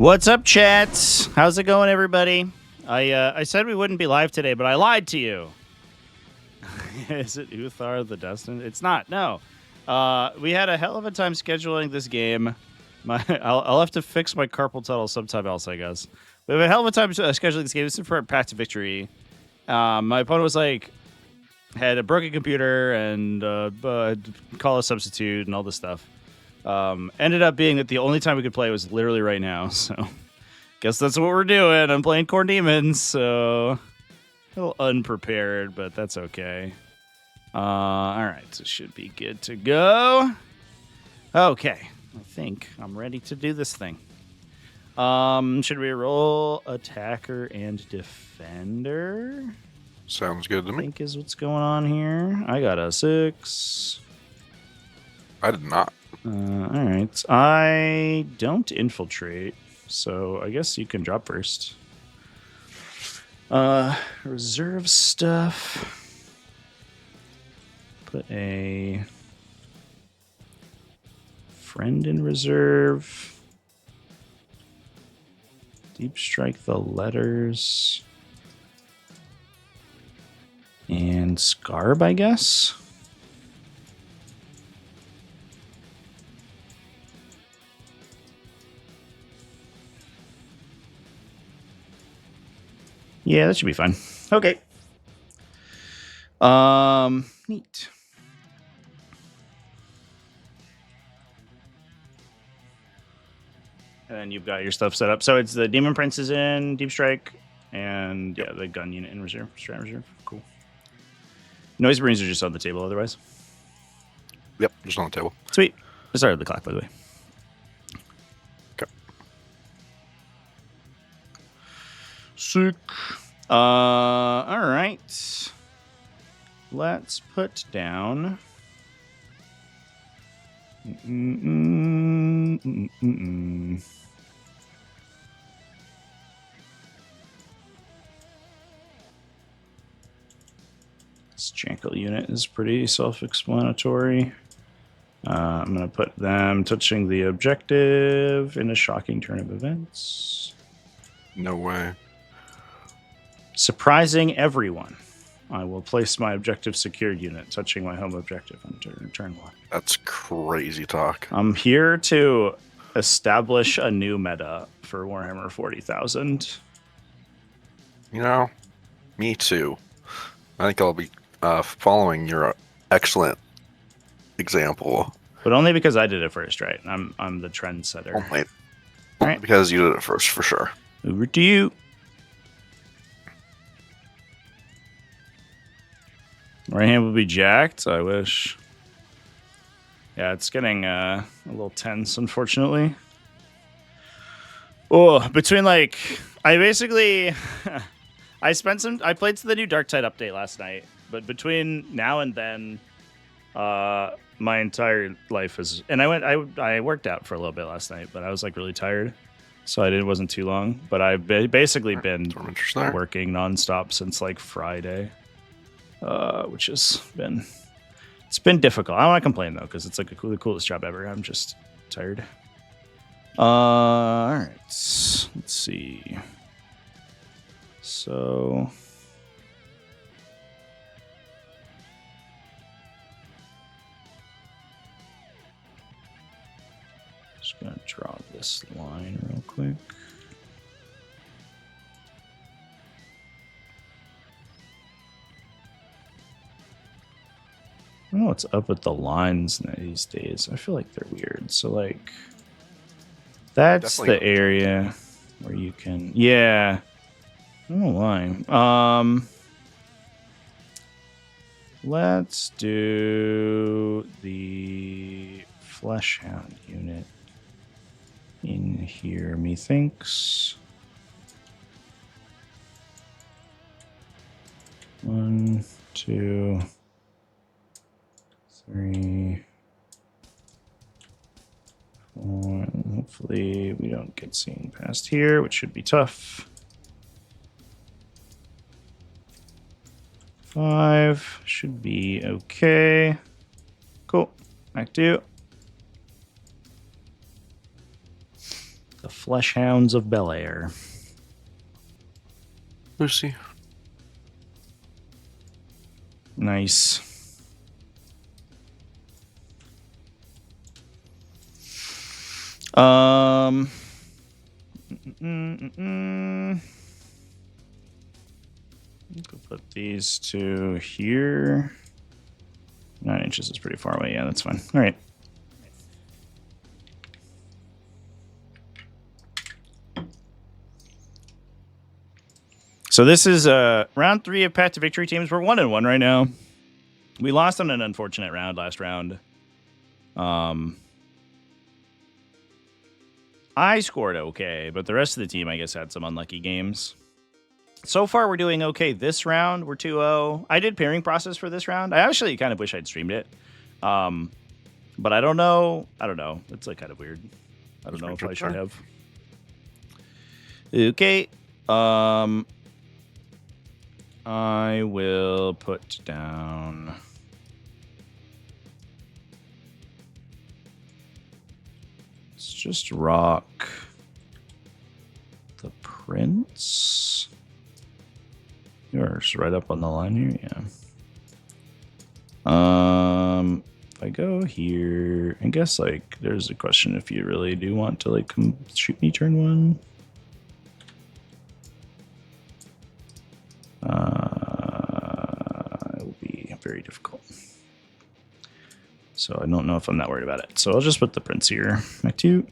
What's up, chats? How's it going, everybody? I said we wouldn't be live today, but I lied to you. Is it Uthar the Destined? It's not. No. We had a hell of a time scheduling this game. I'll have to fix my carpal tunnel sometime else, I guess. We have a hell of a time scheduling this game. This is for Path to Victory. My opponent was had a broken computer and call a substitute and all this stuff. Ended up being that the only time we could play was literally right now. So guess that's what we're doing. I'm playing Corn Demons, so a little unprepared, but that's okay. All right, so should be good to go. Okay, I think I'm ready to do this thing. Should we roll attacker and defender? Sounds good to me. I think is what's going on here. I got a 6. I did not. All right. I don't infiltrate, so I guess you can drop first. Reserve stuff. Put a friend in reserve. Deep strike the letters. And Scarb, I guess. Yeah, that should be fine. Okay. Neat. And then you've got your stuff set up. So it's the Demon Prince is in, Deep Strike, and yeah, the gun unit in reserve, strat reserve. Cool. Noise Marines are just on the table otherwise. Yep, just on the table. Sweet. I started the clock, by the way. Okay. Sick. All right. Let's put down. This Jankle unit is pretty self-explanatory. I'm going to put them touching the objective in a shocking turn of events. No way. Surprising everyone. I will place my objective secured unit touching my home objective on turn 1. That's crazy talk. I'm here to establish a new meta for Warhammer 40,000. You know, me too. I think I'll be following your excellent example. But only because I did it first, right? I'm the trendsetter. Only Right. because you did it first, for sure. Over to you. Right hand will be jacked. I wish. Yeah, it's getting a little tense, unfortunately. Oh, between I basically I played the new Dark Tide update last night, but between now and then, my entire life is, and I worked out for a little bit last night, but I was really tired, so it wasn't too long. But I've basically been working nonstop since Friday. Which has been difficult. I don't want to complain though, because it's the coolest job ever. I'm just tired. All right, let's see. So just gonna draw this line real quick. I don't know what's up with the lines these days. I feel like they're weird. So that's definitely the area where you can, yeah. I don't know why. Let's do the Fleshhound unit in here, methinks. 1, 2, 3, 4. Hopefully we don't get seen past here, which should be tough. 5 should be okay. Cool. Back to you. Flesh Hounds of Bel Air. Lucy. Nice. We'll put these two here. 9 inches is pretty far away. Yeah, that's fine. All right. So this is round 3 of Path to Victory teams. We're 1-1 right now. We lost on an unfortunate round last round. I scored okay, but the rest of the team, I guess, had some unlucky games. So far, we're doing okay this round. We're 2-0. I did pairing process for this round. I actually kind of wish I'd streamed it. But I don't know. It's like kind of weird. I don't know if I should have. Okay. I will put down. Let's just rock the Prince. Yours right up on the line here, yeah. If I go here, I guess like there's a question if you really do want to like come shoot me turn 1. It will be very difficult. So I don't know if I'm not worried about it. So I'll just put the Prince here. My 2.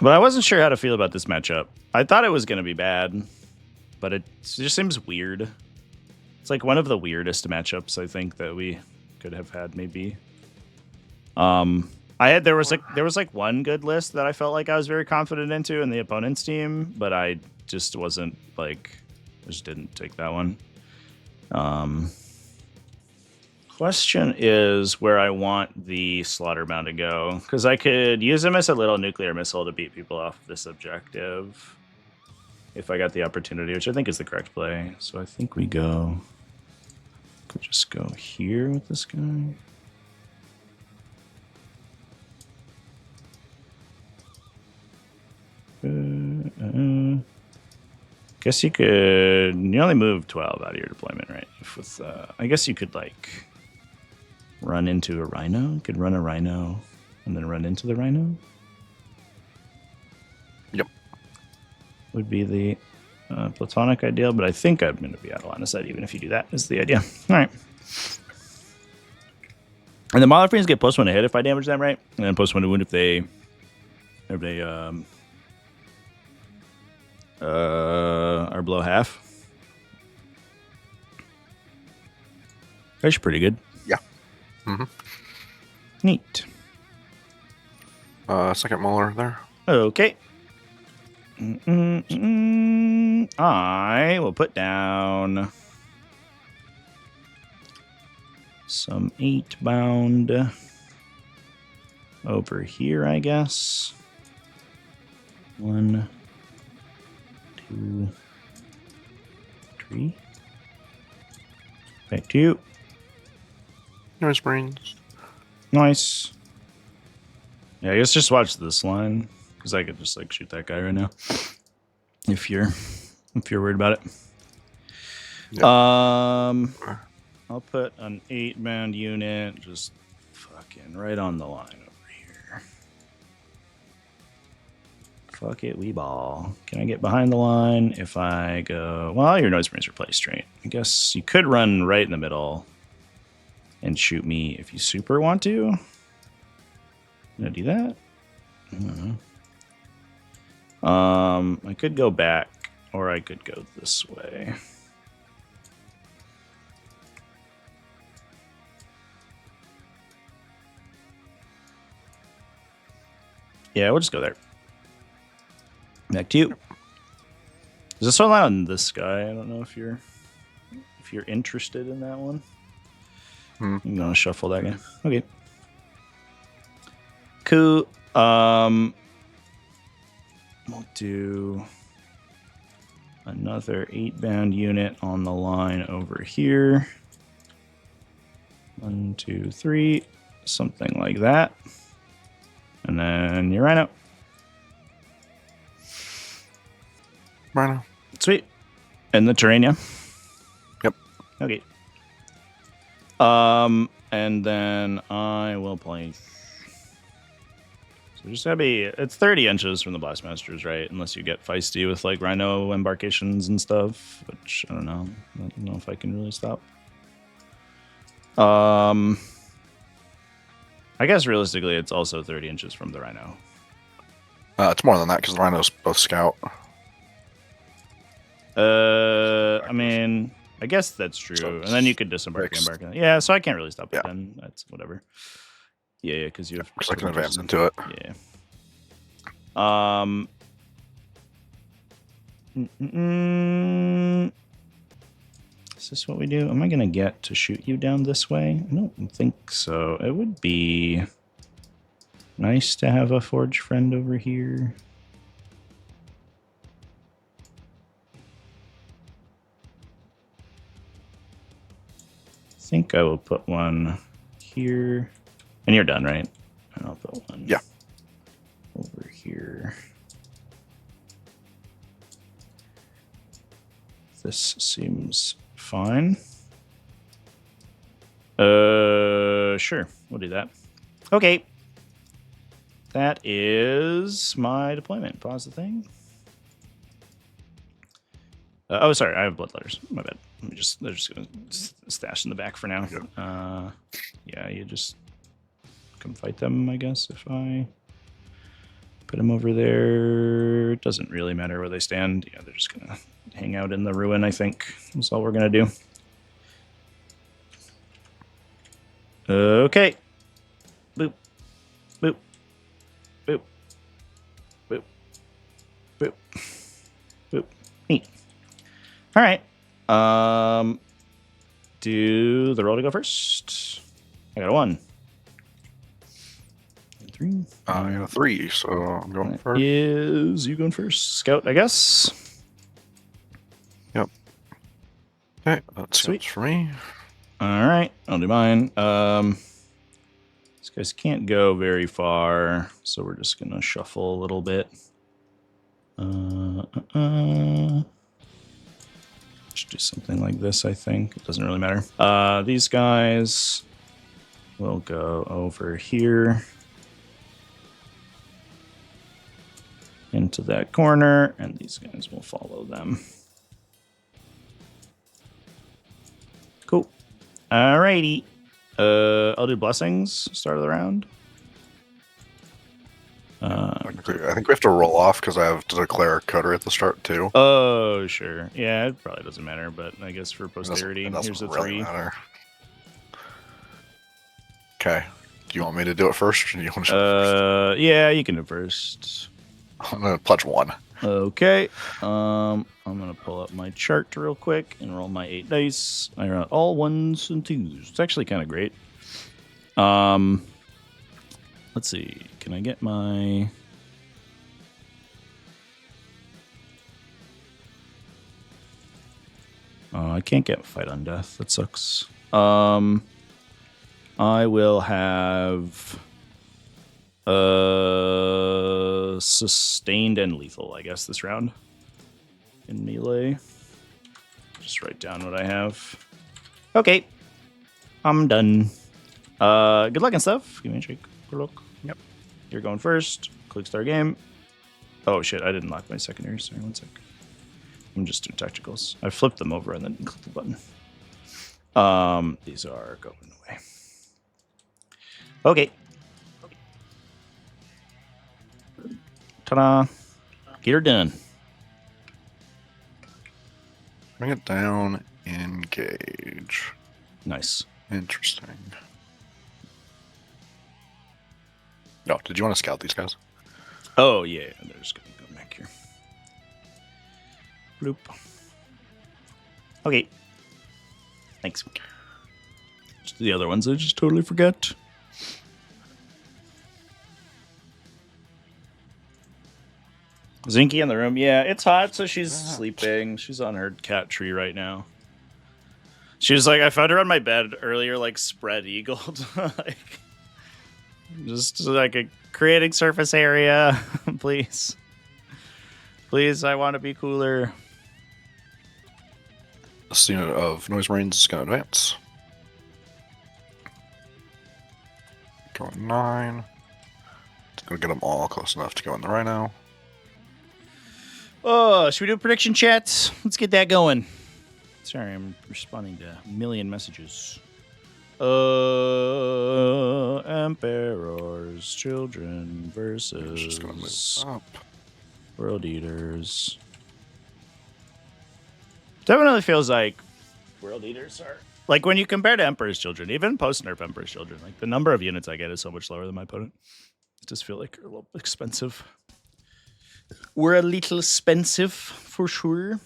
But I wasn't sure how to feel about this matchup. I thought it was going to be bad, but it just seems weird. It's like one of the weirdest matchups I think that we could have had, maybe. There was like one good list that I felt like I was very confident into in the opponent's team, but I just wasn't like, I just didn't take that one. Question is where I want the Slaughterbound to go, because I could use him as a little nuclear missile to beat people off this objective if I got the opportunity, which I think is the correct play. So I think we go, could just go here with this guy. Guess you could. You only move 12 out of your deployment, right? With I guess you could like run into a rhino. You could run a rhino and then run into the rhino. Yep. Would be the platonic ideal, but I think I'm going to be out of line of sight even if you do that. Is the idea? All right. And the Mauler Fiends get +1 to hit if I damage them, right? And then +1 to wound if they are below half. That's pretty good. Yeah. Mm-hmm. Neat. Second Mauler there. Okay. I will put down some 8-bound over here, I guess. 1, 2, 3. Back to you. Noise brains. Nice. Yeah, I guess just watch this line, because I could just like shoot that guy right now. If you're worried about it. Yep. I'll put an 8-bound unit just fucking right on the line over here. Fuck it, we ball. Can I get behind the line if I go? Well, your noise brains are placed straight. I guess you could run right in the middle and shoot me if you super want to. Gonna do that? I don't know. I could go back, or I could go this way. Yeah, we'll just go there. Back to you. There's a sword line on this guy. I don't know if you're interested in that one. I'm gonna shuffle that guy. Okay. Cool. We'll do another 8-bound unit on the line over here. 1, 2, 3, something like that. And then your rhino. Rhino. Sweet. And the Terrania. Yep. Okay. And then I will place. So just gotta be. It's 30 inches from the Blastmasters, right? Unless you get feisty with like Rhino embarkations and stuff, which I don't know. I don't know if I can really stop. I guess realistically, it's also 30 inches from the Rhino. It's more than that because the Rhino's both scout. I mean, I guess that's true. So And then you could disembark the embark. Yeah, so I can't really stop it then. That's whatever. Yeah, because you have. Because I can advance into it. Yeah. Is this what we do? Am I gonna get to shoot you down this way? I don't think so. It would be nice to have a forge friend over here. I think I will put one here. And you're done, right? And I'll put one over here. This seems fine. Sure. We'll do that. Okay. That is my deployment. Pause the thing. Oh, sorry. I have bloodletters. My bad. They're just going to stash in the back for now. Yeah, you just come fight them, I guess, if I put them over there. It doesn't really matter where they stand. Yeah, they're just going to hang out in the ruin, I think. That's all we're going to do. Okay. Boop. Boop. Boop. Boop. Boop. Boop. Neat. All right. Do the roll to go first. I got a 1. 3. I got a 3, so I'm going That first. is you going first. Scout, I guess. Yep. Okay, that's Sweet. for me. All right, I'll do mine. These guys can't go very far, so we're just gonna shuffle a little bit. Just do something like this, I think. It doesn't really matter. These guys will go over here into that corner, and these guys will follow them. Cool. Alrighty. I'll do blessings, start of the round. I think we have to roll off because I have to declare a coterie at the start too. Oh, sure. Yeah, it probably doesn't matter, but I guess for posterity, It doesn't here's a really 3. matter. Okay. Do you want me to do it first, or do you want to? Yeah, you can do first. I'm gonna pledge 1. Okay. I'm gonna pull up my chart real quick and roll my 8 dice. I roll all 1s and 2s. It's actually kind of great. Let's see. Can I get my? I can't get fight on death. That sucks. I will have sustained and lethal, I guess, this round in melee. Just write down what I have. Okay, I'm done. Good luck and stuff. Give me a shake. Good luck. Yep. You're going first. Click start game. Oh shit! I didn't lock my secondary. Sorry, one sec. I'm just doing tacticals. I flipped them over and then clicked the button. These are going away. Okay. Ta-da. Get her done. Bring it down. Engage. Nice. Interesting. No, did you want to scout these guys? Oh, yeah. They're just going to go back here. Bloop. Okay. Thanks. Just the other ones I just totally forgot. Zinky in the room. Yeah, it's hot, so she's sleeping. She's on her cat tree right now. She was like, I found her on my bed earlier, like spread eagled, like just like a creating surface area, please. Please, I want to be cooler. This unit of Noise Marines is going to advance. Going 9. It's going to get them all close enough to go in the Rhino. Oh, should we do a prediction chat? Let's get that going. Sorry, I'm responding to a million messages. Emperor's Children versus Just going to move up. World Eaters. Definitely feels like World Eaters are like when you compare to Emperor's Children, even post nerf Emperor's Children, like the number of units I get is so much lower than my opponent. I just feel like they're a little expensive. We're a little expensive for sure.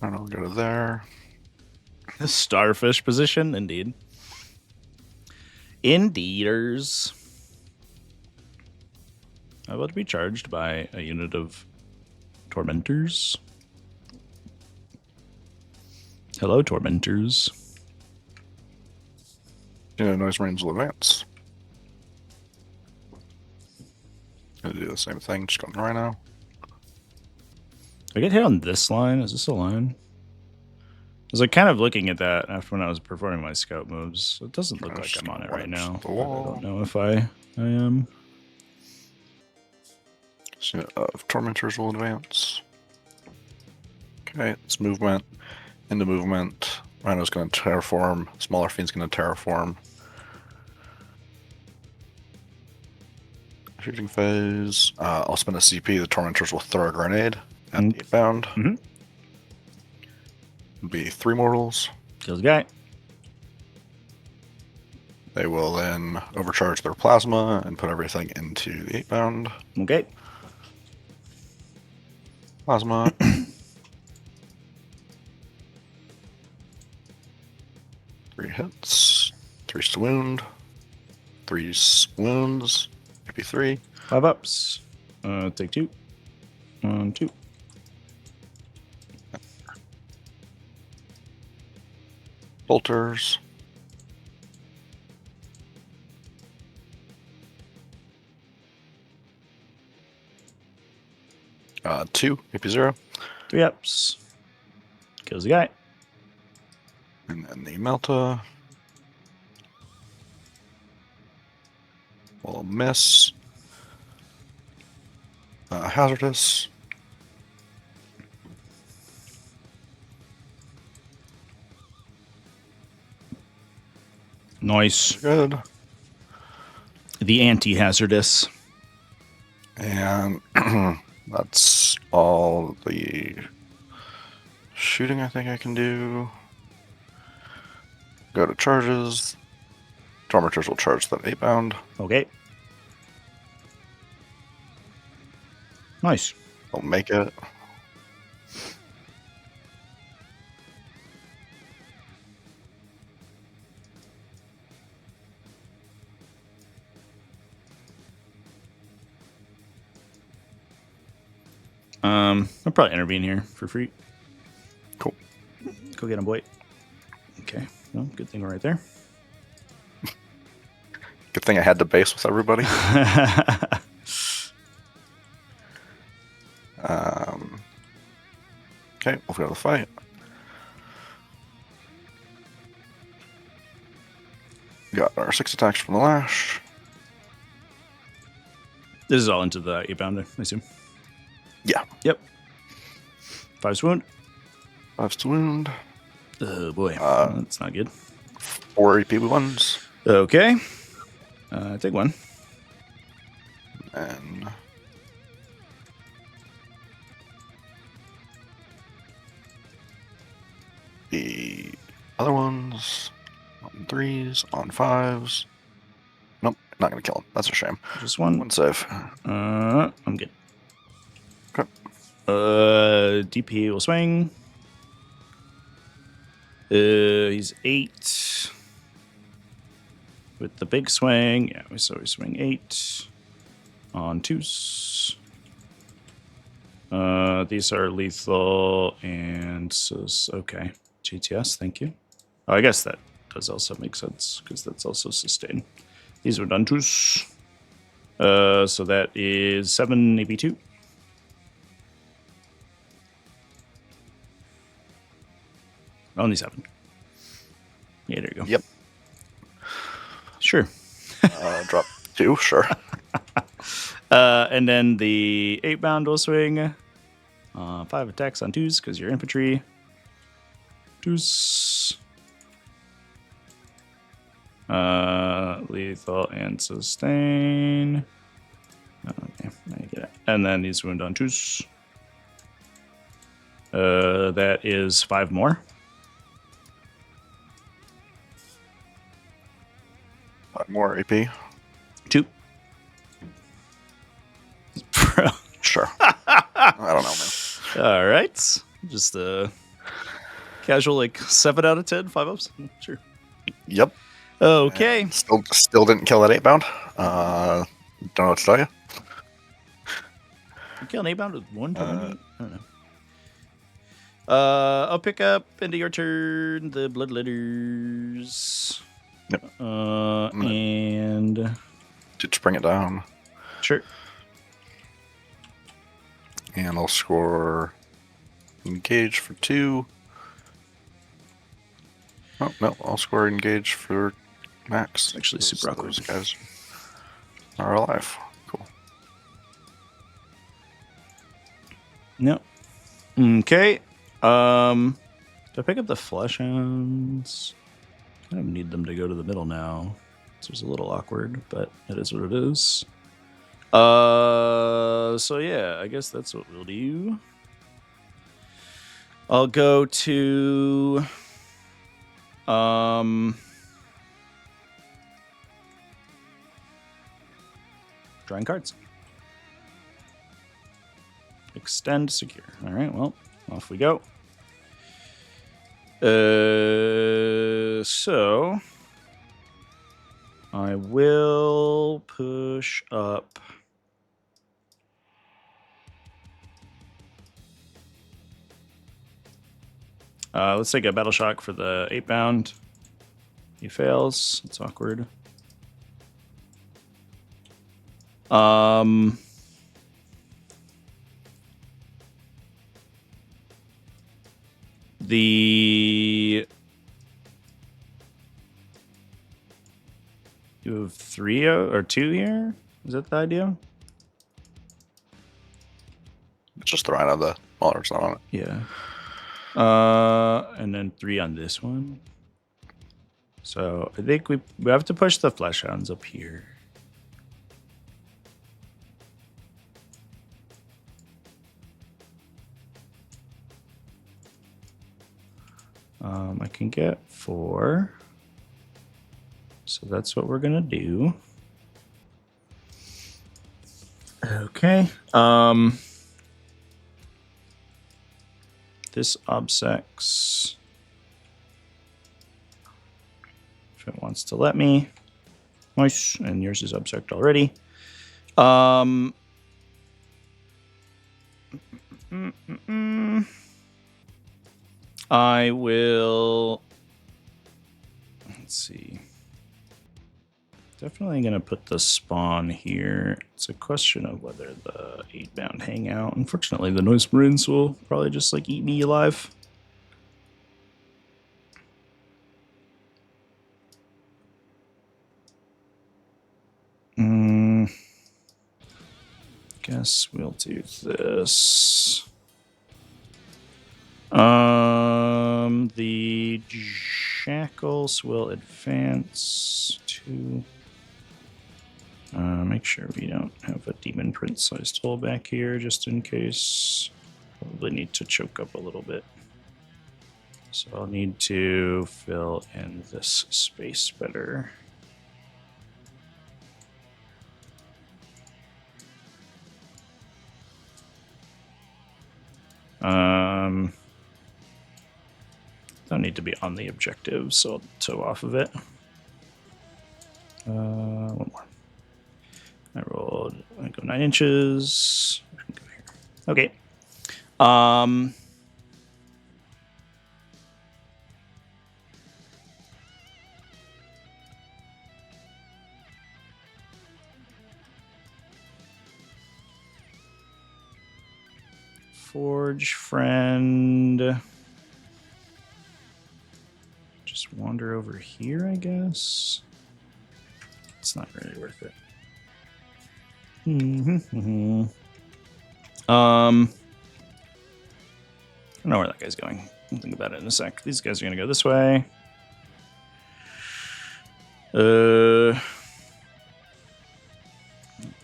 I don't know, go to there. The starfish position, indeed. Indeeders. I'm about to be charged by a unit of Tormentors. Hello, Tormentors. Yeah, Noise Marines will advance. Gonna do the same thing, just going to Rhino. I get hit on this line. Is this a line? I was like kind of looking at that after when I was performing my scout moves. It doesn't look like I'm on it right now. The wall. I don't know if I am. This unit of Tormentors will advance. Okay, it's movement. Into movement. Rhino's going to terraform. Smaller Fiend's going to terraform. Shooting phase. I'll spend a CP. The Tormentors will throw a grenade at the 8-bound. Mm-hmm. Be 3 mortals. Kills the guy. They will then overcharge their plasma and put everything into the 8-bound. Okay. Plasma. 3 hits. 3 wound. 3 wounds. Maybe 3. 5 ups. Take 2. 2. Bolters. Two, AP 0. 3 ups. Kills the guy. And then the Melta will miss. Hazardous. Nice. Good. The anti-hazardous. And that's all the shooting I think I can do. Go to charges. Tormentors will charge that 8-bound. Okay. Nice. I'll make it. I'll probably intervene here for free. Cool. Go get him, boy. Okay. Well, good thing we're right there. Good thing I had to base with everybody. Okay, we'll go to the fight. Got our 6 attacks from the lash. This is all into the 8-pounder, I assume. Yeah. Yep. 5 wound. 5 to wound. Oh boy, that's not good. 4 AP ones. Okay. Take 1. And the other ones on 3s, on 5s. Nope, not gonna kill him. That's a shame. Just 1. 1 save. I'm good. Okay. DP will swing. He's 8. With the big swing. Yeah, so we swing 8 on 2s. These are lethal and okay. GTS, thank you. Oh, I guess that does also make sense because that's also sustain. These are done too. So that is 7 AP2. Only 7. Yeah, there you go. Yep. Sure. Drop 2, sure. And then the 8 bound will swing. 5 attacks on 2s because you're infantry. 2s. Lethal and sustain. Okay, now you get it. And then these wound on 2s. That is 5 more. 5 more AP. 2. Bro. Sure. I don't know, man. All right. Just casual, like 7 out of 10, 5 ups. Sure. Yep. Okay. And still didn't kill that 8 bound. Don't know what to tell you. You kill an 8 bound with 1 torment? I don't know. I'll pick up into your turn the bloodletters. Yep. And Did you bring it down? sure. And I'll score engage for 2. Oh, no, I'll score engage for max. It's actually super awkward. Those guys are alive. Cool. No. Okay. Do I pick up the flesh hounds? I don't need them to go to the middle now. So it's a little awkward, but it is what it is. So yeah, I guess that's what we'll do. I'll go to drawing cards. Extend secure. All right, well, off we go. So I will push up. Let's take a battle shock for the 8 bound. He fails. It's awkward. You have 3 or 2 here? Is that the idea? It's just the rhino, the Waller's not on it. Yeah. And then 3 on this one. So I think we have to push the flesh hounds up here. I can get 4. So that's what we're gonna do. Okay. This obsects if it wants to let me. Nice. And yours is obsect already. I will. Let's see. Definitely going to put the spawn here. It's a question of whether the 8 bound hang out. Unfortunately, the Noise Marines will probably just like eat me alive. Guess we'll do this. The Jackals will advance to. Make sure we don't have a Demon Prince sized hole back here, just in case. Probably need to choke up a little bit. So I'll need to fill in this space better. Don't need to be on the objective, so I'll toe off of it. One more. I rolled. I go 9 inches. I can go here. Okay. Um, Forge friend. Just wander over here, I guess. It's not really worth it. I don't know where that guy's going. I'll think about it in a sec. These guys are gonna go this way. That,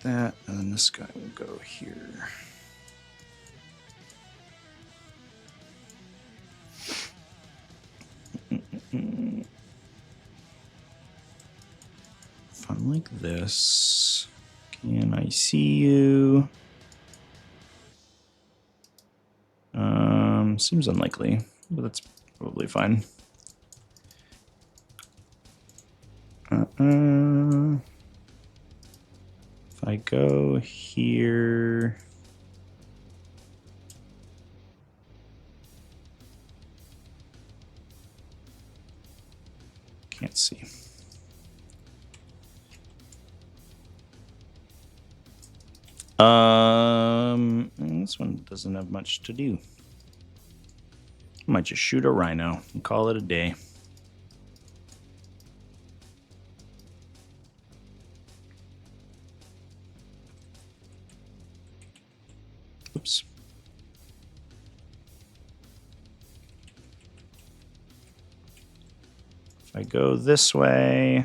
and then this guy will go here. If I'm like this, can I see you? Seems unlikely, but that's probably fine. If I go here, can't see. This one doesn't have much to do. I might just shoot a rhino and call it a day. Oops. If I go this way,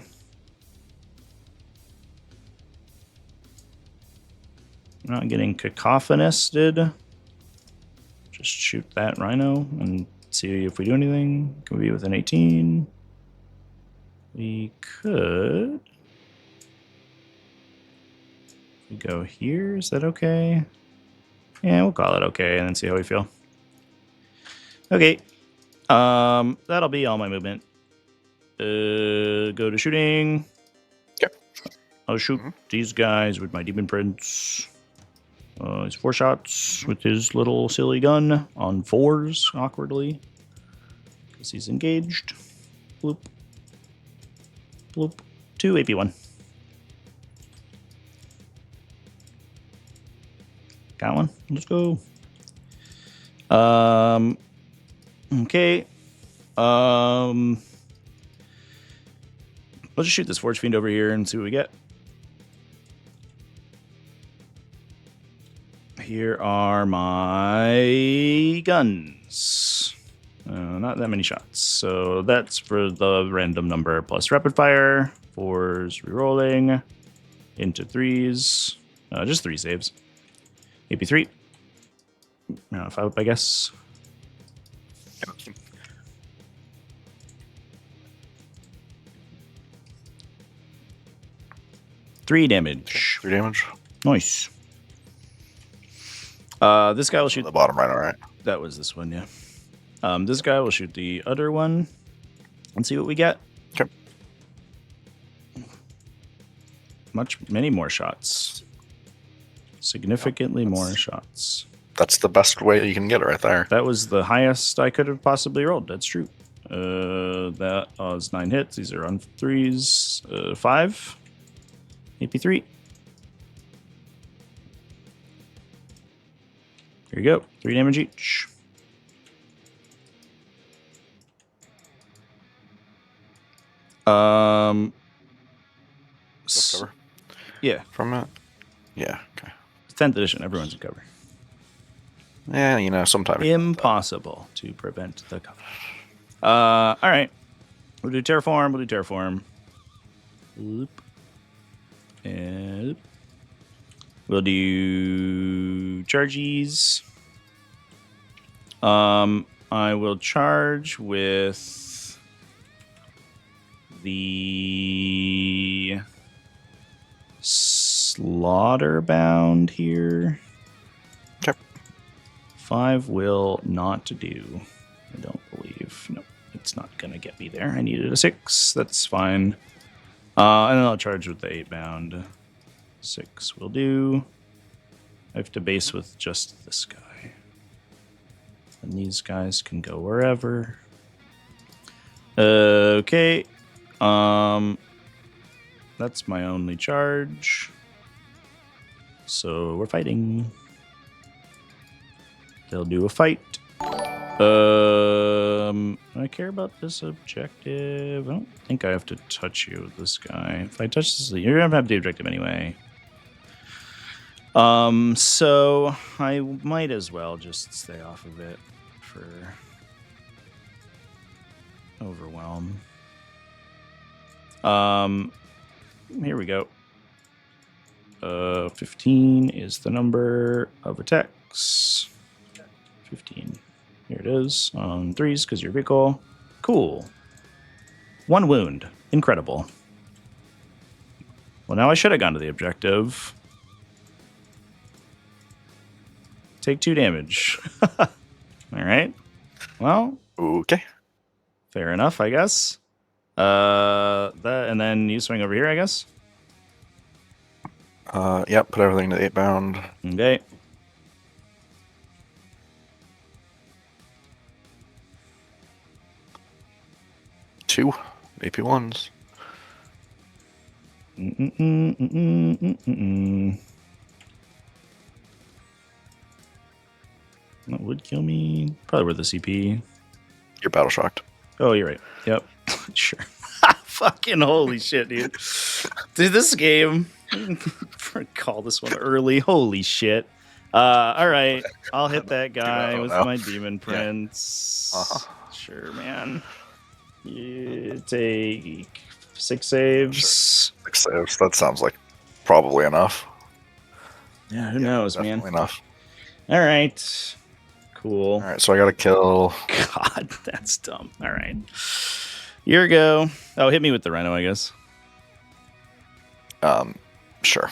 I'm not getting cacophonous, did? Just shoot that rhino and see if we do anything. Can we be within 18? We could. If we go here, is that okay? Yeah, we'll call it okay and then see how we feel. Okay. That'll be all my movement. Go to shooting. Yep. I'll shoot these guys with my demon prince. He's 4 shots with his little silly gun on 4s, awkwardly. Because he's engaged. Bloop. Bloop. 2 AP1. Got one. Let's go. Okay. Let's just shoot this Forge Fiend over here and see what we get. Here are my guns. Not that many shots. So that's for the random number plus rapid fire. 4s rerolling. Into 3s. Just 3 saves. AP3. 5 up, I guess. 3 damage. 3 damage. Nice. This guy will shoot the bottom right, all right. That was this one, yeah. This guy will shoot the other one and see what we get. Okay. Many more shots. Significantly more shots. That's the best way you can get it right there. That was the highest I could have possibly rolled. That's true. That was 9 hits. These are on 3s. 5. AP3. Here you go. 3 damage each. Cover. Yeah. From it? Yeah, okay. 10th edition. Everyone's in cover. Yeah, sometimes. Impossible to prevent the cover. All right. We'll do terraform. Oop. And we'll do charges. I will charge with the Slaughterbound here. Okay. 5 will not do. I don't believe. No, it's not going to get me there. I needed a 6. That's fine. And then I'll charge with the 8 bound. 6 will do. I have to base with just this guy. And these guys can go wherever. Okay. That's my only charge. So we're fighting. They'll do a fight. Do I care about this objective? I don't think I have to touch you with this guy. If I touch this, you're gonna have the objective anyway. So I might as well just stay off of it for overwhelm. Here we go. 15 is the number of attacks. 15. Here it is. On 3s because you're vehicle. Cool. 1 wound. Incredible. Well, now I should have gone to the objective. Take 2 damage. All right. Well. Okay. Fair enough, I guess. And then you swing over here, I guess. Yep. Put everything to 8 bound. Okay. Two AP1s. That would kill me. Probably worth the CP. You're battle shocked. Oh, you're right. Yep. Sure. Fucking holy shit, dude. Dude, this game. Call this one early. Holy shit. All right. I'll hit that guy with my Demon Prince. Yeah. Sure, man. You take 6 saves. Sure. 6 saves. That sounds like probably enough. Yeah, who knows, man. Enough. All right. Cool. All right, so I got to kill. God, that's dumb. All right. Your go. Oh, hit me with the Rhino, I guess. Sure.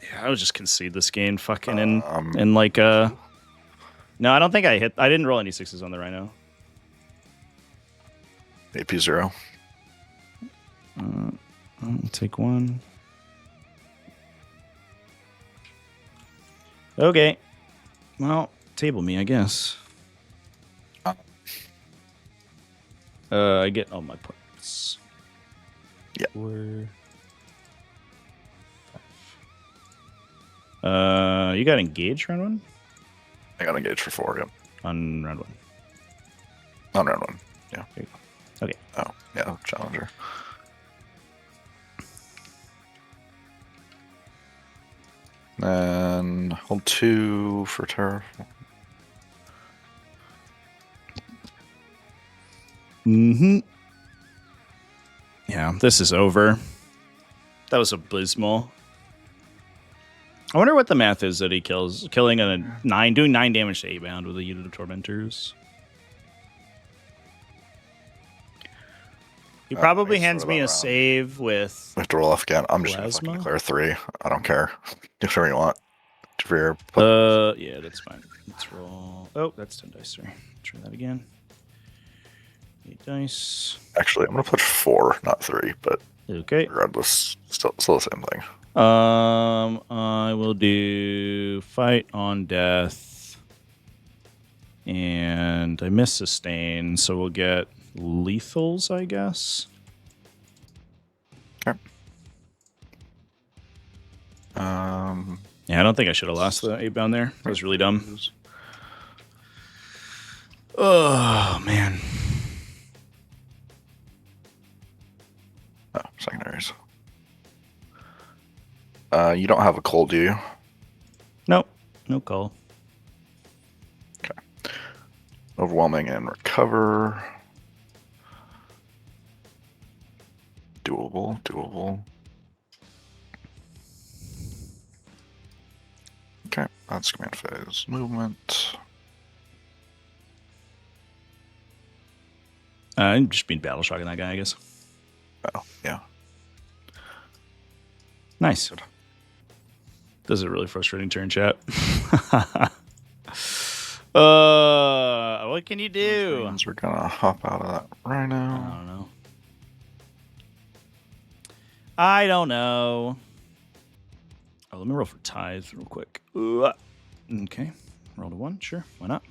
Yeah, I would just concede this game fucking in like No, I don't think I hit. I didn't roll any 6s on the Rhino. AP0. I'll take 1. Okay. Well, table me, I guess. I get all my points. Yeah. 4, 5. You got engaged round 1? I got engaged for 4, yep. On round 1. On round 1, yeah. Okay. Oh, yeah, challenger. And hold 2 for terror. Yeah, this is over. That was abysmal. I wonder what the math is that he killing a 9, doing 9 damage to 8 bound with a unit of tormentors. He probably hands me a save with. We have to roll off again. I'm just gonna fucking declare 3. I don't care. Do whatever you want. Yeah, that's fine. Let's roll. Oh, that's 10 dice. Sorry. Try that again. 8 dice. Actually, I'm gonna put 4, not 3, but okay. Regardless, still the same thing. I will do fight on death, and I miss sustain, so we'll get lethals, I guess. Okay. Yeah, I don't think I should have lost the 8 bound there. That was really dumb. Oh, man. Oh, secondaries. You don't have a cold, do you? Nope. No call. Okay. Overwhelming and recover. Doable. Okay, that's command phase movement. I'm just being battle shocking that guy, I guess. Oh, yeah. Nice. Good. This is a really frustrating turn, chat. What can you do? We're gonna hop out of that Rhino. I don't know. Oh, let me roll for tithes real quick. Okay. Roll to 1. Sure. Why not?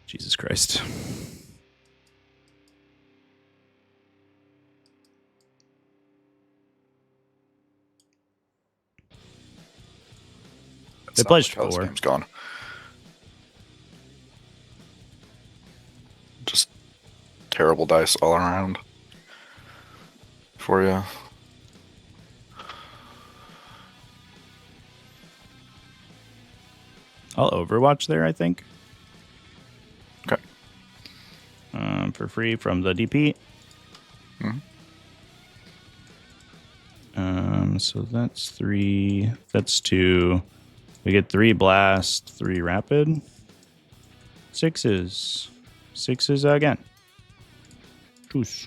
Jesus Christ. They pledged how this 4. game's gone. Just terrible dice all around for you. I'll Overwatch there, I think. Okay. For free from the DP. So that's 3. That's 2. We get 3 blast, 3 rapid. 6s. 6s again. Choose.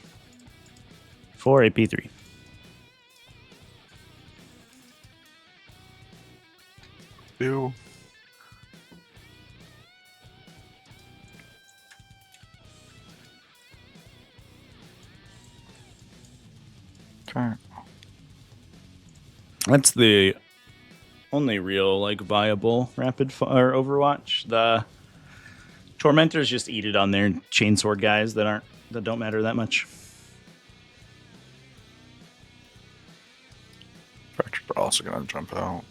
4 AP3. Ew. Okay. That's the only real like viable rapid or Overwatch. The Tormentors just eat it on their chainsword guys that don't matter that much. Fractures are also gonna jump out.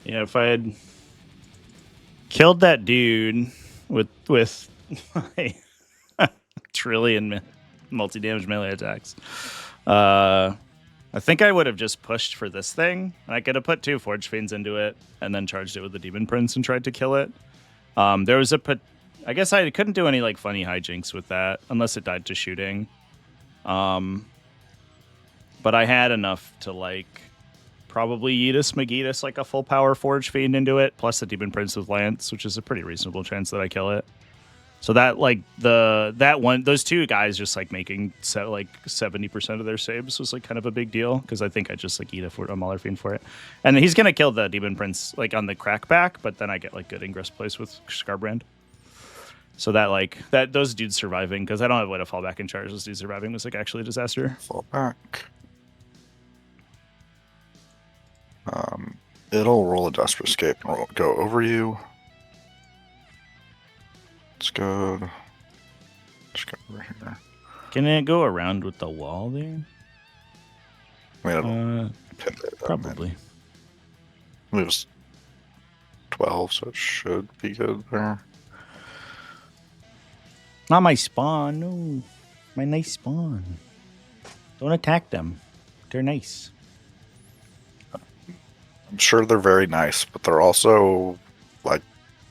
Yeah, if I had killed that dude with my trillion multi-damage melee attacks, I think I would have just pushed for this thing. I could have put 2 Forge Fiends into it and then charged it with the Demon Prince and tried to kill it. There was I guess I couldn't do any like funny hijinks with that unless it died to shooting. But I had enough to like probably Yeetus Magitas like a full power Forge Fiend into it, plus the Demon Prince with Lance, which is a pretty reasonable chance that I kill it. So that like those 2 guys just like making like 70% of their saves was like kind of a big deal because I think I just like eat a Mauler Fiend for it, and he's gonna kill the Demon Prince like on the crackback, but then I get like good Ingress place with Scarbrand. So that those dudes surviving, because I don't have a way to fall back and charge, those dudes surviving was like actually a disaster. Fall back. It'll roll a Desperate Escape and go over you. Let's go. Just go over here. Can it go around with the wall there? I mean, Probably. Moves 12, so it should be good there. Not my spawn, no. My nice spawn. Don't attack them. They're nice. I'm sure they're very nice, but they're also like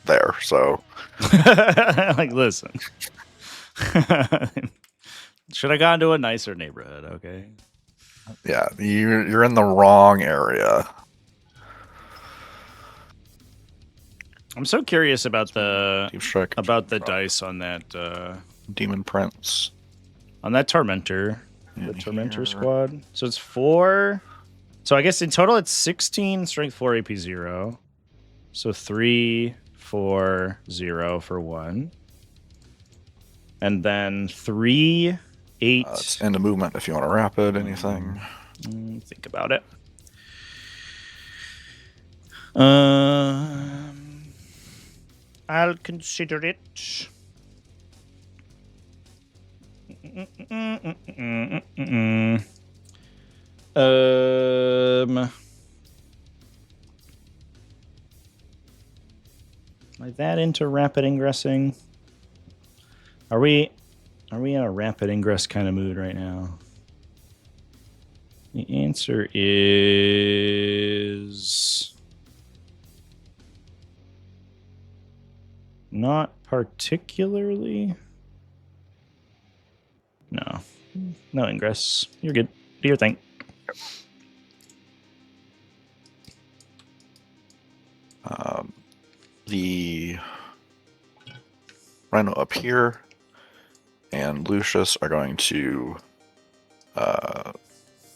there, so like listen. Should have gone to a nicer neighborhood, okay? yeah, you're in the wrong area. I'm so curious about the dice on that Demon Prince. On that Tormentor. The Tormentor squad. So it's 4. So I guess in total it's 16 strength 4 AP 0. So 3, 4, 0 for 1. And then 3, 8. It's into movement if you want to rapid anything. Think about it. I'll consider it. Am I that into rapid ingressing? Are we in a rapid ingress kind of mood right now? The answer is not particularly. No ingress. You're good. Do your thing. the Rhino up here and Lucius are going to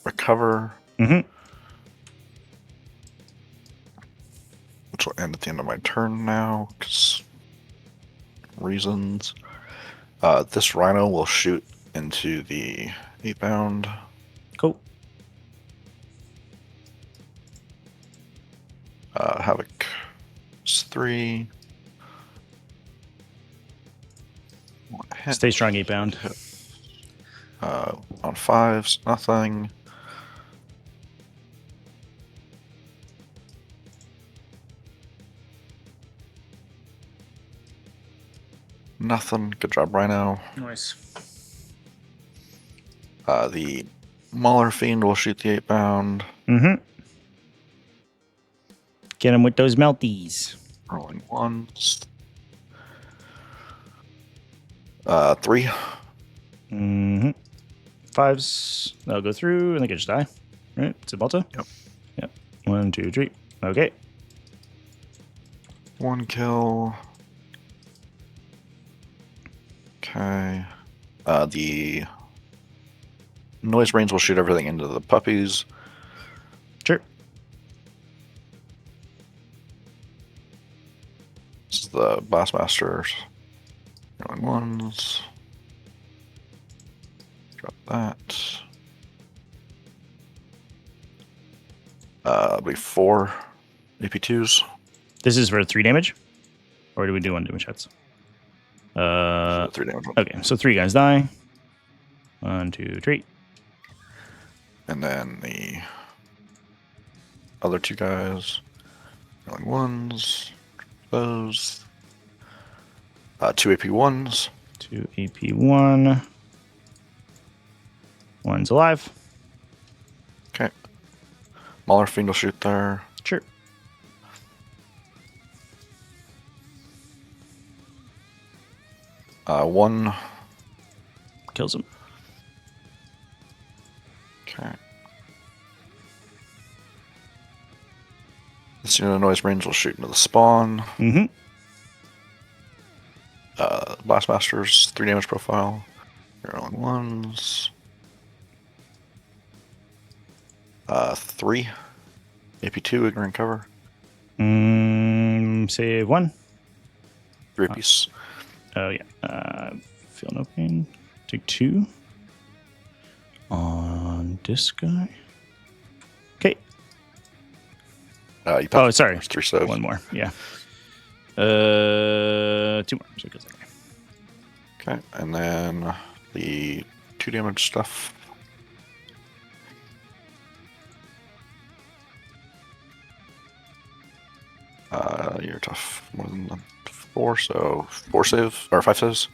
recover, Mm-hmm. which will end at the end of my turn now, because reasons. This Rhino will shoot into the 8-bound. Cool. Havoc is 3. One hit. Stay strong, 8-bound. On 5s, nothing. Nothing. Good job, Rhino. Nice. The Mauler Fiend will shoot the 8-bound. Mm-hmm. Get him with those melties. Rolling 1s. 3. Mm-hmm. 5s. That'll go through, and they can just die. Right? It's a Balta? Yep. Yep. 1, 2, 3. Okay. 1 kill. Okay. The Noise Brains will shoot everything into the puppies. Sure. This is the Boss Masters. Rolling 1s. Drop that. That'll be 4 AP2s. This is for 3 damage? Or do we do 1 damage shots? 3 damage. Okay, so 3 guys die. 1, 2, 3. And then the other 2 guys. Rolling 1s. Those. 2 AP1s. 2 AP1. 1's alive. Okay. Mauler Fiend will shoot there. Sure. One. Kills him. Okay. This unit of Noise Range will shoot into the spawn. Mm-hmm. Blast Master's 3 damage profile. Rolling 1s. 3. AP2, ignorant cover. Save 1. 3 apiece. Oh, yeah. Feel no pain. Take 2. On this guy. Okay. You Oh, sorry. 3 saves. 1 more. Yeah. 2 more. So it goes that way. Okay, and then the 2 damage stuff. You're tough more than 4, so 4 save or 5 saves.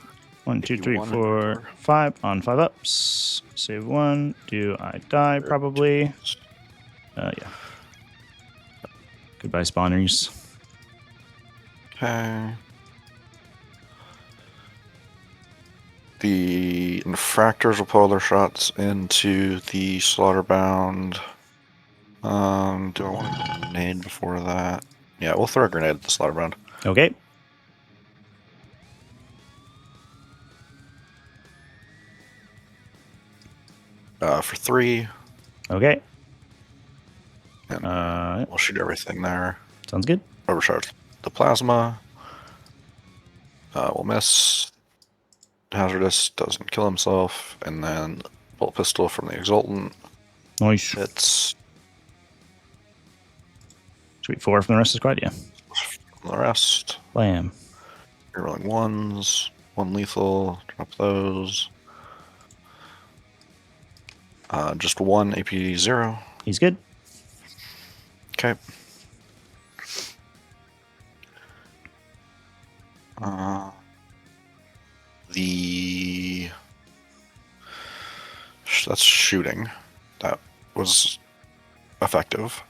1, 2, 3, 1, 4, 5 on 5 ups. Save 1. Do I die? Probably. Yeah. Goodbye, spawners. Okay. The infractors will pull their shots into the slaughterbound. Do I want a grenade before that? Yeah, we'll throw a grenade at the slaughterbound. Okay. For 3. Okay. And we'll shoot everything there. Sounds good. Overcharge the plasma. We'll miss. Hazardous doesn't kill himself. And then bolt pistol from the Exultant. Nice. Hits. Sweet. 4 from the rest of the squad? Yeah. From the rest. Blam. You're rolling 1s. 1 lethal. Drop those. Just 1 AP0. He's good. Okay. That's shooting. That was effective.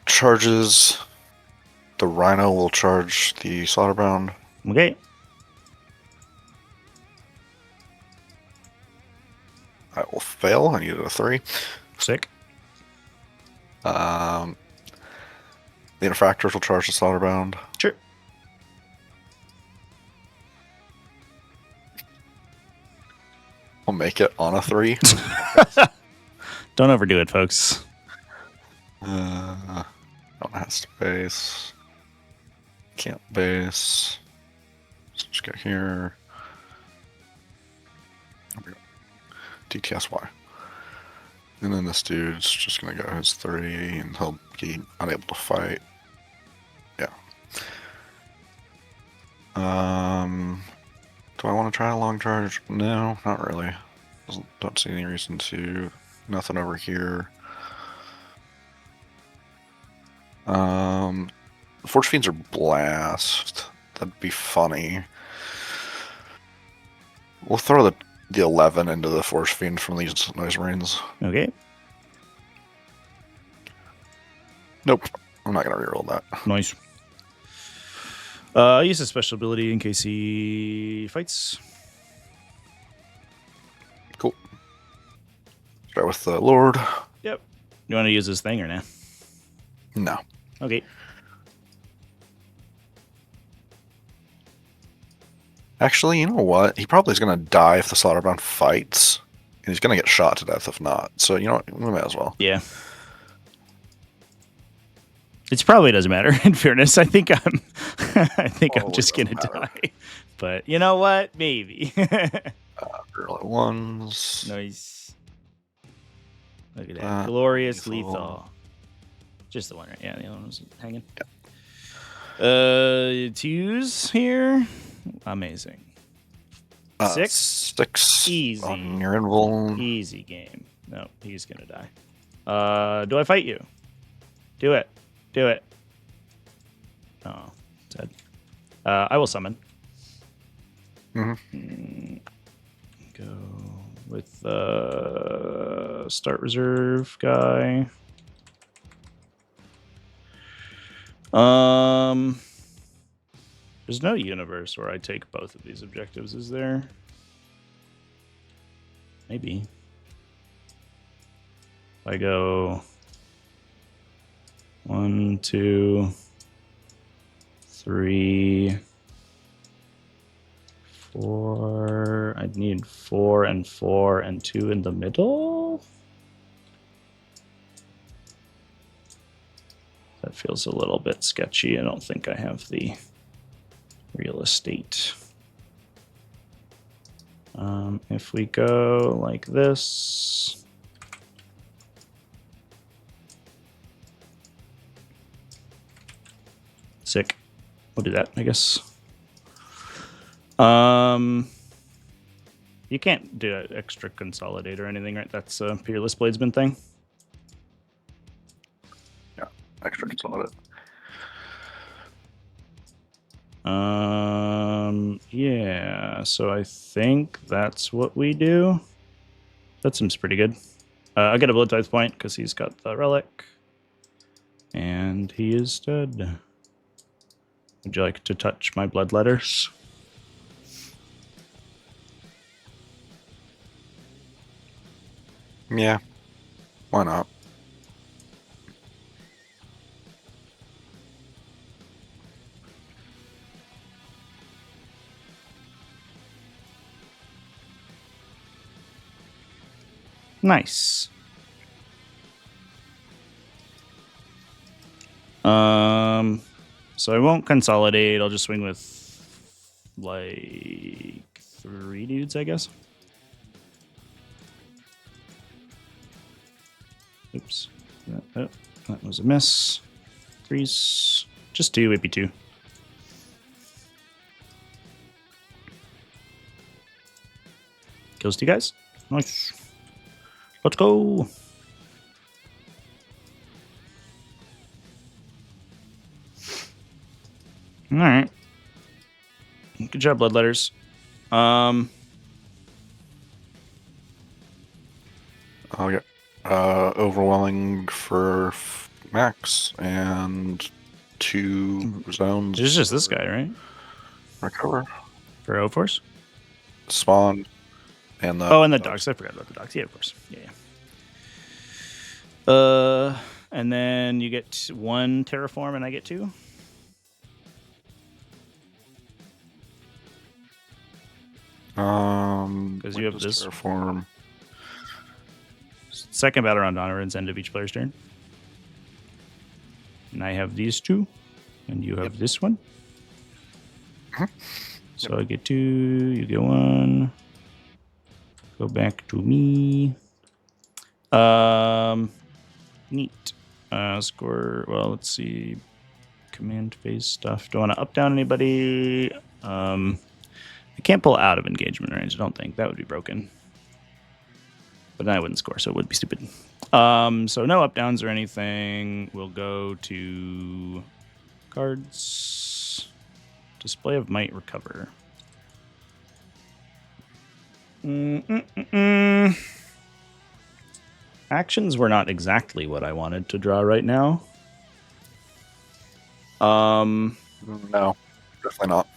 Charges. The Rhino will charge the Slaughterbound. Okay. I will fail. I needed a 3. Sick. The Interfactors will charge the Slaughterbound. Sure. We'll make it on a 3. Don't overdo it, folks. Don't has to base. Can't base. Let's just get here. There we go. DTSY. And then this dude's just gonna go his 3 and he'll be unable to fight. Yeah. Do I want to try a long charge? No, not really. Don't see any reason to. Nothing over here. Force Fiends are blast. That'd be funny. We'll throw the 11 into the Force Fiend from these Noise Marines. Okay. Nope. I'm not gonna reroll that. Nice. Use a special ability in case he fights. Cool. Start with the Lord. Yep. You want to use this thing or nah? No. Okay. Actually, you know what? He probably is going to die if the Slaughterbound fights. And he's going to get shot to death if not. So, you know what? We might as well. Yeah. It probably doesn't matter. In fairness, I think I'm just gonna die. But you know what? Maybe. Early ones. Nice. Look at that. Glorious lethal. lethal. Just the one, right? Yeah, the other one was hanging. Yeah. Twos here. Amazing. 6? 6. Easy. On your invul. Easy game. No, he's gonna die. Do I fight you? Do it. Do it. Oh, dead. I will summon. Mm-hmm. Go with the start reserve guy. There's no universe where I take both of these objectives, is there? Maybe. If I go 1, 2, 3, 4. I'd need 4 and 4 and 2 in the middle. That feels a little bit sketchy. I don't think I have the real estate. If we go like this. Sick. We'll do that, I guess. You can't do an extra consolidate or anything, right? That's a Peerless Bladesman thing. Yeah, extra consolidate. Yeah, so I think that's what we do. That seems pretty good. I'll get a Blood Tithe point because he's got the relic. And he is dead. Would you like to touch my blood letters? Yeah. Why not? Nice. So I won't consolidate. I'll just swing with like 3 dudes, I guess. Oops. That was a miss. 3s. Just 2, maybe 2. Kills 2 guys. Nice. Let's go. All right. Good job, Bloodletters. I'll get overwhelming for max and 2 zones. It's just this guy, right? Recover. For O-Force? Spawn. And the and the dogs. I forgot about the dogs. Yeah, of course. Yeah. And then you get 1 terraform, and I get 2. Because you have this. Terraform. Second battle round honor ends end of each player's turn. And I have these 2, and you have this one. So I get 2, you get 1. Go back to me. Neat. Score. Well, let's see. Command phase stuff. Do I want to up down anybody? I can't pull out of engagement range. I don't think that would be broken. But then I wouldn't score, so it would be stupid. So no up downs or anything. We'll go to cards. Display of Might Recover. Actions were not exactly what I wanted to draw right now. No, definitely not.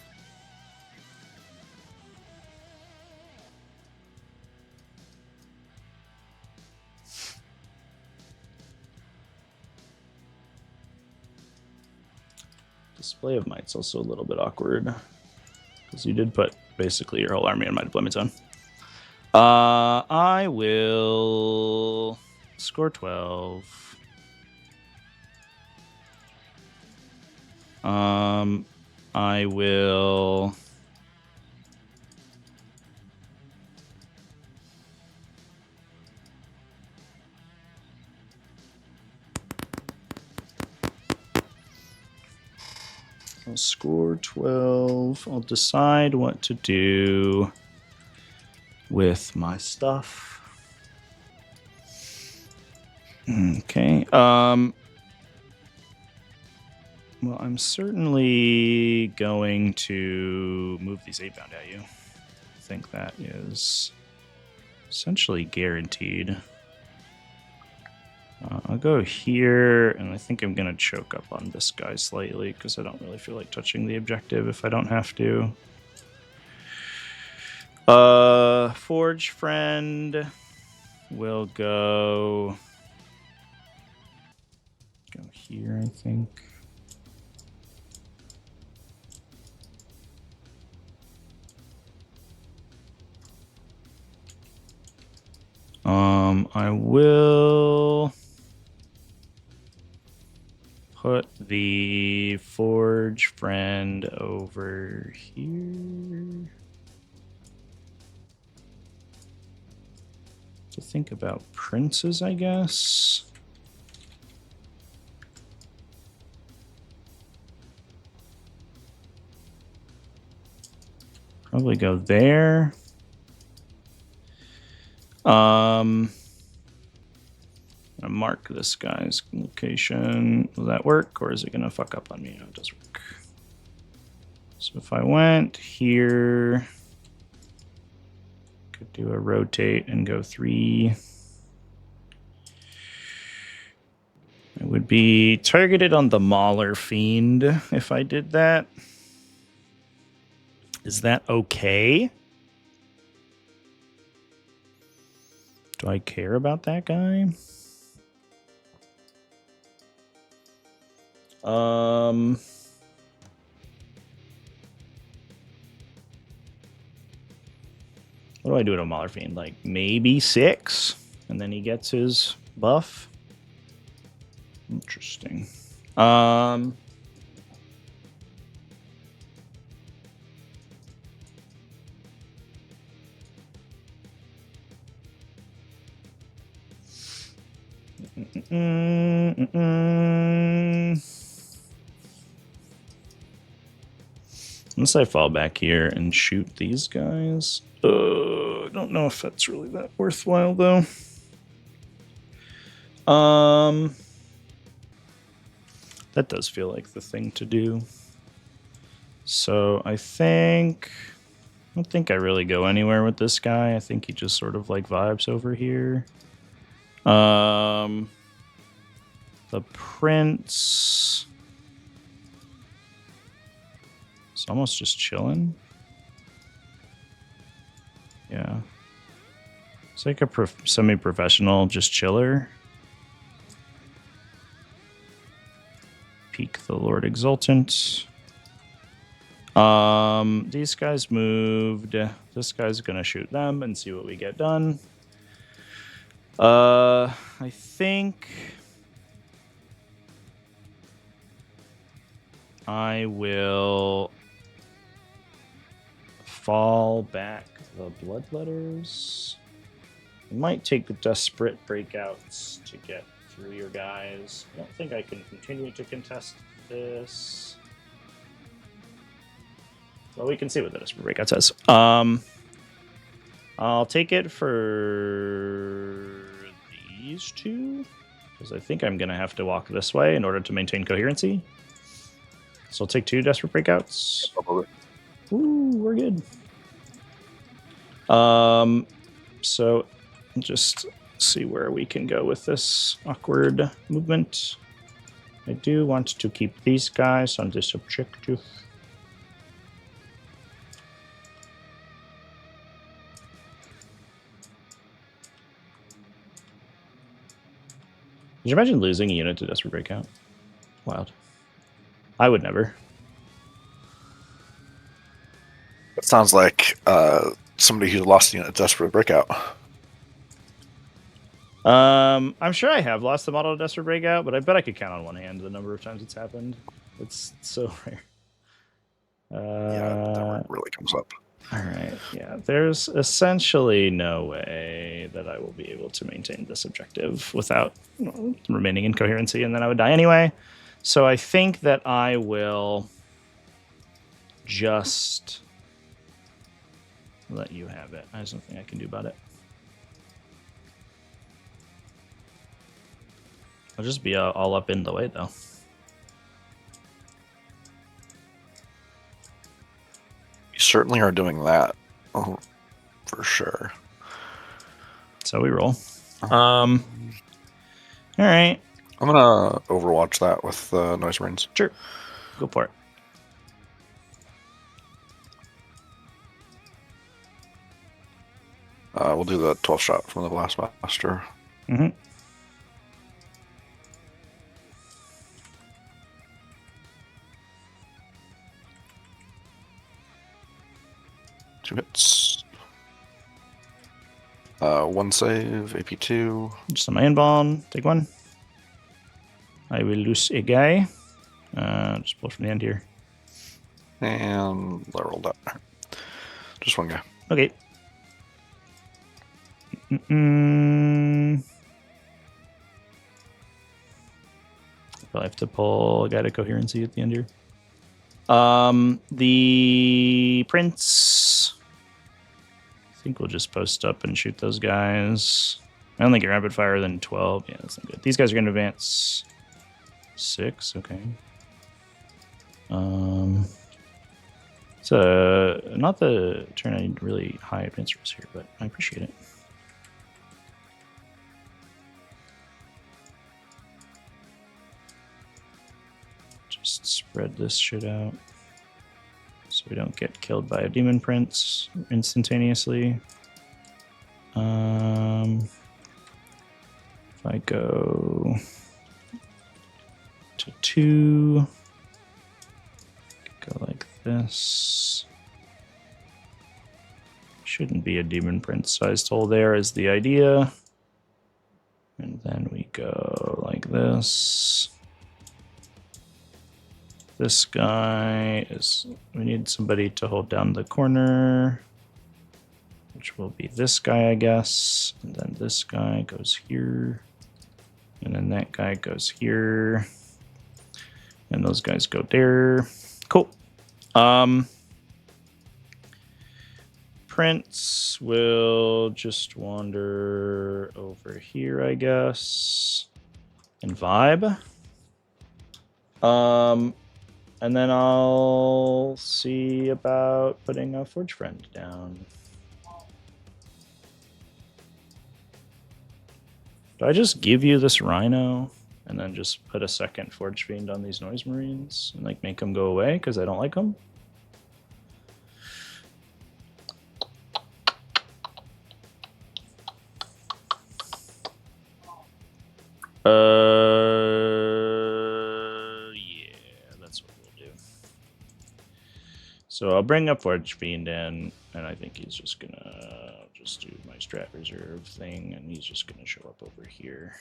Display of Might's also a little bit awkward because you did put basically your whole army in my deployment zone. I will score 12. I will I'll score 12. I'll decide what to do with my stuff. Okay. Well, I'm certainly going to move these 8-bound at you. I think that is essentially guaranteed. I'll go here, and I think I'm going to choke up on this guy slightly because I don't really feel like touching the objective if I don't have to. Forge Friend will go here, I think. I will put the Forge Friend over here. To think about princes, I guess. Probably go there. I'm gonna mark this guy's location. Will that work, or is it gonna fuck up on me? No, it does work. So if I went here, could do a rotate and go 3. It would be targeted on the Mauler Fiend if I did that. Is that okay? Do I care about that guy? What do I do to a Mauler Fiend? Like maybe 6, and then he gets his buff. Interesting. Unless I fall back here and shoot these guys. I don't know if that's really that worthwhile, though. That does feel like the thing to do. So I don't think I really go anywhere with this guy. I think he just sort of like vibes over here. The prince is almost just chilling. Yeah. It's like a semi-professional just chiller. peek the Lord Exultant. These guys moved. This guy's gonna shoot them and see what we get done. I think I will fall back the Bloodletters. I might take the Desperate Breakouts to get through your guys. I don't think I can continue to contest this. Well, we can see what the Desperate Breakout says. I'll take it for these two, because I think I'm going to have to walk this way in order to maintain coherency. So I'll take 2 Desperate Breakouts. Ooh, we're good. So just see where we can go with this awkward movement. I do want to keep these guys on this objective. Could you imagine losing a unit to Desperate Breakout? Wild. I would never. It sounds like somebody who lost a unit to Desperate Breakout. I'm sure I have lost the model to Desperate Breakout, but I bet I could count on one hand the number of times it's happened. It's so rare. Yeah, that one really comes up. All right, yeah, there's essentially no way that I will be able to maintain this objective without remaining in coherency, and then I would die anyway. So I think that I will just let you have it. There's nothing I can do about it. I'll just be all up in the way, though. Certainly are doing that. Oh, for sure. So we roll. All right. I'm gonna Overwatch that with Noise Marines. Sure. Go for it. We'll do the 12 shot from the Blastmaster. Mm-hmm. Two hits. 1 save, AP2. Just on my inbound. Take 1. I will lose a guy. Just pull from the end here. And I rolled that. Just 1 guy. Okay. I'll have to pull a guy to coherency at the end here. The Prince. I think we'll just post up and shoot those guys. I only get rapid fire than 12. Yeah, that's not good. These guys are going to advance 6. Okay. It's not the turn I need really high advance rolls here, but I appreciate it. Just spread this shit out so we don't get killed by a demon prince instantaneously. If I go to 2, go like this. Shouldn't be a demon prince sized hole there is the idea. And then we go like this. This guy is, we need somebody to hold down the corner, which will be this guy, I guess. And then this guy goes here. And then that guy goes here. And those guys go there. Cool. Prince will just wander over here, I guess, and vibe. And then I'll see about putting a Forge Friend down. Do I just give you this Rhino and then just put a second Forge Fiend on these Noise Marines and like make them go away because I don't like them? Yeah. So I'll bring a Forge Fiend in, and I think he's just gonna just do my strat reserve thing, and he's just gonna show up over here.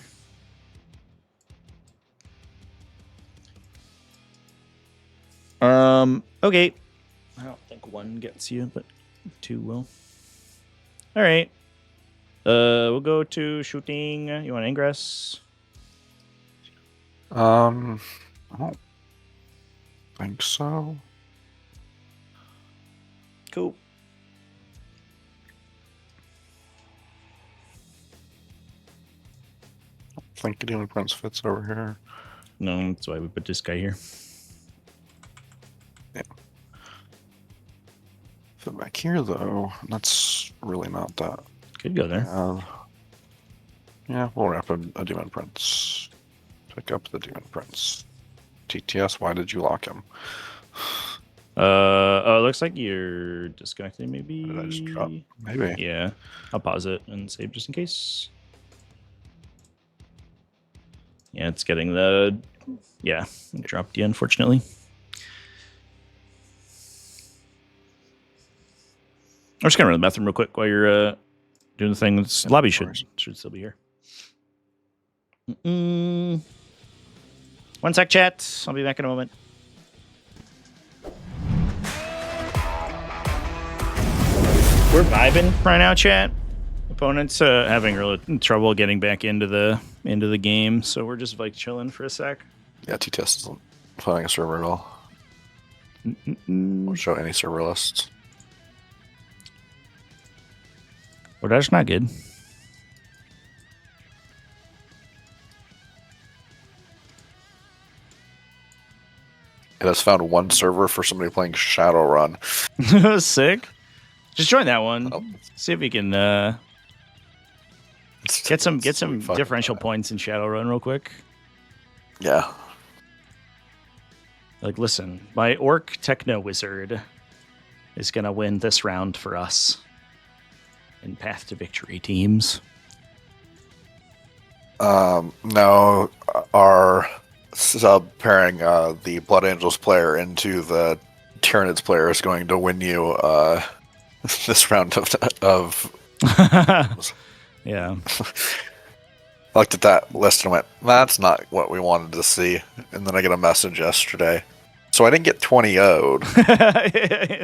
Okay. I don't think one gets you, but two will. All right. We'll go to shooting. You want ingress? I don't think so. Cool. I think Demon Prince fits over here. No, that's why we put this guy here. Yeah. Fit back here though. That's really not that. Could go there. Yeah, we'll wrap a Demon Prince. Pick up the Demon Prince. TTS, why did you lock him? Oh, it looks like you're disconnecting, maybe. Did I just drop? Maybe. Yeah. I'll pause it and save just in case. Yeah, it's getting the... Yeah, it dropped you, unfortunately. I'm just going to run the bathroom real quick while you're doing the thing. This lobby should still be here. 1 sec, chat. I'll be back in a moment. We're vibing right now, chat. Opponents having real trouble getting back into the game, so we're just like chilling for a sec. Yeah, TTS isn't finding a server at all. Won't show any server lists. Well, that's not good. It has found one server for somebody playing Shadowrun. Sick. Just join that one. Oh. See if we can get some differential points in Shadowrun real quick. Yeah. Like, listen, my orc techno wizard is gonna win this round for us in Path to Victory teams. No, our sub pairing the Blood Angels player into the Tyranids player is going to win you this round of Yeah. I looked at that list and went, that's not what we wanted to see. And then I get a message yesterday. So I didn't get 20 owed.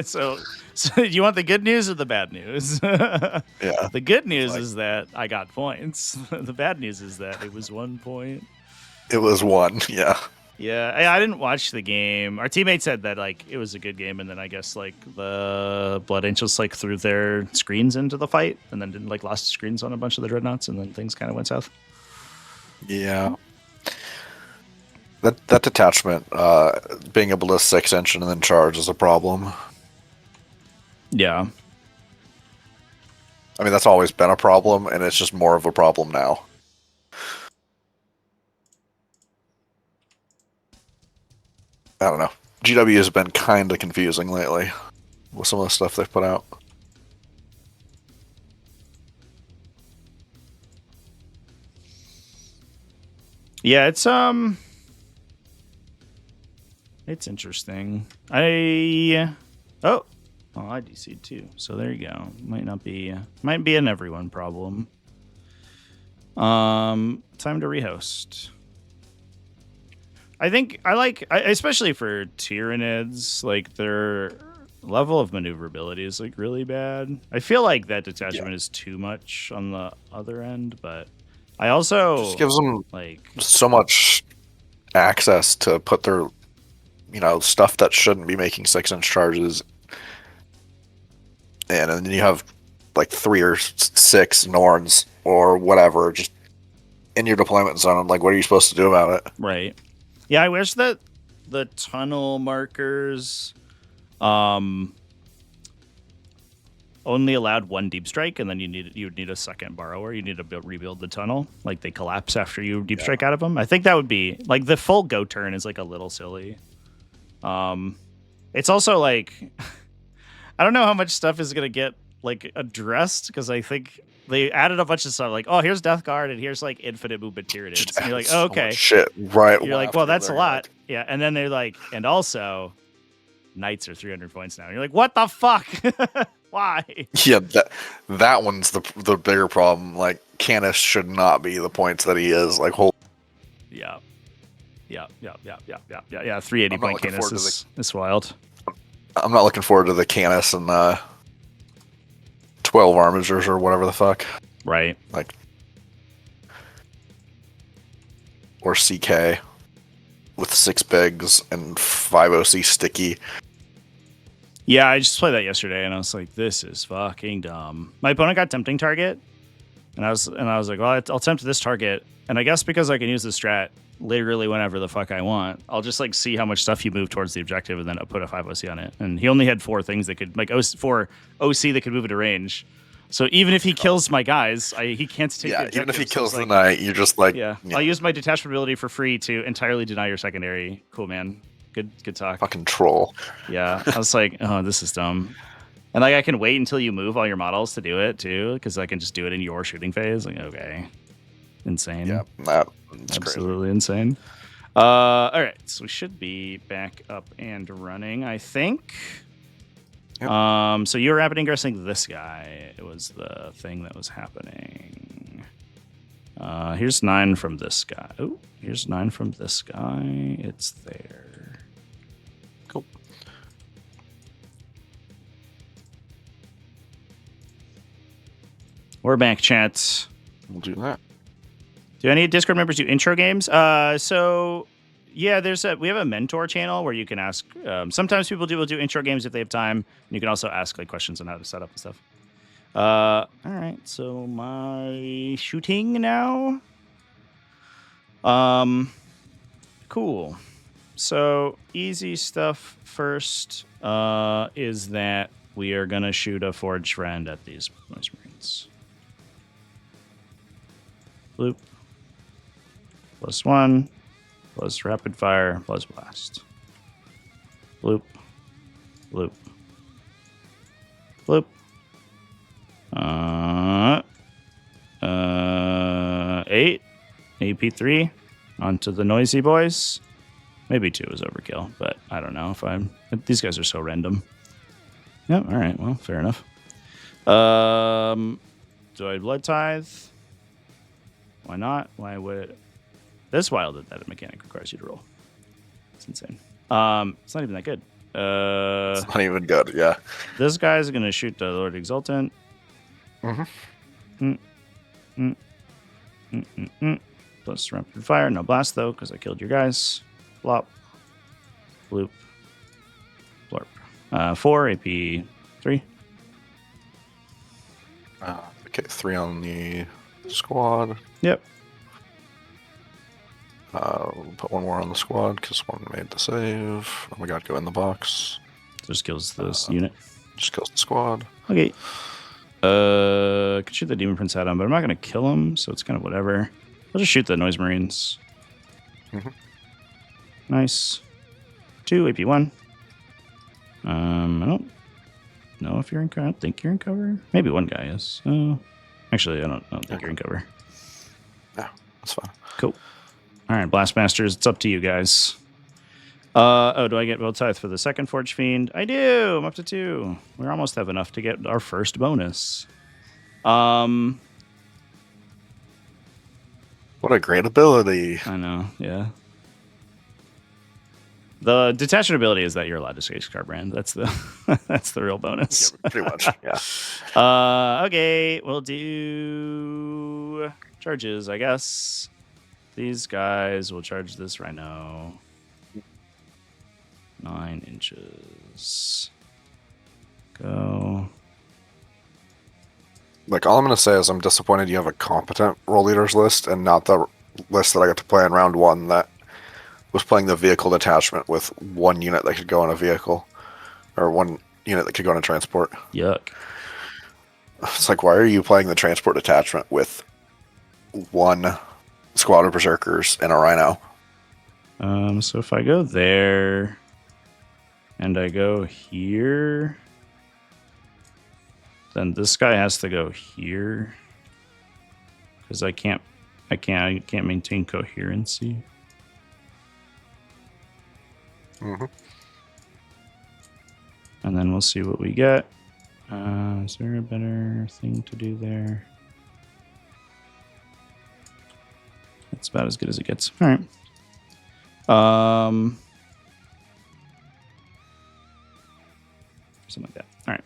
so you want the good news or the bad news? Yeah. The good news is that I got points. The bad news is that it was 1 point. It was 1, yeah. Yeah, I didn't watch the game. Our teammate said that like it was a good game, and then I guess like the Blood Angels like threw their screens into the fight, and then didn't like lost screens on a bunch of the dreadnoughts, and then things kind of went south. Yeah. That detachment, being able to 6-inch and then charge is a problem. Yeah. I mean, that's always been a problem, and it's just more of a problem now. I don't know. GW has been kind of confusing lately with some of the stuff they've put out. Yeah, it's interesting. I DC'd too. So there you go. Might be an everyone problem. Time to rehost. I think especially for Tyranids, like their level of maneuverability is like really bad. I feel like that detachment is too much on the other end, but I also just gives them like so much access to put their, stuff that shouldn't be making 6-inch charges. And then you have like 3 or 6 Norns or whatever just in your deployment zone. I'm like, what are you supposed to do about it? Right. Yeah, I wish that the tunnel markers only allowed 1 deep strike, and then you'd need a second borrower. You need to rebuild the tunnel. Like they collapse after you deep strike out of them. I think that would be like the full go turn is like a little silly. It's also like I don't know how much stuff is gonna get like addressed because I think they added a bunch of stuff like, oh, here's Death Guard and here's like infinite movement Tyranids. And you're like, oh, okay, shit, right? You're like, well, that's a lot, yeah. And then they're like, and also knights are 300 points now. And you're like, what the fuck? Why? Yeah, that one's the bigger problem. Like, Canis should not be the points that he is. Like, Yeah. 380 point Canis is wild. I'm not looking forward to the Canis and 12 Armigers or whatever the fuck. Right. Like, or CK with 6 bigs and 5 OC sticky. Yeah, I just played that yesterday, and I was like, "This is fucking dumb." My opponent got tempting target, and I was like, "Well, I'll tempt this target." And I guess because I can use the strat literally whenever the fuck I want, I'll just like see how much stuff you move towards the objective, and then I'll put a 5 OC on it. And he only had 4 things that could 4 OC that could move it to range. So even if he kills my guys, he can't take the objective. Even if he kills so the knight, you're just like, yeah. I'll use my detachment ability for free to entirely deny your secondary. Cool, man. Good talk. Fucking troll. Yeah, I was like, oh, this is dumb. And like, I can wait until you move all your models to do it too, because I can just do it in your shooting phase. Like, okay, insane. Yeah, that's absolutely insane. All right, so we should be back up and running, I think. Yep. So you were rapid ingressing this guy. It was the thing that was happening. Here's 9 from this guy. Oh, here's 9 from this guy. It's there. Cool. We're back, chat. We'll do that. Do any Discord members do intro games? So yeah, we have a mentor channel where you can ask. Sometimes people will do intro games if they have time. And you can also ask like questions on how to set up and stuff. All right, so my shooting now. Cool. So easy stuff first is that we are gonna shoot a forge friend at these noise marines. Loop. +1. Plus rapid fire. Plus blast. Loop. Loop. Loop. 8. AP3. Onto the noisy boys. Maybe 2 is overkill, but I don't know if these guys are so random. Yeah, all right, well, fair enough. Do I blood tithe? Why not? Why would this wild that mechanic requires you to roll? It's insane. It's not even that good. It's not even good, yeah. This guy's gonna shoot the Lord Exultant. Plus rapid fire, no blast though, because I killed your guys. Flop. Bloop. Blorp. 4 AP 3. Okay, 3 on the squad. Yep. We'll put 1 more on the squad because 1 made the save. Oh my god, go in the box. Just kills this unit. Just kills the squad. Okay. Could shoot the Demon Prince at him, but I'm not going to kill him, so it's kind of whatever. I'll just shoot the Noise Marines. Nice. 2 AP1. I don't know if you're in cover. I don't think you're in cover. Maybe one guy is. Actually, I don't think you're in cover. No, that's fine. Cool. All right, Blastmasters, it's up to you guys. Do I get Blood Tithe for the second Forge Fiend? I do. I'm up to 2. We almost have enough to get our first bonus. What a great ability. I know, yeah. The detachment ability is that you're allowed to say Scarbrand. That's the real bonus. Yeah, pretty much, yeah. Okay, we'll do charges, I guess. These guys will charge this Rhino. 9 inches. Go. Like, all I'm going to say is I'm disappointed you have a competent role leaders list and not the list that I got to play in round 1 that was playing the vehicle detachment with 1 unit that could go on a vehicle. Or 1 unit that could go on a transport. Yuck. It's like, why are you playing the transport detachment with 1 squad of berserkers and a rhino? So if I go there and I go here, then this guy has to go here because I can't maintain coherency. and then we'll see what we get. Is there a better thing to do there? That's about as good as it gets. All right. Something like that. All right.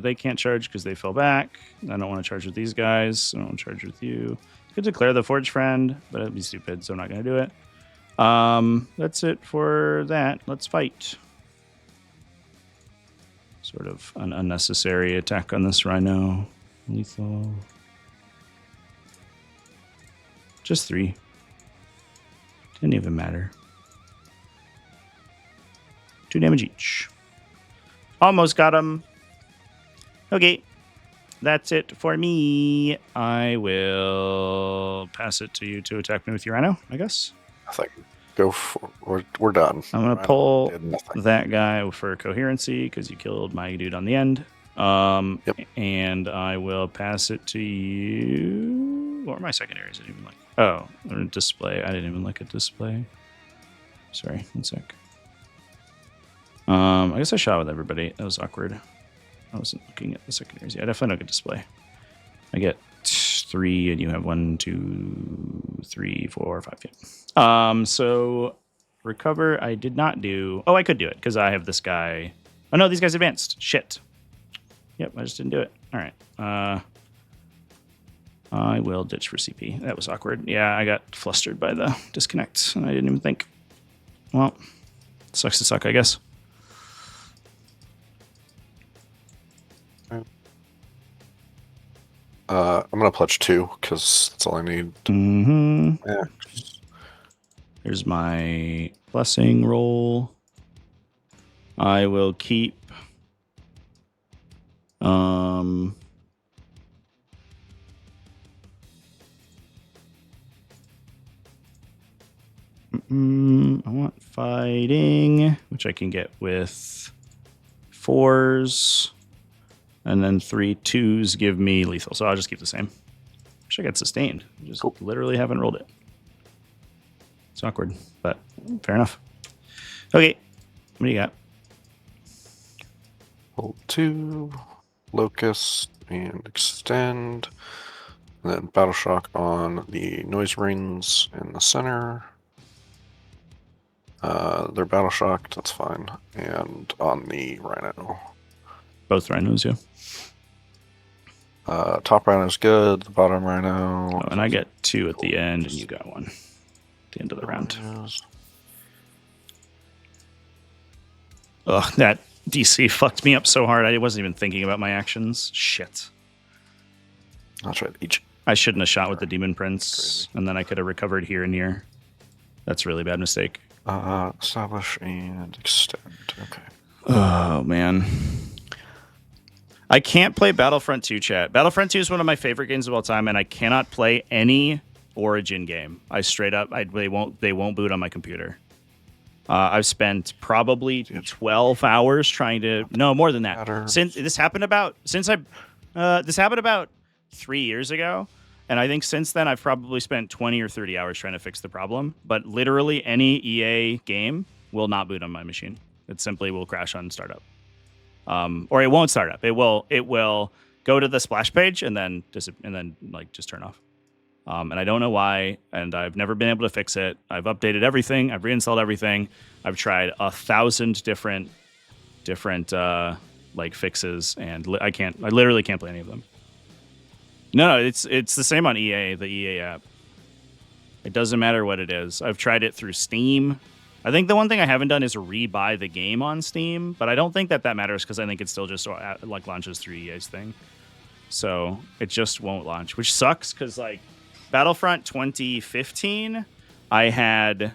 They can't charge because they fell back. I don't want to charge with these guys. I don't want to charge with you. Could declare the Forge Friend, but it'd be stupid, so I'm not going to do it. That's it for that. Let's fight. Sort of an unnecessary attack on this Rhino. Lethal. Just 3. Didn't even matter. 2 damage each. Almost got him. Okay. That's it for me. I will pass it to you to attack me with your Rhino, I guess. I think we're done. I'm going to pull that guy for coherency because you killed my dude on the end. Yep. And I will pass it to you. What were my secondaries? I didn't even like. Oh, or display. I didn't even look at display. Sorry, 1 sec. I guess I shot with everybody. That was awkward. I wasn't looking at the secondaries. Yeah, I definitely don't get display. I get 3, and you have 1, 2, 3, 4, 5. Yeah. So recover. I did not do. Oh, I could do it because I have this guy. Oh no, these guys advanced. Shit. Yep, I just didn't do it. All right. I will ditch for CP. That was awkward. Yeah, I got flustered by the disconnect, and I didn't even think. Well, sucks to suck, I guess. I'm gonna pledge 2 because that's all I need. Mm-hmm. Yeah. Here's my blessing roll. I will keep. I want fighting, which I can get with 4s, and then 3 2s give me lethal. So I'll just keep the same. Wish I got sustained. Just literally haven't rolled it. It's awkward, but fair enough. Okay, what do you got? Hold 2, locust, and extend. And then battle shock on the noise rings in the center. They're battle shocked, that's fine. And on the rhino. Both rhinos, yeah. Top rhino's good, the bottom rhino. Oh, and I get 2 at the end, and you got 1 at the end of the round. Ugh, that DC fucked me up so hard. I wasn't even thinking about my actions. Shit. That's right. I shouldn't have shot with the Demon Prince, and then I could have recovered here and here. That's a really bad mistake. Establish and extend. Okay. Oh, man. I can't play Battlefront 2, chat. Battlefront 2 is one of my favorite games of all time, and I cannot play any Origin game. I straight up, they won't boot on my computer. I've spent probably 12 hours trying to. No, more than that. This happened about 3 years ago, and I think since then I've probably spent 20 or 30 hours trying to fix the problem. But literally any EA game will not boot on my machine. It simply will crash on startup, or it won't start up. It will go to the splash page and then just turn off. And I don't know why, and I've never been able to fix it. I've updated everything. I've reinstalled everything. I've tried 1,000 different fixes, and I literally can't play any of them. No, it's the same on EA, the EA app. It doesn't matter what it is. I've tried it through Steam. I think the one thing I haven't done is rebuy the game on Steam, but I don't think that matters because I think it still just launches through EA's thing. So it just won't launch, which sucks because Battlefront 2015, I had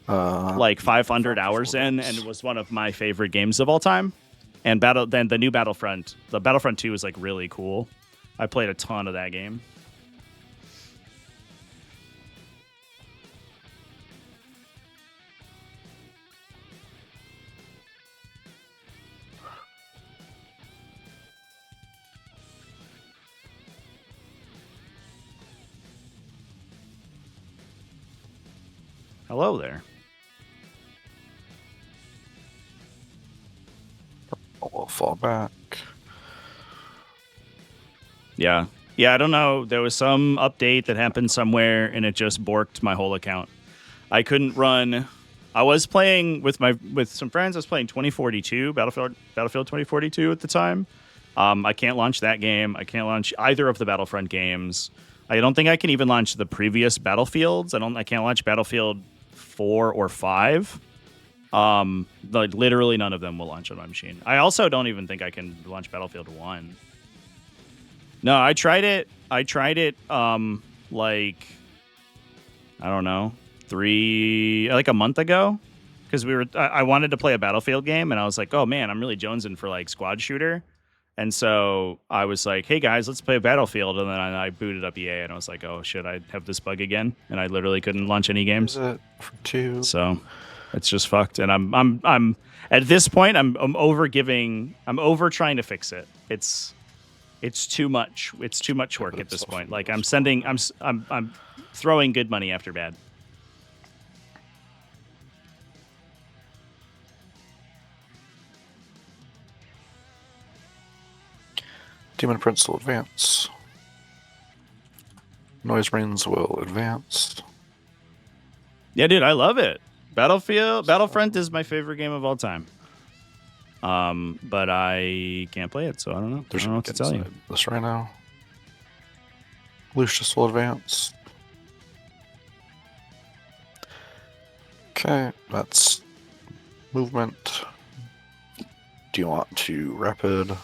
500 hours in, and it was one of my favorite games of all time. And then the new Battlefront, the Battlefront 2 is really cool. I played a ton of that game. Hello there. fall back. Yeah. Yeah, I don't know. There was some update that happened somewhere, and it just borked my whole account. I couldn't run. I was playing with some friends. I was playing 2042, Battlefield 2042 at the time. I can't launch that game. I can't launch either of the Battlefront games. I don't think I can even launch the previous Battlefields. I can't launch Battlefield 4 or 5. Like literally none of them will launch on my machine. I also don't even think I can launch Battlefield 1. No, I tried it. Like I don't know, like a month ago, because I wanted to play a Battlefield game, and I was like, oh man, I'm really jonesing for like squad shooter, and so I was like, hey guys, let's play Battlefield, and then I booted up EA, and I was like, oh shit, I have this bug again, and I literally couldn't launch any games. Is it from 2? So it's just fucked, and I'm at this point, I'm over trying to fix it. It's too much. It's too much work at this point. Like I'm throwing good money after bad. Demon Prince will advance. Noise Marines will advance. Yeah, dude, I love it. Battlefront is my favorite game of all time. But I can't play it, so I don't know. I don't know what to tell you. This right now. Lucius will advance. Okay, that's movement. Do you want to rapid?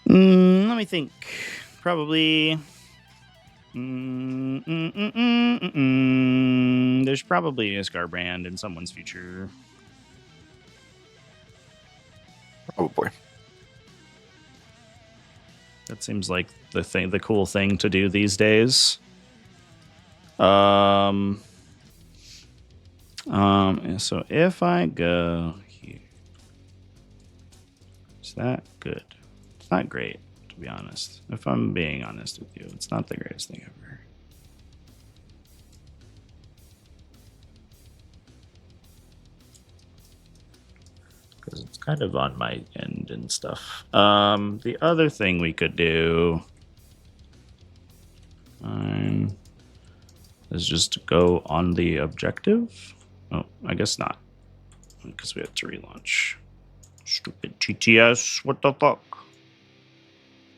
Let me think. Probably. There's probably a Scarbrand in someone's future. Probably. That seems like the cool thing to do these days. So if I go here, is that good? It's not great, to be honest. If I'm being honest with you, it's not the greatest thing ever. Because it's kind of on my end and stuff. The other thing we could do is just go on the objective. Oh, I guess not, because we have to relaunch. Stupid TTS, what the fuck?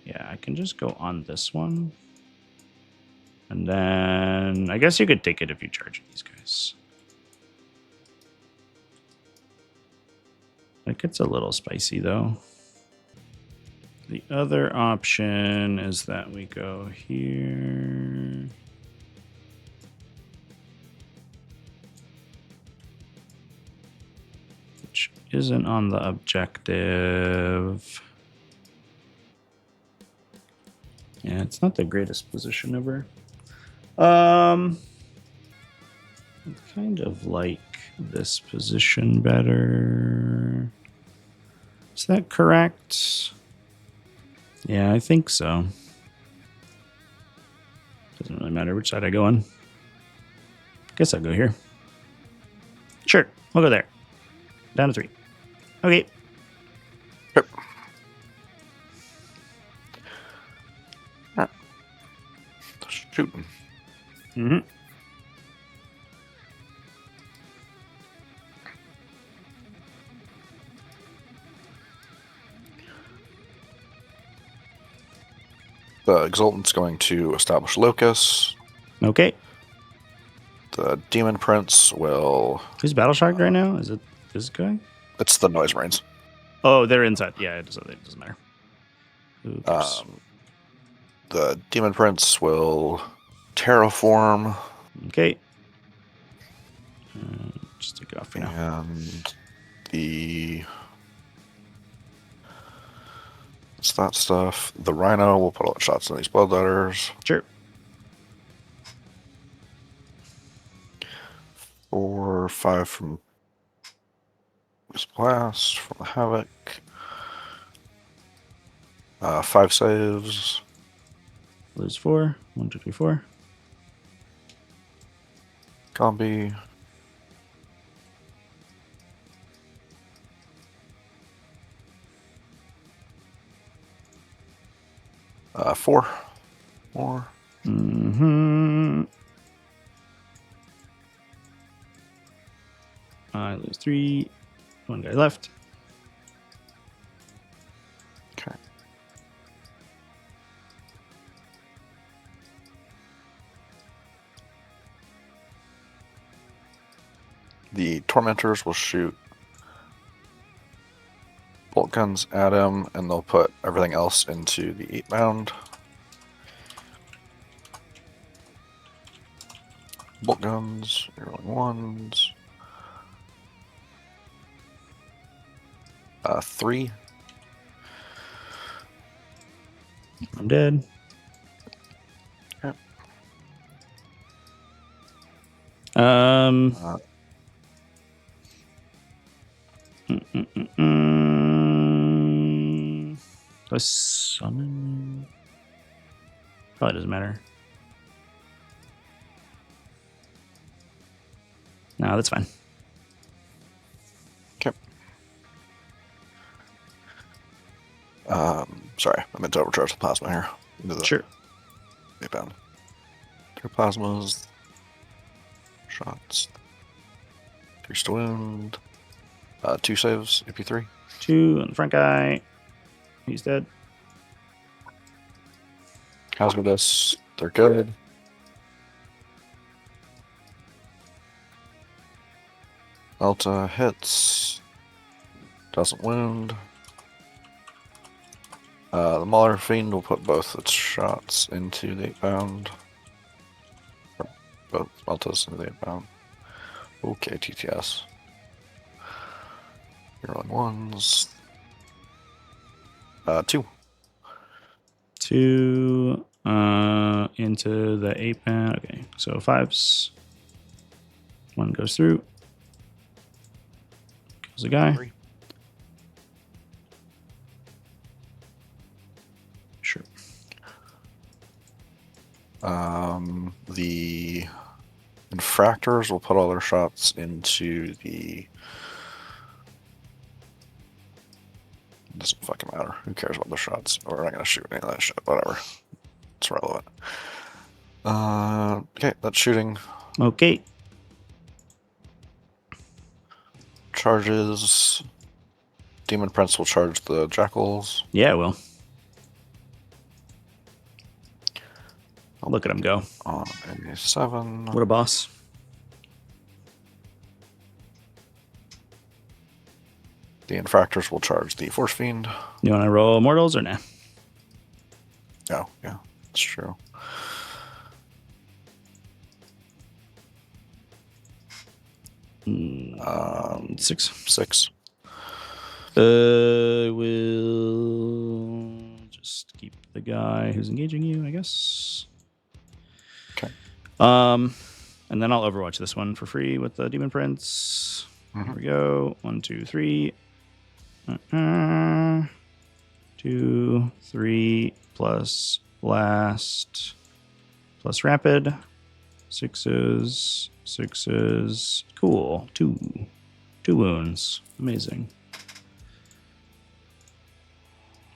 Yeah, I can just go on this one. And then I guess you could take it if you charge these guys. It gets a little spicy though. The other option is that we go here. Which isn't on the objective. Yeah, it's not the greatest position ever. I kind of like this position better. Is that correct? Yeah, I think so. Doesn't really matter which side I go on. Guess I'll go here. Sure, we'll go there. Down to 3. Okay. Yep. Shooting. Mm-hmm. The Exultant's going to establish Locus. Okay. The Demon Prince will... Who's Battle Shocked right now? Is it this guy? It's the Noise Marines. Oh, they're inside. Yeah, it doesn't matter. The Demon Prince will terraform. Okay. Just take it off for now. And the... It's that stuff. The Rhino will put all the shots in these Bloodletters. Sure. 4, 5 from this Blast, from the Havoc. 5 saves. Lose 4. 1, 2, 3, 4. Combi. 4 more. Mm-hmm. I lose 3. 1 guy left. Okay. The tormentors will shoot bolt guns at him, and they'll put everything else into the 8-pound. Bolt guns, you're rolling 1s. 3. I'm dead. Yep. Um. Do I summon? Probably doesn't matter. No, that's fine. Okay. Sorry, I meant to overcharge the plasma here. Sure. 8-pound. 3 plasmas. Shots. 3 to wound. 2 saves, AP3. 2 on the front guy. He's dead. How's with this? They're good. Delta hits. Doesn't wound. The Mauler Fiend will put both its shots into the 8-pound. Both Deltas into the 8-pound. Okay, TTS. You're rolling 1s. 2. 2 into the 8-pound. Okay, so 5s. 1 goes through. Kills a guy. 3. Sure. The infractors will put all their shots into the. Doesn't fucking matter. Who cares about the shots? We're not gonna shoot any of that shit. Whatever. It's relevant. Okay, that's shooting. Okay. Charges. Demon Prince will charge the jackals. Yeah, well. I'll look at him go. On a 7. What a boss. The infractors will charge the Force Fiend. You want to roll mortals or nah? Oh, yeah, that's true. Mm, 6. 6. We'll just keep the guy who's engaging you, I guess. Okay. And then I'll Overwatch this one for free with the Demon Prince. Here we go. 1, 2, 3. 2, 3 plus blast plus rapid. 6s, 6s. Cool. 2 wounds. Amazing.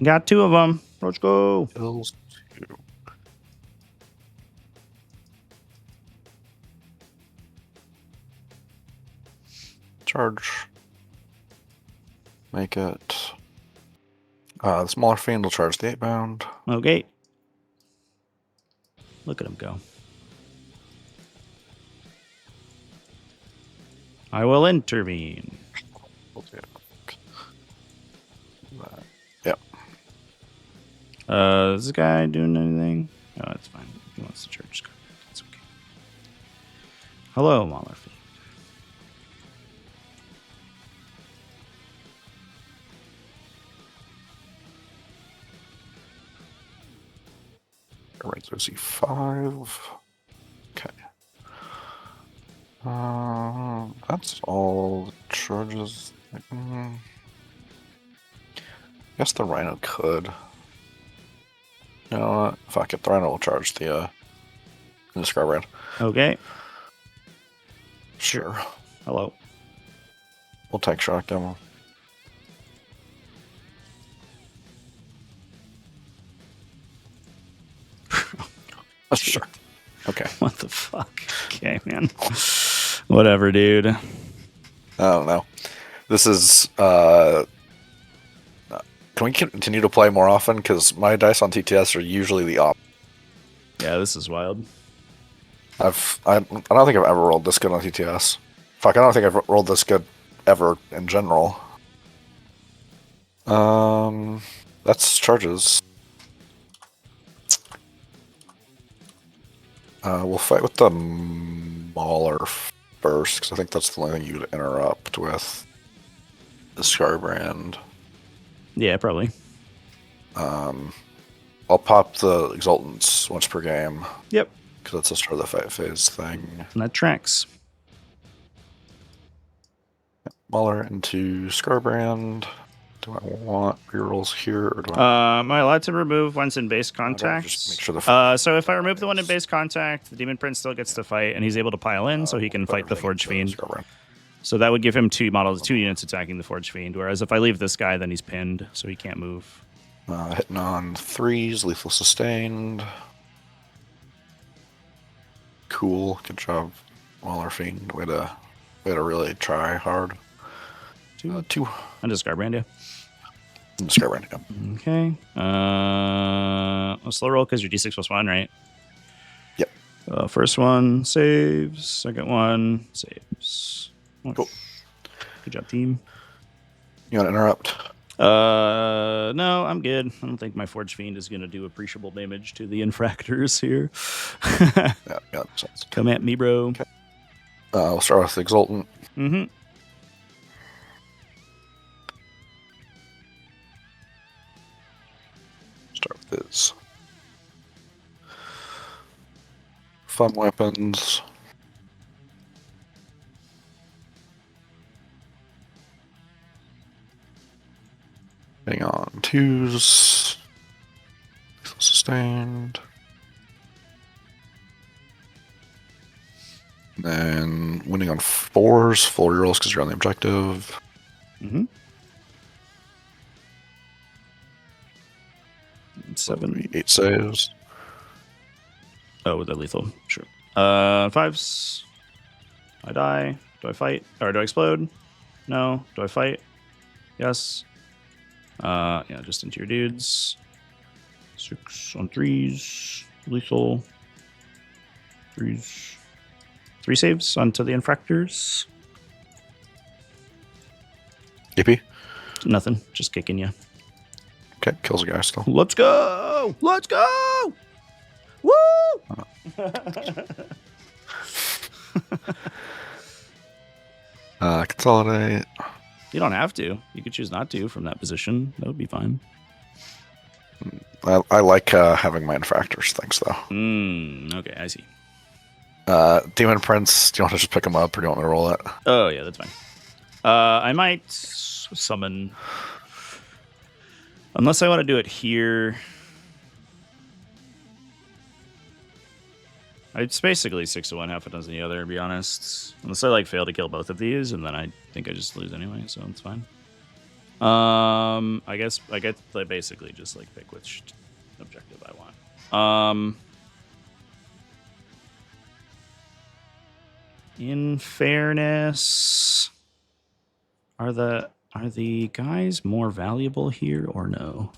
Got 2 of them. Let's go. Kills 2. Charge. Make it. The smaller fiend will charge the 8-pound. Okay. Look at him go. I will intervene. Yep. Is this guy doing anything? No, that's fine. He wants to charge. That's okay. Hello, Mauler Fiend. Right, so C5. Okay. That's all the charges. Guess the Rhino could. You know what? Fuck it. The Rhino will charge the Scrub Red. Okay. Sure. Hello. We'll take shotgun. Sure. Okay. What the fuck? Okay, man. Whatever, dude. I don't know. This is. Can we continue to play more often? Because my dice on TTS are usually the opposite. Yeah, this is wild. I don't think I've ever rolled this good on TTS. Fuck, I don't think I've rolled this good ever in general. That's charges. We'll fight with the Mauler first, because I think that's the only thing you'd interrupt with the Scarbrand. Yeah, probably. I'll pop the Exultants once per game. Yep. Because that's the start of the fight phase thing. And that tracks. Mauler into Scarbrand. Do I want rerolls here, or do I? Am I allowed to remove ones in base contact? Just make sure the So if I remove the one in base contact, the Demon Prince still gets to fight, and he's able to pile in, so he can fight the Forge Fiend. Scarbrand. So that would give him 2 units attacking the Forge Fiend. Whereas if I leave this guy, then he's pinned, so he can't move. Hitting on 3s, lethal sustained. Cool, good job, Mauler Fiend. Way to really try hard. 2. And just Scarbrand, yeah. Scarbrand, yeah. Okay. I'll slow roll because you're D6 plus 1, right? Yep. First one saves. Second one saves. Cool. Good job, team. You want to interrupt? No, I'm good. I don't think my Forge Fiend is going to do appreciable damage to the infractors here. Yeah, that makes sense. Come at me, bro. Okay. We'll start with the Exultant. Mm-hmm. Start with his fun weapons. Hitting on 2s. Sustained. And then winning on 4s, full rerolls because you're on the objective. Mm-hmm. 7. 8 saves. Oh, with the lethal. Sure. 5s. I die. Do I fight? Or do I explode? No. Do I fight? Yes. Yeah, just into your dudes. 6 on 3s. Lethal. 3s. 3 saves onto the infractors. AP? Nothing. Just kicking you. Okay, kills a guy still. Let's go! Let's go! Woo! Consolidate. You don't have to. You could choose not to from that position. That would be fine. I like having my infractors things though. Okay, I see. Demon Prince, do you want to just pick him up or do you want me to roll it? Oh, yeah, that's fine. I might summon... Unless I want to do it here. It's basically 6 to 1, half a dozen the other, to be honest. Unless I fail to kill both of these, and then I think I just lose anyway, so it's fine. I guess I get to basically just pick which objective I want. In fairness, are the guys more valuable here or no?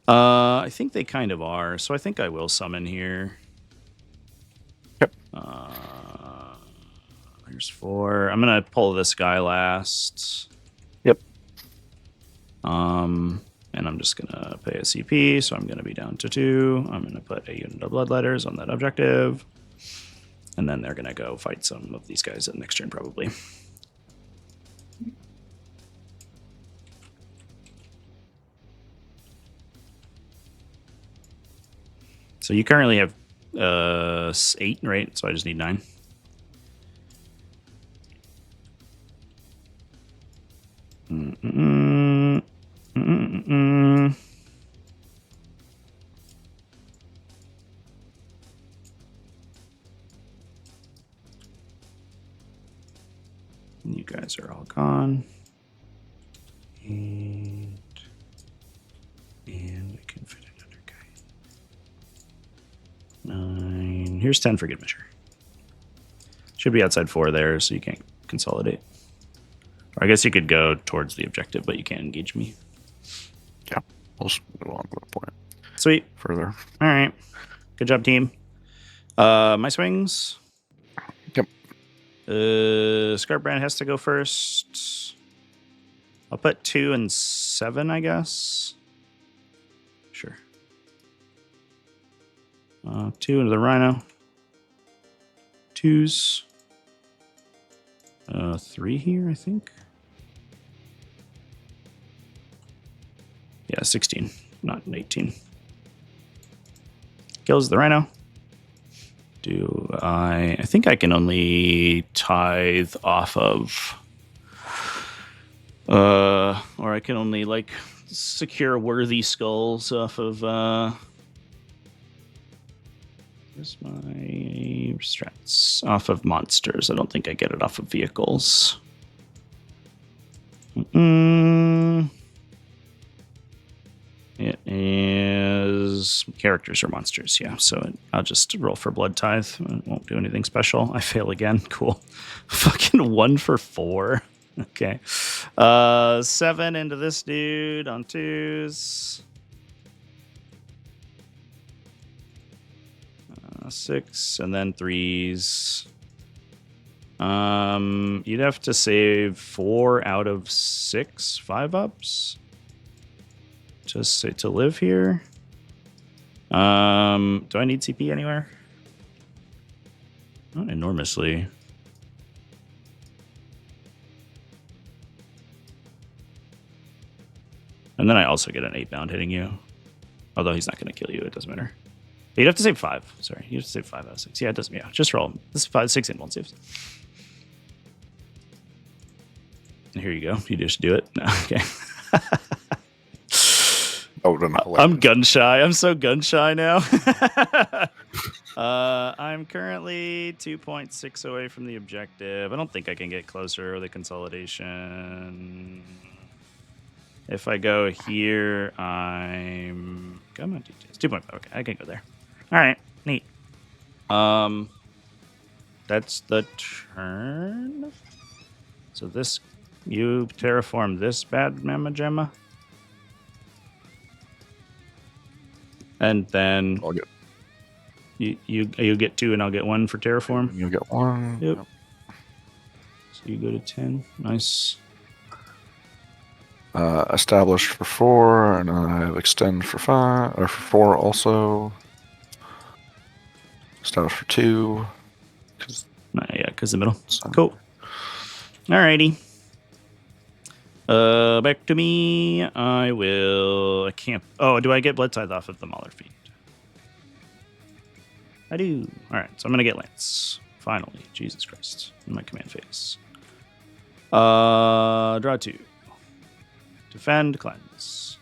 I think they kind of are, so I think I will summon here. Yep. Here's 4. I'm gonna pull this guy last. Yep. And I'm just gonna pay a CP, so I'm gonna be down to 2. I'm gonna put a unit of bloodletters on that objective. And then they're gonna go fight some of these guys at next turn, probably. So you currently have 8, right? So I just need 9. You guys are all gone. And we can fit another guy. here's 10 for good measure. Should be outside 4 there, so you can't consolidate. Or I guess you could go towards the objective, but you can't engage me. Yeah, we'll just move on to the point. Sweet. Further. All right. Good job, team. My swings. Yep. Scarbrand has to go first. I'll put 2 and 7, I guess. Sure. 2 into the Rhino. 2s. 3 here, I think. Yeah, 16, not an 18. Kills the Rhino. I think I can only tithe off of, or I can only like secure worthy skulls off of, where's my strats? Off of monsters. I don't think I get it off of vehicles. It is characters or monsters, yeah. So I'll just roll for blood tithe. It won't do anything special. I fail again. Cool. Fucking 1 for 4. Okay. 7 into this dude on 2s. 6 and then 3s. You'd have to save 4 out of 6 5-ups. Just say to live here. Do I need CP anywhere? Not enormously. And then I also get an 8 bound hitting you. Although he's not going to kill you, it doesn't matter. You'd have to save 5. Sorry, you have to save 5 out of 6. Yeah, it doesn't. Yeah, just roll. This is 5, 6 in 1 saves. Here you go. You just do it. No, okay. I'm gun shy. I'm so gun shy now. I'm currently 2.6 away from the objective. I don't think I can get closer with the consolidation. If I go here, I'm... Come on, details. 2.5. Okay, I can go there. All right, neat. That's the turn. So this... You terraform this bad mamma gemma. And then I'll get you get 2 and I'll get 1 for terraform. You'll get 1. Yep. So you go to 10. Nice. Established for 4, and I have extend for 5 or for 4 also. Established for 2. Yeah, because the middle. So. Cool. Alrighty. Back to me. I can't. Oh, do I get blood tithe off of the Mauler feet? I do. All right, so I'm gonna get Lance. Finally, Jesus Christ, in my command phase. Draw 2. Defend, cleanse.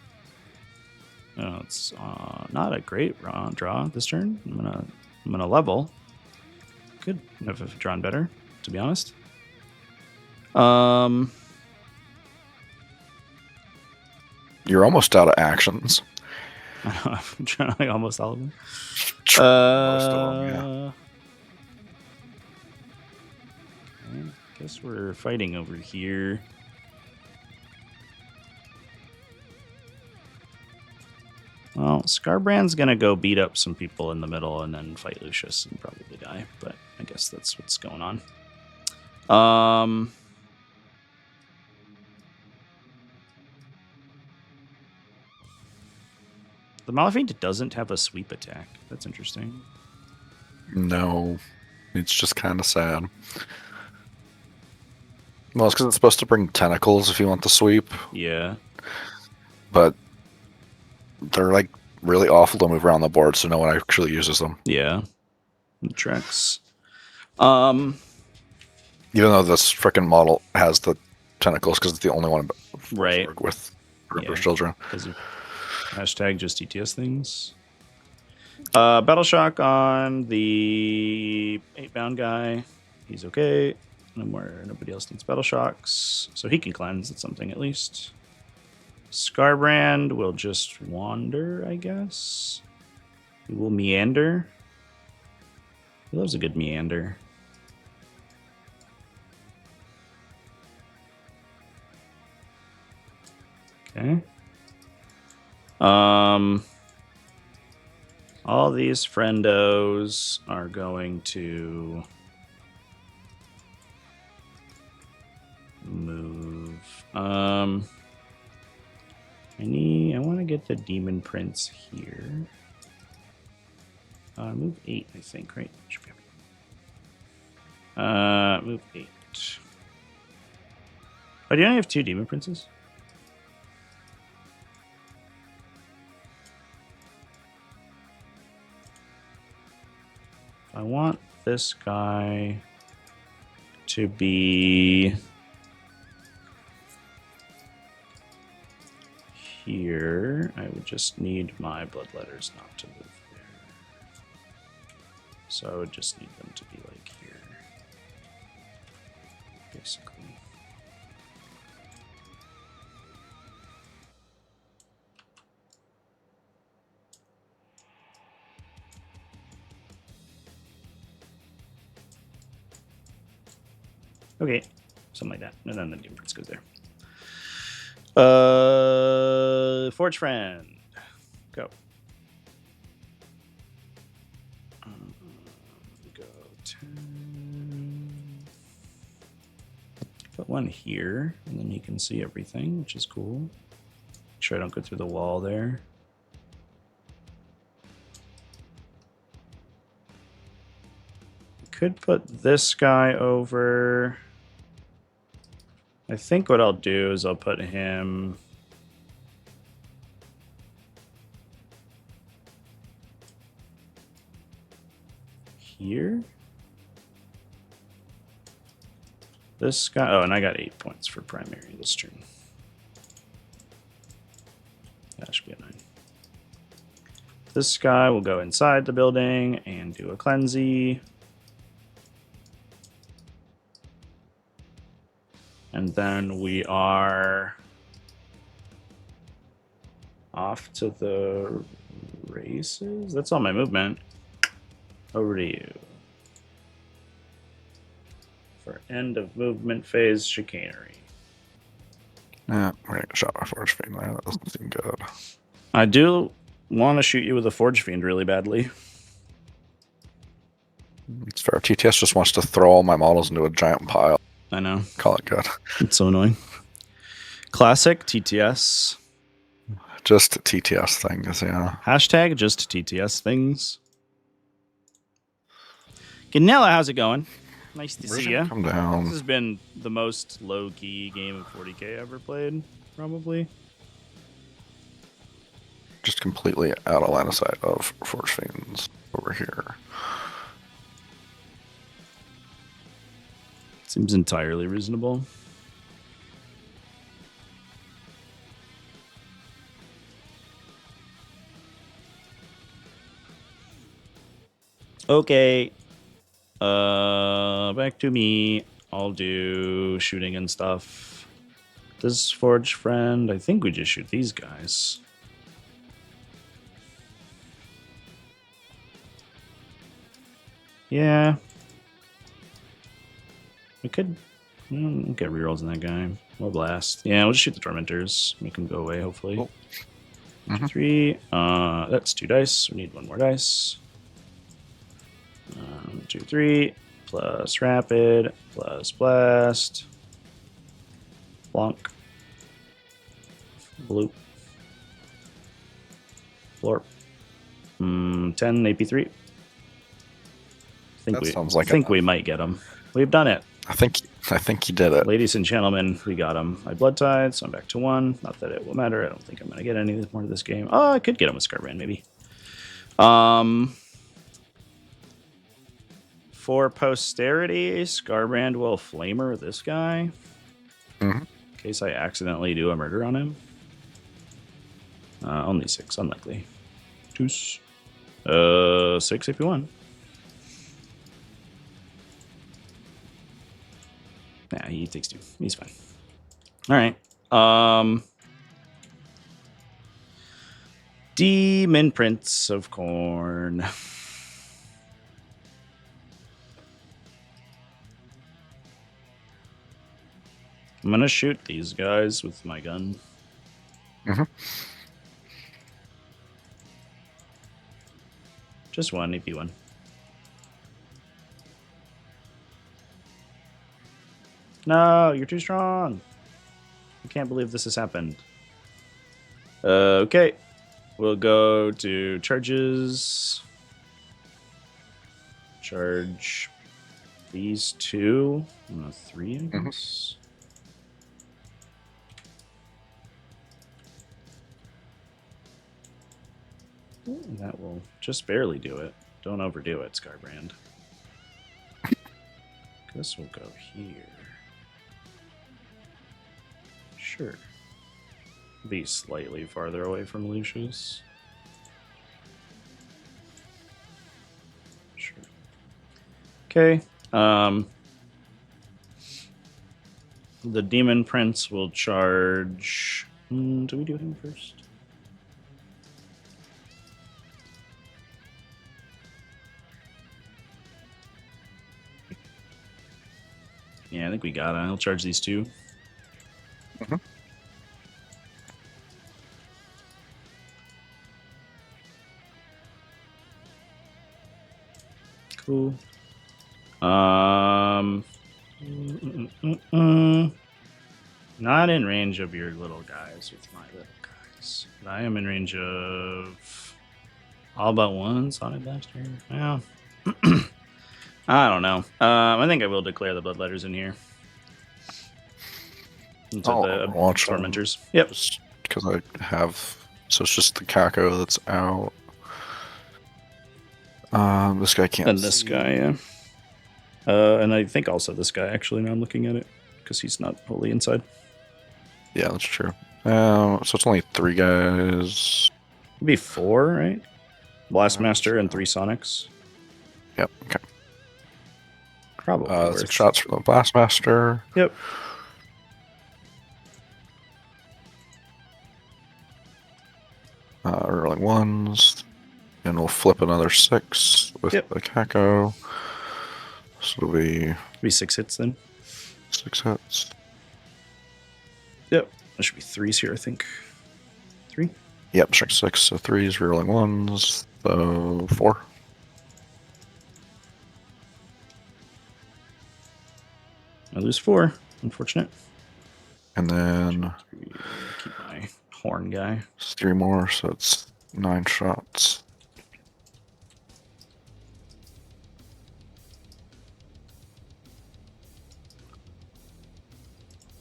No, it's not a great draw this turn. I'm gonna level. Could have drawn better, to be honest. You're almost out of actions. I'm trying like almost all of them. Most of them, yeah. I guess we're fighting over here. Well, Scarbrand's gonna go beat up some people in the middle and then fight Lucius and probably die, but I guess that's what's going on. The Malefint doesn't have a sweep attack. That's interesting. No, it's just kind of sad. Well, it's because it's supposed to bring tentacles if you want the sweep. Yeah. But they're like really awful to move around the board, so no one actually uses them. Yeah. It tracks. Even though this frickin' model has the tentacles because it's the only one right with Ripper's children. Because of hashtag just ETS things. Battle shock on the 8-bound guy. He's okay. Nobody else needs battle shocks. So he can cleanse. That's something at least. Scarbrand will just wander, I guess. He will meander. He loves a good meander. Okay. All these friendos are going to move. I want to get the demon prince here. Move 8, I think, right? Should be move 8. Oh, do you only have 2 demon princes? I want this guy to be here. I would just need my bloodletters not to move there. So I would just need them to be like here. Basically. Okay, something like that. And then the demon prince goes there. Forge friend. Go. Go 10. Put one here, and then he can see everything, which is cool. Make sure I don't go through the wall there. Could put this guy over. I think what I'll do is I'll put him here. This guy. Oh, and I got 8 points for primary this turn. That should be a 9. This guy will go inside the building and do a cleansey. And then we are off to the races. That's all my movement. Over to you. For end of movement phase chicanery. Yeah, we're gonna shot my Forge Fiend there. That doesn't seem good. I do want to shoot you with a Forge Fiend really badly. It's fair. TTS just wants to throw all my models into a giant pile. I know. Call it good. It's so annoying. Classic TTS. Just TTS things, yeah. Hashtag just TTS things. Ganella, how's it going? Nice to see you. Come down. This has been the most low-key game of 40k I ever played, probably. Just completely out of line of sight of Force Fiends over here. Seems entirely reasonable. Okay. Back to me. I'll do shooting and stuff. This Forge friend, I think we just shoot these guys. Yeah. We could get rerolls in that guy. More blast. Yeah, we'll just shoot the tormentors. Make them go away, hopefully. Cool. 3. That's 2 dice. We need 1 more dice. 2, 3. Plus rapid. Plus blast. Blonk. Bloop. Florp. 10 AP3. I think we might get them. We've done it. I think you did it. Ladies and gentlemen, we got him. I blood tied, so I'm back to 1. Not that it will matter. I don't think I'm going to get any more of this game. Oh, I could get him with Scarbrand, maybe. For posterity, Scarbrand will flamer this guy. Mm-hmm. In case I accidentally do a murder on him. Only 6, unlikely. 2. 6 if you want. Nah, he takes 2. He's fine. All right. Demon Prince of Corn. I'm gonna shoot these guys with my gun. Mhm. Just one, AP1. No, you're too strong. I can't believe this has happened. Okay. We'll go to charges. Charge these two. 3, I guess. Ooh, that will just barely do it. Don't overdo it, Skybrand. This will go here. Sure. Be slightly farther away from Lucius. Sure. Okay. The Demon Prince will charge. Do we do him first? Yeah, I think we got it. I'll charge these two. Mhm. Cool. Not in range of your little guys with my little guys. But I am in range of all but one Sonic Blaster. Well, I don't know. I think I will declare the Bloodletters in here. Into the watch Tormentors. Yep. Because I have. So it's just the Kako that's out. This guy can't. And this guy, yeah. And I think also this guy, actually, now I'm looking at it, because he's not wholly inside. Yeah, that's true. So it's only 3 guys. It'd be 4, right? Blastmaster and 3 Sonics. Yep, okay. Probably 6 shots for the Blastmaster. Yep. Rolling 1s. And we'll flip another 6 with the Kako. So it'll be 6 hits then. 6 hits. Yep. There should be 3s here, I think. 3? Yep, strike 6, so 3s, rerolling 1s, so 4. I lose 4. Unfortunate. And then keep my horn guy. 3 more, so it's 9 shots.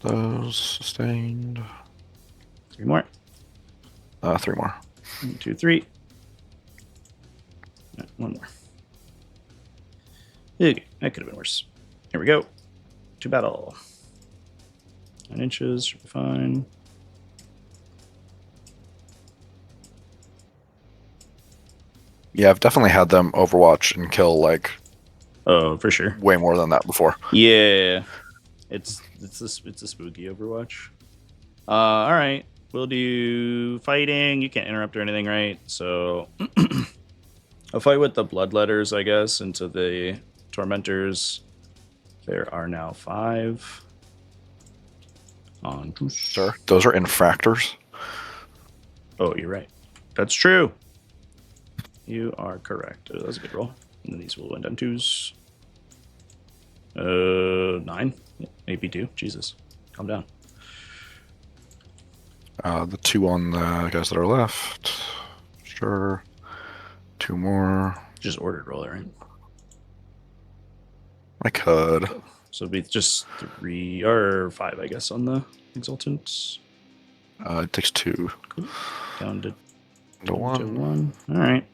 Those sustained. 3 more. 3 more. 1, 2, 3. 1 more. Okay, that could have been worse. Here we go. To battle. 9 inches, should be fine. Yeah, I've definitely had them Overwatch and kill like. Oh, for sure. Way more than that before. Yeah, it's a spooky Overwatch. All right, we'll do fighting. You can't interrupt or anything, right? So I'll fight with the Bloodletters, I guess, into the Tormentors. There are now 5. On sir, those are infractors. Oh, you're right. That's true. You are correct. That was a good roll. And then these will end on 2s. 9. AP2. Jesus. Calm down. The 2 on the guys that are left. Sure. 2 more. Just ordered roller, right? I could. So it'd be just 3 or 5, I guess, on the Exultants. It takes 2. Cool. Down to 1. 1. All right.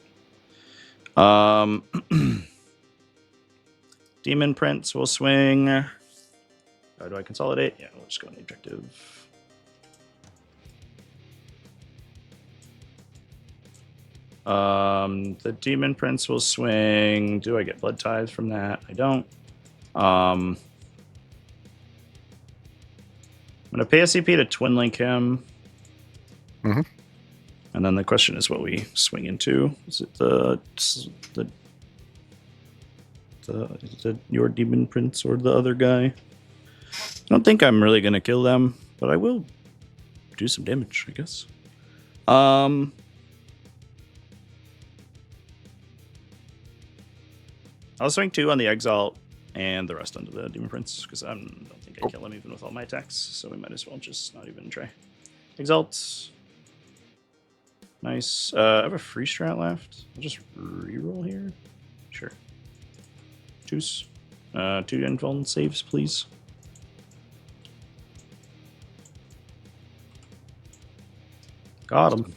Demon Prince will swing. How do I consolidate? Yeah, we'll just go on the objective. The Demon Prince will swing. Do I get blood tithe from that? I don't. I'm gonna pay a CP to twin link him. Mm-hmm. And then the question is what we swing into. Is it the your Demon Prince or the other guy? I don't think I'm really gonna kill them, but I will do some damage, I guess. I'll swing 2 on the Exalt and the rest onto the Demon Prince because I don't think I kill him even with all my attacks, so we might as well just not even try. Exalt. Nice. I have a free strat left. I'll just reroll here. Sure. Juice. 2 invuln saves, please. Got him.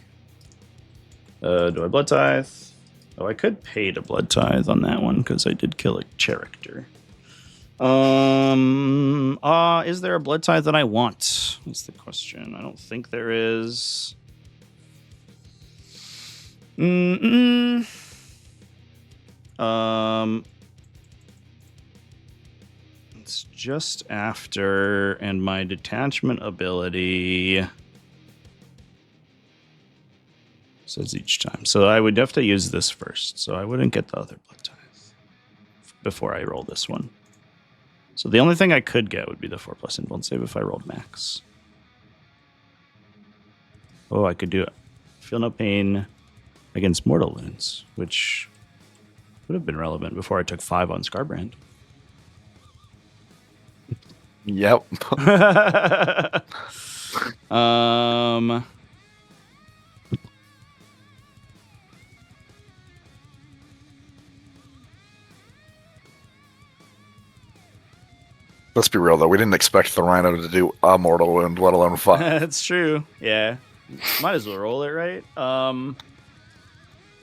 Do I Blood Tithe? Oh, I could pay to Blood Tithe on that one because I did kill a character. Is there a Blood Tithe that I want? That's the question. I don't think there is. It's just after, and my detachment ability says each time. So I would have to use this first. So I wouldn't get the other Blood Tithe before I roll this one. So the only thing I could get would be the 4+ invuln save if I rolled max. Oh, I could do it. Feel no pain against mortal wounds, which would have been relevant before I took 5 on Scarbrand. Yep. Let's be real though. We didn't expect the Rhino to do a mortal wound, let alone 5. That's true. Yeah. Might as well roll it, right?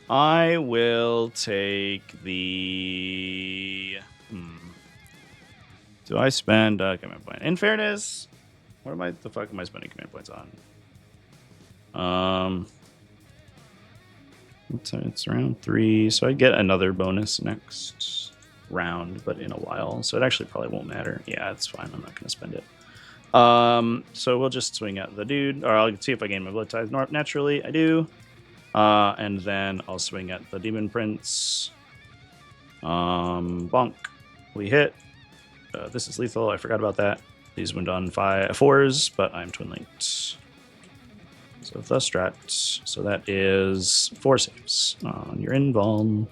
I will take the. Do I spend command point? In fairness, the fuck am I spending command points on? It's round 3, so I get another bonus next round, but in a while, so it actually probably won't matter. Yeah, it's fine. I'm not going to spend it. So we'll just swing at the dude, or I'll see if I gain my Blood Tithe naturally. I do. And then I'll swing at the Demon Prince. Bonk. We hit. This is lethal. I forgot about that. These went on 4s, but I'm twin linked. So the strat. So that is 4 saves on your invuln.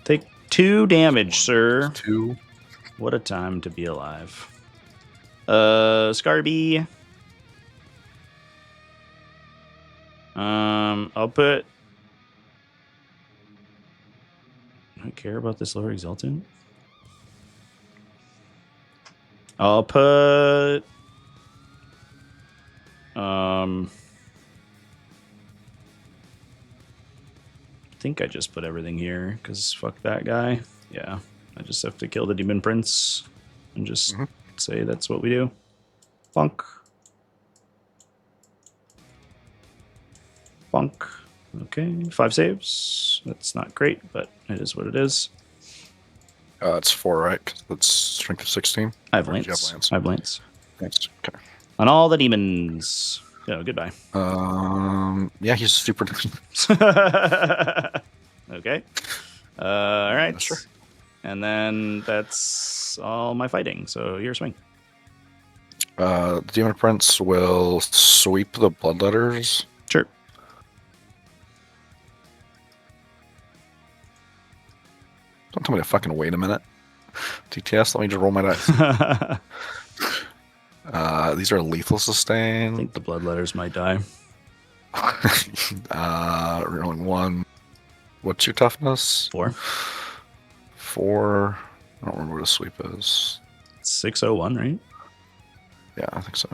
Take 2 damage, sir. 2. What a time to be alive. Scarby. I'll put. I don't care about this lower exaltant. I'll put. I think I just put everything here because fuck that guy. Yeah, I just have to kill the Demon Prince and just say that's what we do. Bonk. Bonk. Okay, 5 saves. That's not great, but it is what it is. It's 4, right? 'Cause that's strength of 16. I have Or do you lance. lance? I have lance. Thanks. Okay. On all the demons. Oh, goodbye. Yeah, he's super. Okay. All right. Sure. And then that's all my fighting. So your swing. The Demon Prince will sweep the bloodletters. Sure. Don't tell me to fucking wait a minute. TTS, let me just roll my dice. These are lethal I sustain. think the bloodletters might die. Rolling 1. What's your toughness? 4. 4. I don't remember what a sweep is. 601, right? Yeah, I think so.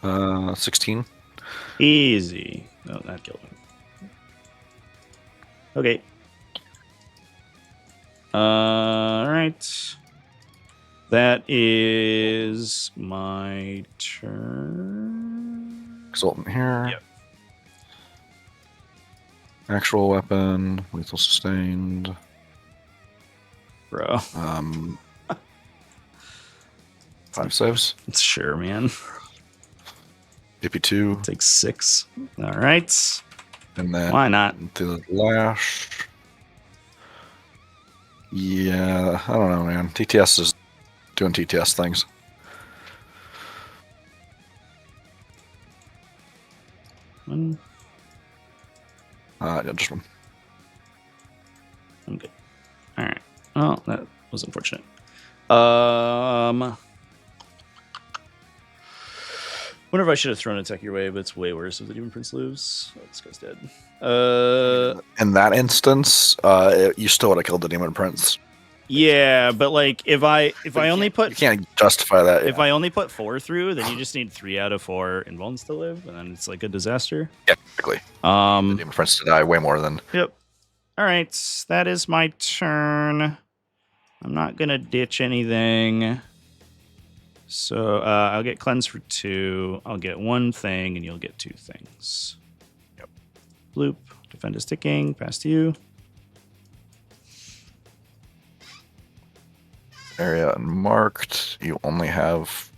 Yeah. 16. Easy. Oh, that killed him. Okay. All right. That is my turn. Exultant here. Yep. Actual weapon. Lethal sustained. Bro. 5 saves. Sure, man. AP2. Takes 6. All right. And then Why not? the lash. Yeah, I don't know, man. TTS is doing TTS things. One. Yeah, just one. I'm good. All right. Oh, that was unfortunate. Wonder if I should have thrown a tech your way, but it's way worse if the Demon Prince lives. Oh, this guy's dead. In that instance, you still would have killed the Demon Prince. Yeah, but like if I But only put you can't justify that. if I only put 4 through, then you just need 3 out of 4 invulns to live, and then it's like a disaster. Yeah, exactly. The Demon Prince to die way more than. Yep. All right, that is my turn. I'm not gonna ditch anything. So I'll get cleanse for 2. I'll get 1 thing, and you'll get 2 things. Yep. Bloop. Defend is ticking. Pass to you. Area unmarked. You only have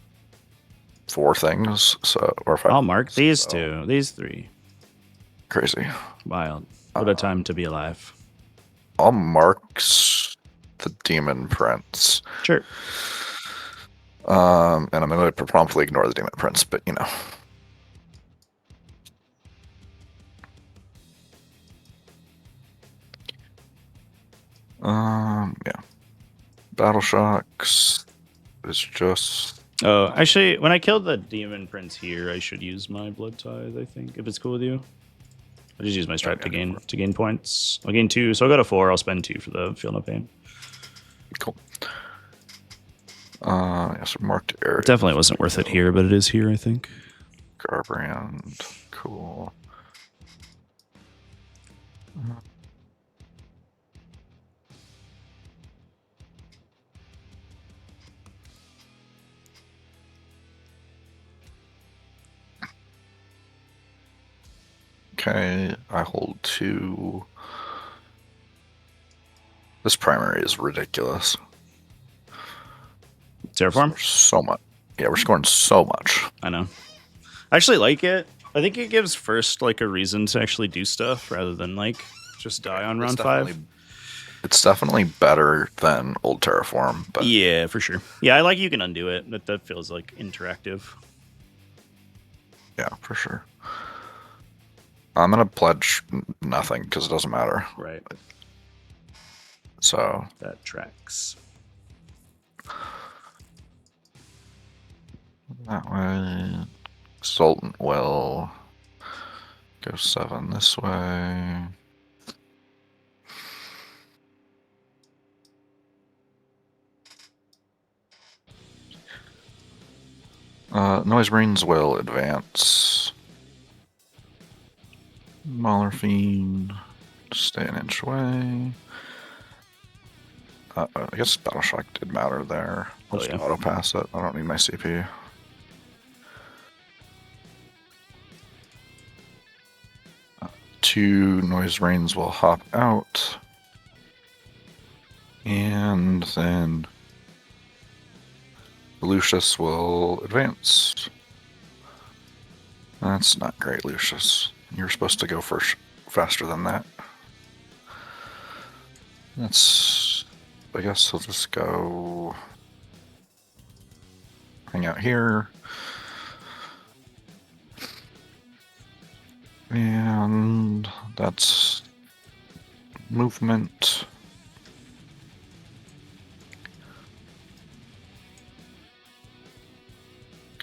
4 things, so or 5. I'll mark these so 2. These 3. Crazy. Wild. What a time to be alive. I'll mark the Demon Prince. Sure. And I'm going to promptly ignore the Demon Prince, but you know. Yeah. Battle Shocks is just. Oh, actually, when I killed the Demon Prince here, I should use my Blood Tithe, I think, if it's cool with you. I'll just use my stripe to gain points. I'll gain 2, so I'll go to 4. I'll spend 2 for the Feel No Pain. Cool. So marked area. Definitely wasn't worth it here, but it is here, I think. Garbrand. Cool. Okay, I hold 2. This primary is ridiculous. Terraform? So much. Yeah, we're scoring so much. I know. I actually like it. I think it gives first like a reason to actually do stuff rather than like just die on round 5. It's definitely better than old Terraform, but yeah, for sure. Yeah, I like you can undo it. That feels like interactive. Yeah, for sure. I'm gonna pledge nothing because it doesn't matter. Right. So that tracks. That way, Exultant will go 7 this way. Noise Marines will advance. Mauler Fiend, stay an inch away. I guess Battle Shock did matter there. I'll just auto pass it. I don't need my CP. Two Noise Marines will hop out. And then Lucius will advance. That's not great, Lucius. You're supposed to go faster than that. I guess he'll just go hang out here. And that's movement.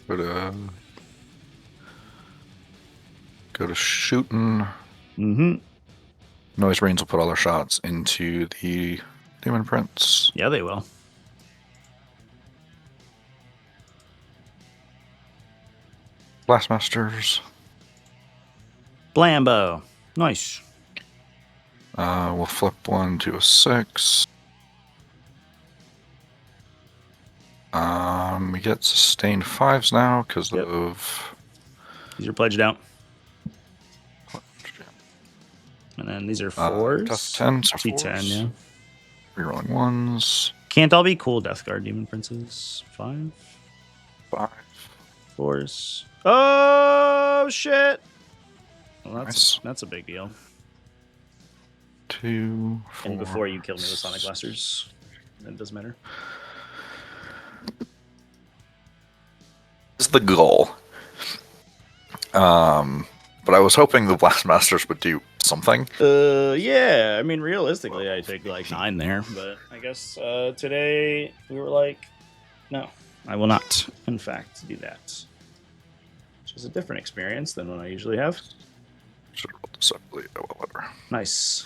Go to shooting. Mm-hmm. Noise Marines will put all their shots into the Demon Prince. Yeah, they will. Blastmasters. Blambo. Nice. We'll flip 1 to a 6. We get sustained 5s now because of. These are pledged out. And then these are 4s. Tough 10s are T10, 4s. yeah. Rerolling 1s. Can't all be cool Death Guard Demon Princes. 5. 5. 4s. Oh, shit. Well, Nice. that's a big deal. 2, 4. And before you kill me with Sonic Blasters. It doesn't matter. This is the goal. But I was hoping the Blastmasters would do something. Yeah. I mean, realistically, I take like 9 there, but I guess today we were like, no, I will not, in fact, do that. Which is a different experience than what I usually have. Should have rolled this separately. Oh, well, whatever. Nice.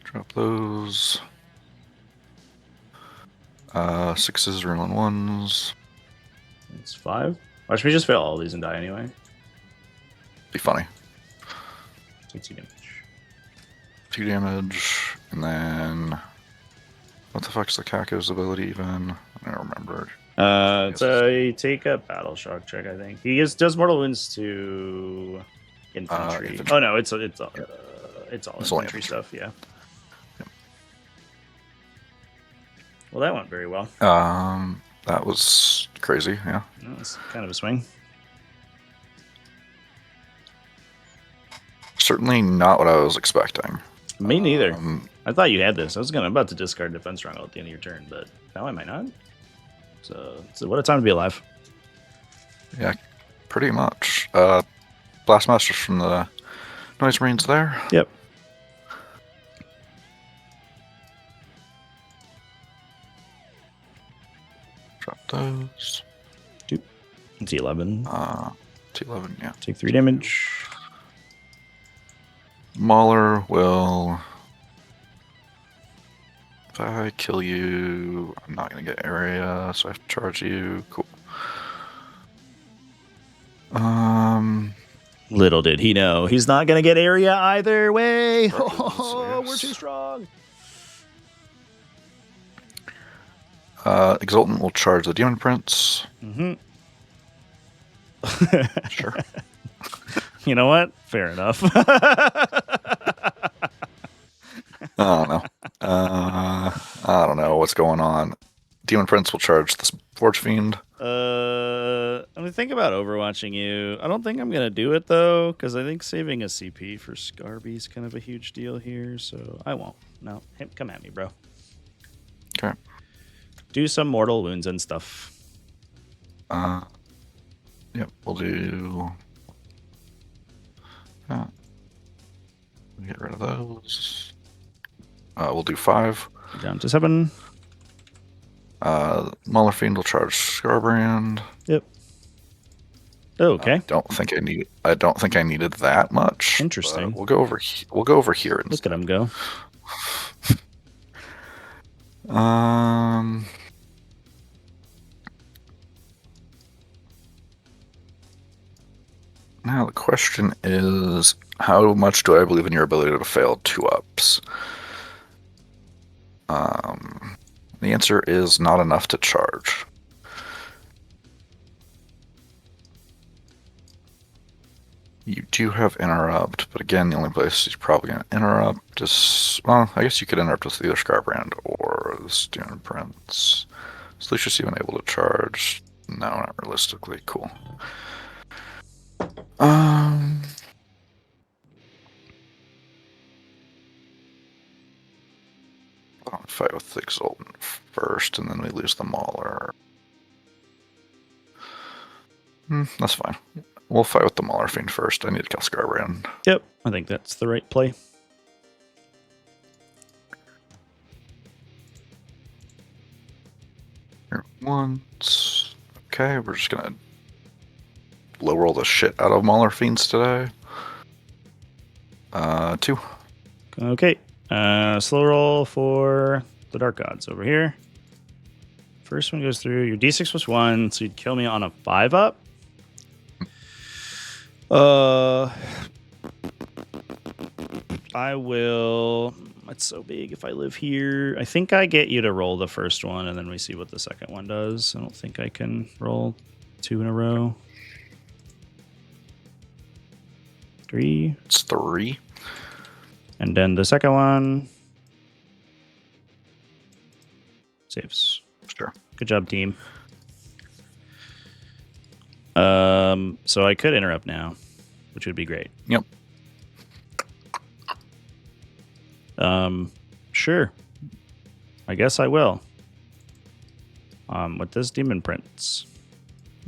Drop those. 6s, rolling 1s. It's 5. Watch me just fail all these and die anyway. Be funny. Take 2 damage. 2 damage, and then what the fuck's the Kako's ability even? I don't remember. So you take a battle shock check, I think. He does mortal wounds to infantry. Infantry. Oh no, it's all It's all infantry infantry. stuff. Yeah. Yep. Well, that went very well. That was crazy. Yeah. That was kind of a swing. Certainly not what I was expecting. Me neither. I thought you had this. I was about to discard defense stronghold at the end of your turn, but now I might not. So what a time to be alive. Yeah, pretty much. Blastmasters from the Noise Marines there. Yep. Drop those. T11. T11, yeah. Take 3 damage. Mauler will. If I kill you, I'm not gonna get area, so I have to charge you. Cool. Little did he know, he's not gonna get area either way. Yes. Oh, we're too strong. Exultant will charge the Demon Prince. Mm-hmm. Sure. You know what? Fair enough. I don't know. I don't know what's going on. Demon Prince will charge this Forge Fiend. I'm gonna think about overwatching you. I don't think I'm gonna do it though, because I think saving a CP for Scarby is kind of a huge deal here. So I won't. No, come at me, bro. Okay. Do some mortal wounds and stuff. Yep, we'll do that. Get rid of those. We'll do 5. Down to 7. Mauler Fiend will charge Scarbrand. Yep. Oh, okay. I don't think I needed that much. Interesting. We'll go over here instead. Look at him go. Now the question is, how much do I believe in your ability to fail 2-ups? The answer is not enough to charge. You do have interrupt, but again, the only place he's probably going to interrupt is, well, I guess you could interrupt with either Scarbrand or the Demon Prince. Is Lucius even able to charge? No, not realistically. Cool. I'll fight with the Exultant first, and then we lose the Mauler. That's fine. We'll fight with the Mauler Fiend first. I need to kill Scarbrand. Yep, I think that's the right play. Here once. Okay, we're just gonna low roll the shit out of Mauler Fiends today. 2. Okay. Slow roll for the Dark Gods over here. First one goes through. Your D6 was 1, so you'd kill me on a 5-up. I will. It's so big if I live here. I think I get you to roll the first one, and then we see what the second one does. I don't think I can roll 2 in a row. 3. It's 3. And then the second one saves. Sure. Good job, team. So I could interrupt now, which would be great. Yep. Sure. I guess I will. With this Demon Prince.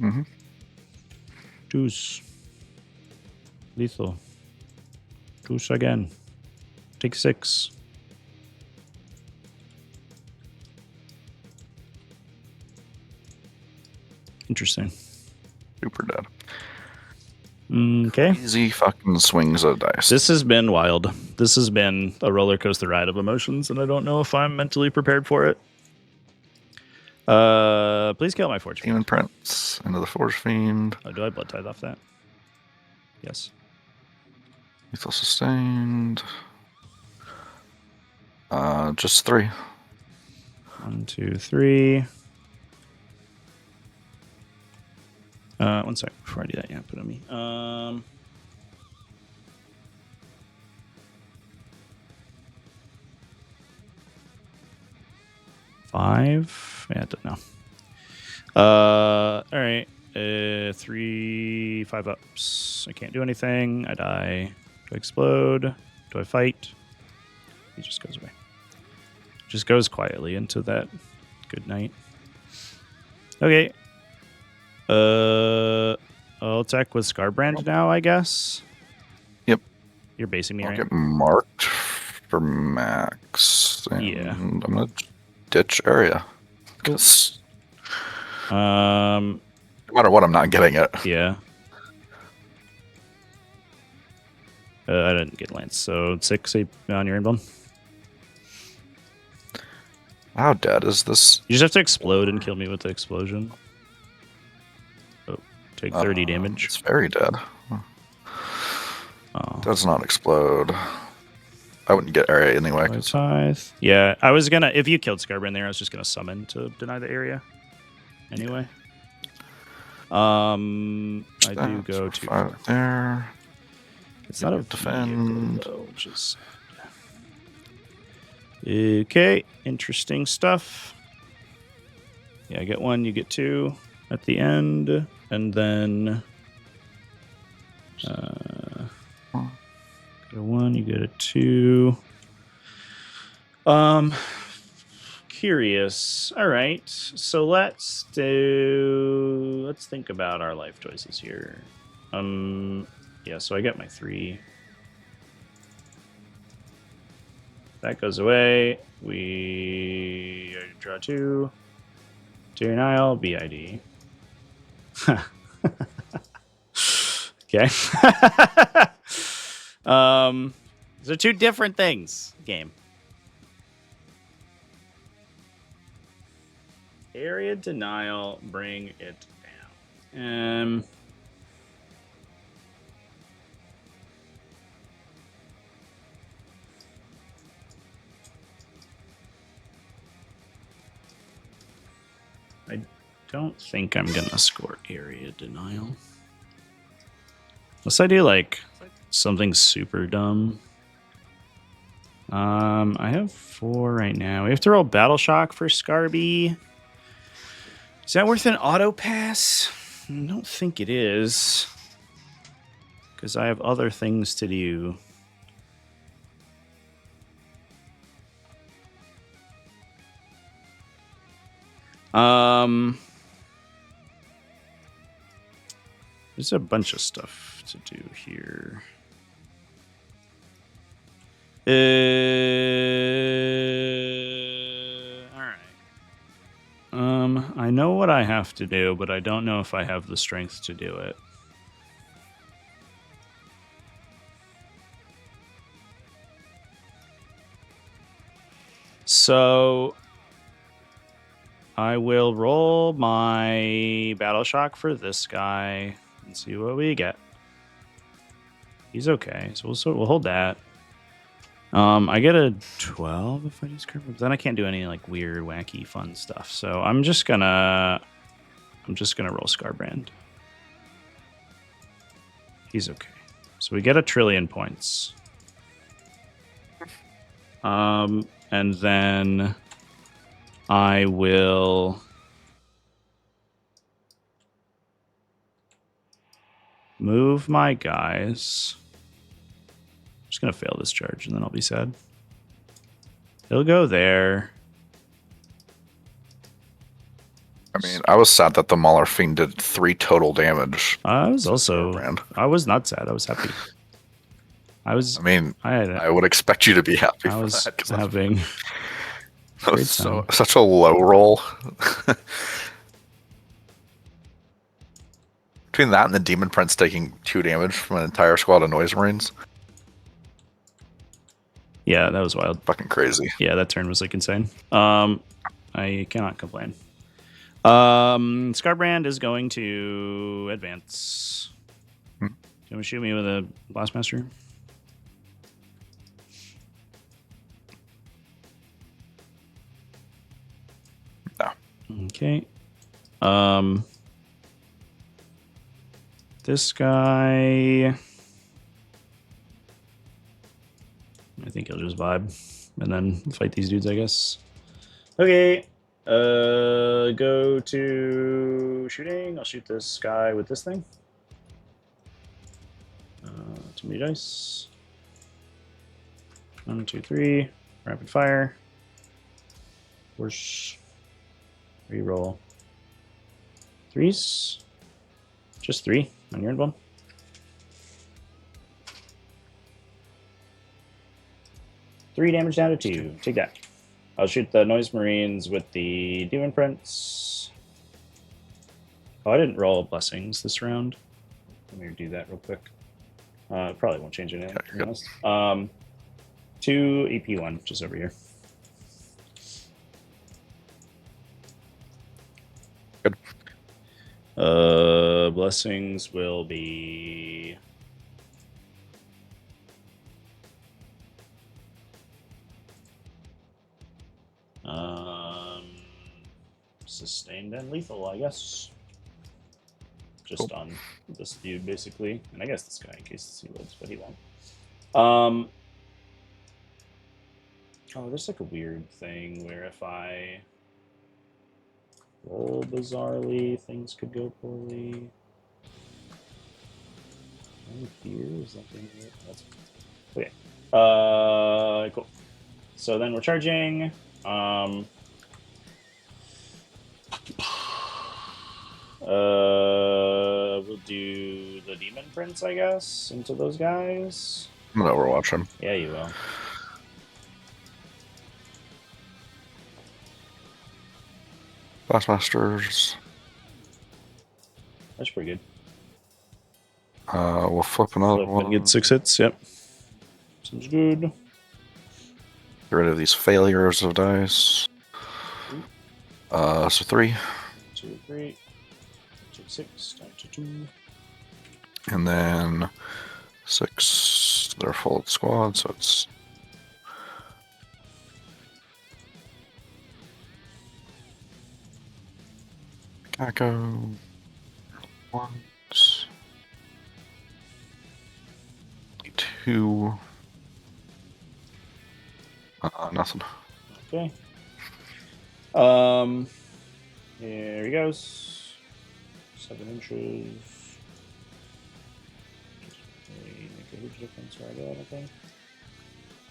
Mm-hmm. Juice. Lethal. Push again. Take 6. Interesting. Super dead. Okay. Easy fucking swings of dice. This has been wild. This has been a roller coaster ride of emotions, and I don't know if I'm mentally prepared for it. Please kill my Forge Fiend. Demon Prince into the Forge Fiend. Oh, do I blood tithe off that? Yes. Lethal sustained. Just 3. 1, 2, 3. 1 sec. Before I do that, yeah, put it on me. 5. Yeah, I don't know. All right. 3, 5 ups. I can't do anything. I die. Do I explode? Do I fight? He just goes away. Just goes quietly into that good night. Okay. I'll attack with Scarbrand now, I guess. Yep. You're basing me, I'll right? get marked for max. And Yeah. I'm gonna ditch area. Because no matter what, I'm not getting it. Yeah. I didn't get Lance, so 6 on your inbound. How dead is this? You just have to explode and kill me with the explosion. Oh, take 30 damage. It's very dead. Oh. Does not explode. I wouldn't get area anyway. Tithe. Yeah, I was gonna. If you killed Scarbrand there, I was just gonna summon to deny the area. Anyway. I do go to 5 there. It's not a defend. vehicle, though, which is okay. Interesting stuff. Yeah, I get 1, you get 2 at the end, and then get a 1, you get a 2. Curious. All right, so let's think about our life choices here. Yeah, so I get my 3. That goes away. We draw 2. Tyrannial, BID. Okay. These are 2 different things. Game. Area denial, bring it down. I don't think I'm gonna score area denial. Unless I do like something super dumb. I have 4 right now. We have to roll Battle Shock for Scarby. Is that worth an auto pass? I don't think it is. Because I have other things to do. There's a bunch of stuff to do here. All right. I know what I have to do, but I don't know if I have the strength to do it. So I will roll my Battle Shock for this guy and see what we get. He's okay, so we'll hold that. I get a 12 if I do Scarab, but then I can't do any like weird, wacky, fun stuff. So I'm just gonna roll Scarbrand. He's okay. So we get 1 trillion points. And then I will move my guys. I'm just going to fail this charge, and then I'll be sad. He'll go there. I mean, I was sad that the Mauler Fiend did 3 total damage. I was also. Brand. I was not sad. I was happy. I was. I mean, I had. I would expect you to be happy I for was that. 'Cause having. that great was time. such a low roll. Between that and the Demon Prince taking 2 damage from an entire squad of Noise Marines. Yeah, that was wild. Fucking crazy. Yeah, that turn was like insane. I cannot complain. Scarbrand is going to advance. Hmm. Can we shoot me with a Blastmaster? No. Okay. This guy, I think he'll just vibe and then fight these dudes, I guess. Okay. Go to shooting. I'll shoot this guy with this thing. Too many dice. 1, 2, 3. Rapid fire. Whoosh. Reroll. 3s. Just 3 on your end one. Three damage down to 2. Take that. I'll shoot the Noise Marines with the Demon Prince. Oh, I didn't roll blessings this round. Let me do that real quick. Probably won't change anything, to be honest. 2 EP1, just over here. Good. Blessings will be... sustained and lethal, I guess. Just Cool. on this dude, basically. And I guess this guy, in case he lives, but he won't. Oh, there's like a weird thing where if I roll bizarrely, things could go poorly. Any fears? That's okay. Cool. So then we're charging. We'll do the Demon Prince, I guess, into those guys. I'm gonna overwatch him. Yeah, you will. Blastmasters. That's pretty good. We'll flip another Flip one. and get 6 hits. Yep. Sounds good. Get rid of these failures of dice. So 3. 2, 3. 2, 6. Down to 2. And then 6. They're full squad, so it's... Kako. Once. 2. Nothing. Okay. Here he goes. 7 inches. Doesn't really make a huge difference right there, I don't think.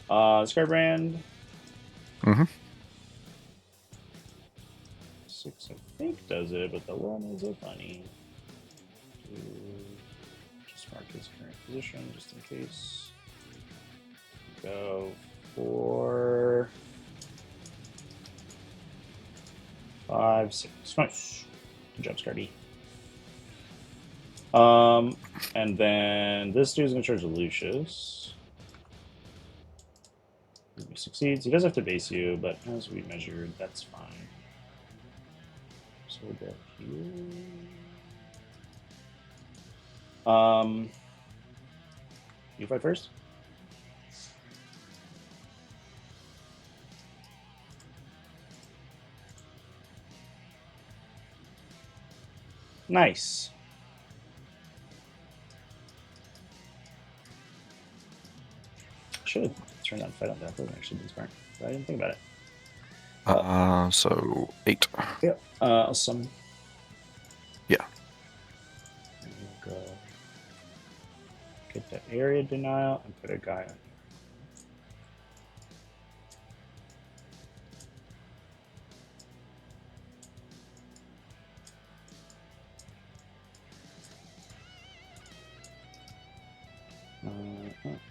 Scarbrand. Mm-hmm. 6, I think, does it, but the one is so funny. Just mark his current position, just in case. Go 4, 5, 6. Nice. Good job, Scardy. And then this dude's gonna charge Lucius. He succeeds. He does have to base you, but as we measured, that's fine. So we'll go here. You fight first? Nice. Should have turned on fight on that. That would actually been smart. But I didn't think about it. So 8. Yep. I'll summon. Yeah. And we'll go get that area denial and put a guy on.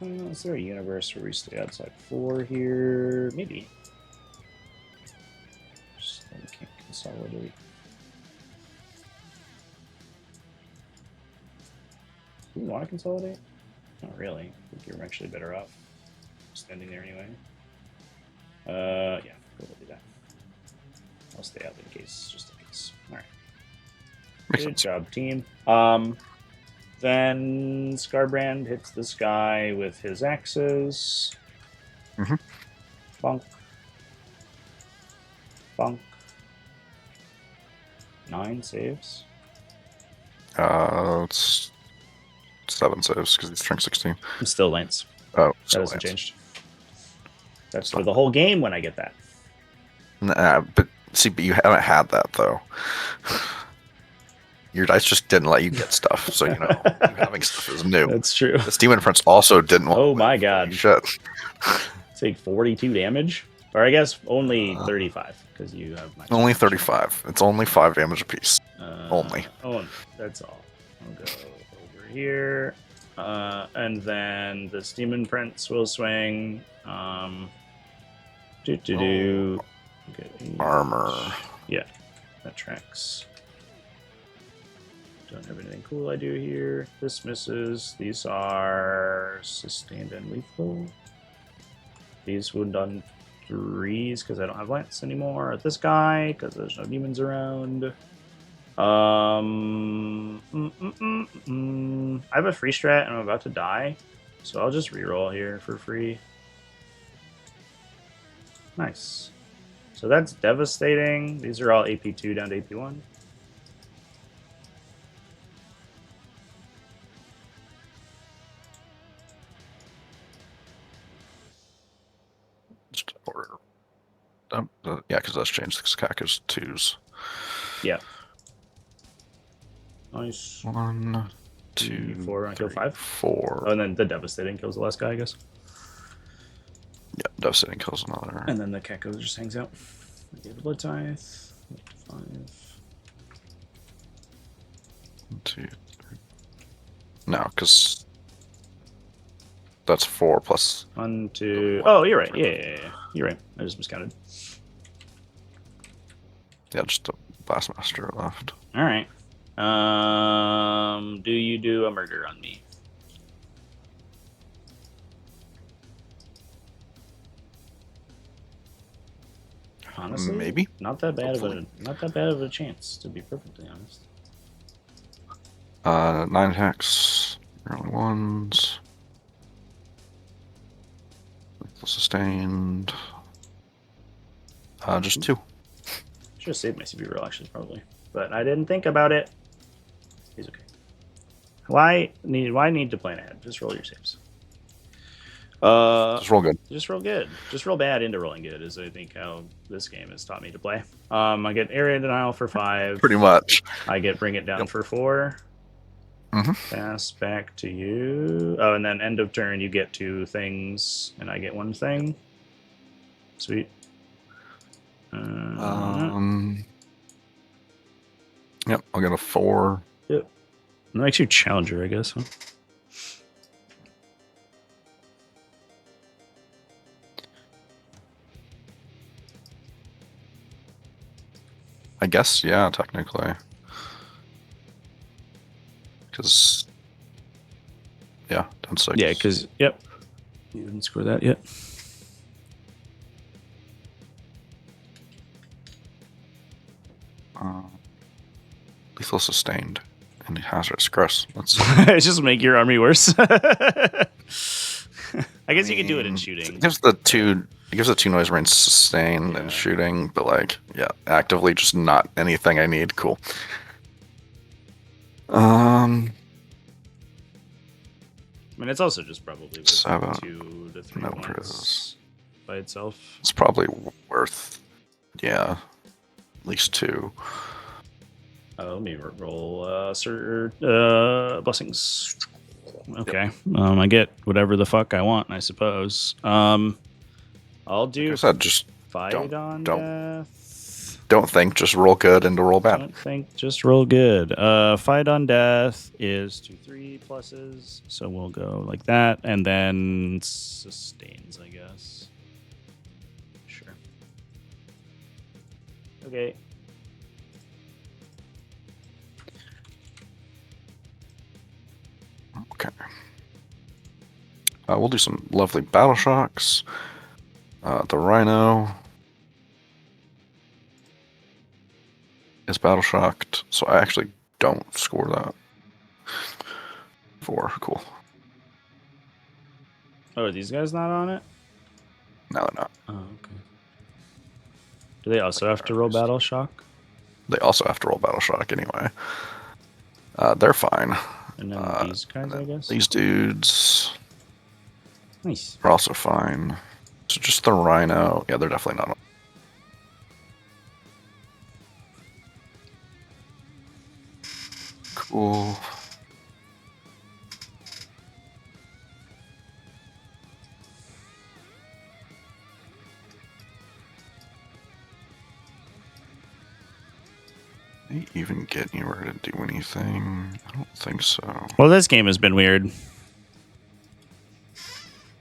Is there a universe where we stay outside 4 here? Maybe. Just then we can't consolidate. Do we want to consolidate? Not really. I think you're actually better off standing there anyway. Yeah, we'll do that. I'll stay out in case, just in case. All right. Makes Good sense. job, team. Then Scarbrand hits this guy with his axes. Mhm. Bonk. Bonk. 9 saves. It's 7 saves because he's turning 16. I'm still Lance. Oh, That still hasn't Lance. changed. That's for the whole game when I get that. Nah, but you haven't had that though. Your dice just didn't let you get stuff, so you having stuff is new. That's true. This Demon Prince also didn't want. Oh my god. Shit. Take 42 damage? Or I guess only 35, because you have my Only 35. It's only 5 damage apiece. Only. Oh, that's all. I'll go over here. And then this Demon Prince will swing. Okay. Armor. Yeah, that tracks. Don't have anything cool I do here. This misses. These are sustained and lethal. These wound on 3s because I don't have Lance anymore. This guy because there's no demons around. I have a free strat and I'm about to die, so I'll just reroll here for free. Nice. So that's devastating. These are all AP2 down to AP1. Just order. Yeah, because that's changed. This cack is 2s. Yeah. Nice. 1, 2, 4, and kill 5. 4. Oh, and then the devastating kills the last guy, I guess. Yeah, devastating kills another. And then the Kekko just hangs out. Get a blood tithe. 5. 1, 2, 3. No, because that's 4 plus. 1, 2. Oh, you're right. Yeah. You're right. I just miscounted. Yeah, just a Blastmaster left. All right. Do you do a murder on me? Honestly, Maybe. not that bad Hopefully. of a chance, to be perfectly honest. 9 hex. Early ones. Sustained. Just 2. Should have saved my CP roll actually, probably, but I didn't think about it. He's okay. Why need to plan ahead? Just roll your saves. Just roll good. Just roll good. Just roll bad into rolling good is, I think, how this game has taught me to play. I get area denial for 5. Pretty much. I get bring it down for 4. Pass back to you. Oh, and then end of turn, you get 2 things, and I get 1 thing. Sweet. Yep, I'll get a 4. Yep. That makes you challenger, I guess. Huh? I guess, yeah, technically. Because, yeah, down 6. Yeah, because, yep. You didn't score that yet. Lethal sustained and hazardous. Gross. Let's It's just make your army worse. I guess you can do it in shooting. It gives the 2 noise range sustain and shooting, but like, yeah, actively just not anything I need. Cool. I mean, it's also just probably worth 7. 2 to 3 No points pros. by itself. It's probably worth, yeah, at least 2. Let me roll blessings. Okay. I get whatever the fuck I want, I suppose. I'll do Like I said, just fight on don't. death. don't think, just roll good into roll bad. Don't think, just roll good. Fight on death is 2/3 pluses, so we'll go like that, and then sustains, I guess. Sure. Okay. Okay. We'll do some lovely battle shocks. The Rhino is battle shocked, so I actually don't score that. 4, cool. Oh, are these guys not on it? No, they're not. Oh, okay. Do they also have to roll battle shock? They also have to roll battle shock anyway. They're fine. And then these guys, I guess? These dudes Nice. are also fine. So just the Rhino. Yeah, they're definitely not on. Cool. They even get anywhere to do anything? I don't think so. Well, this game has been weird.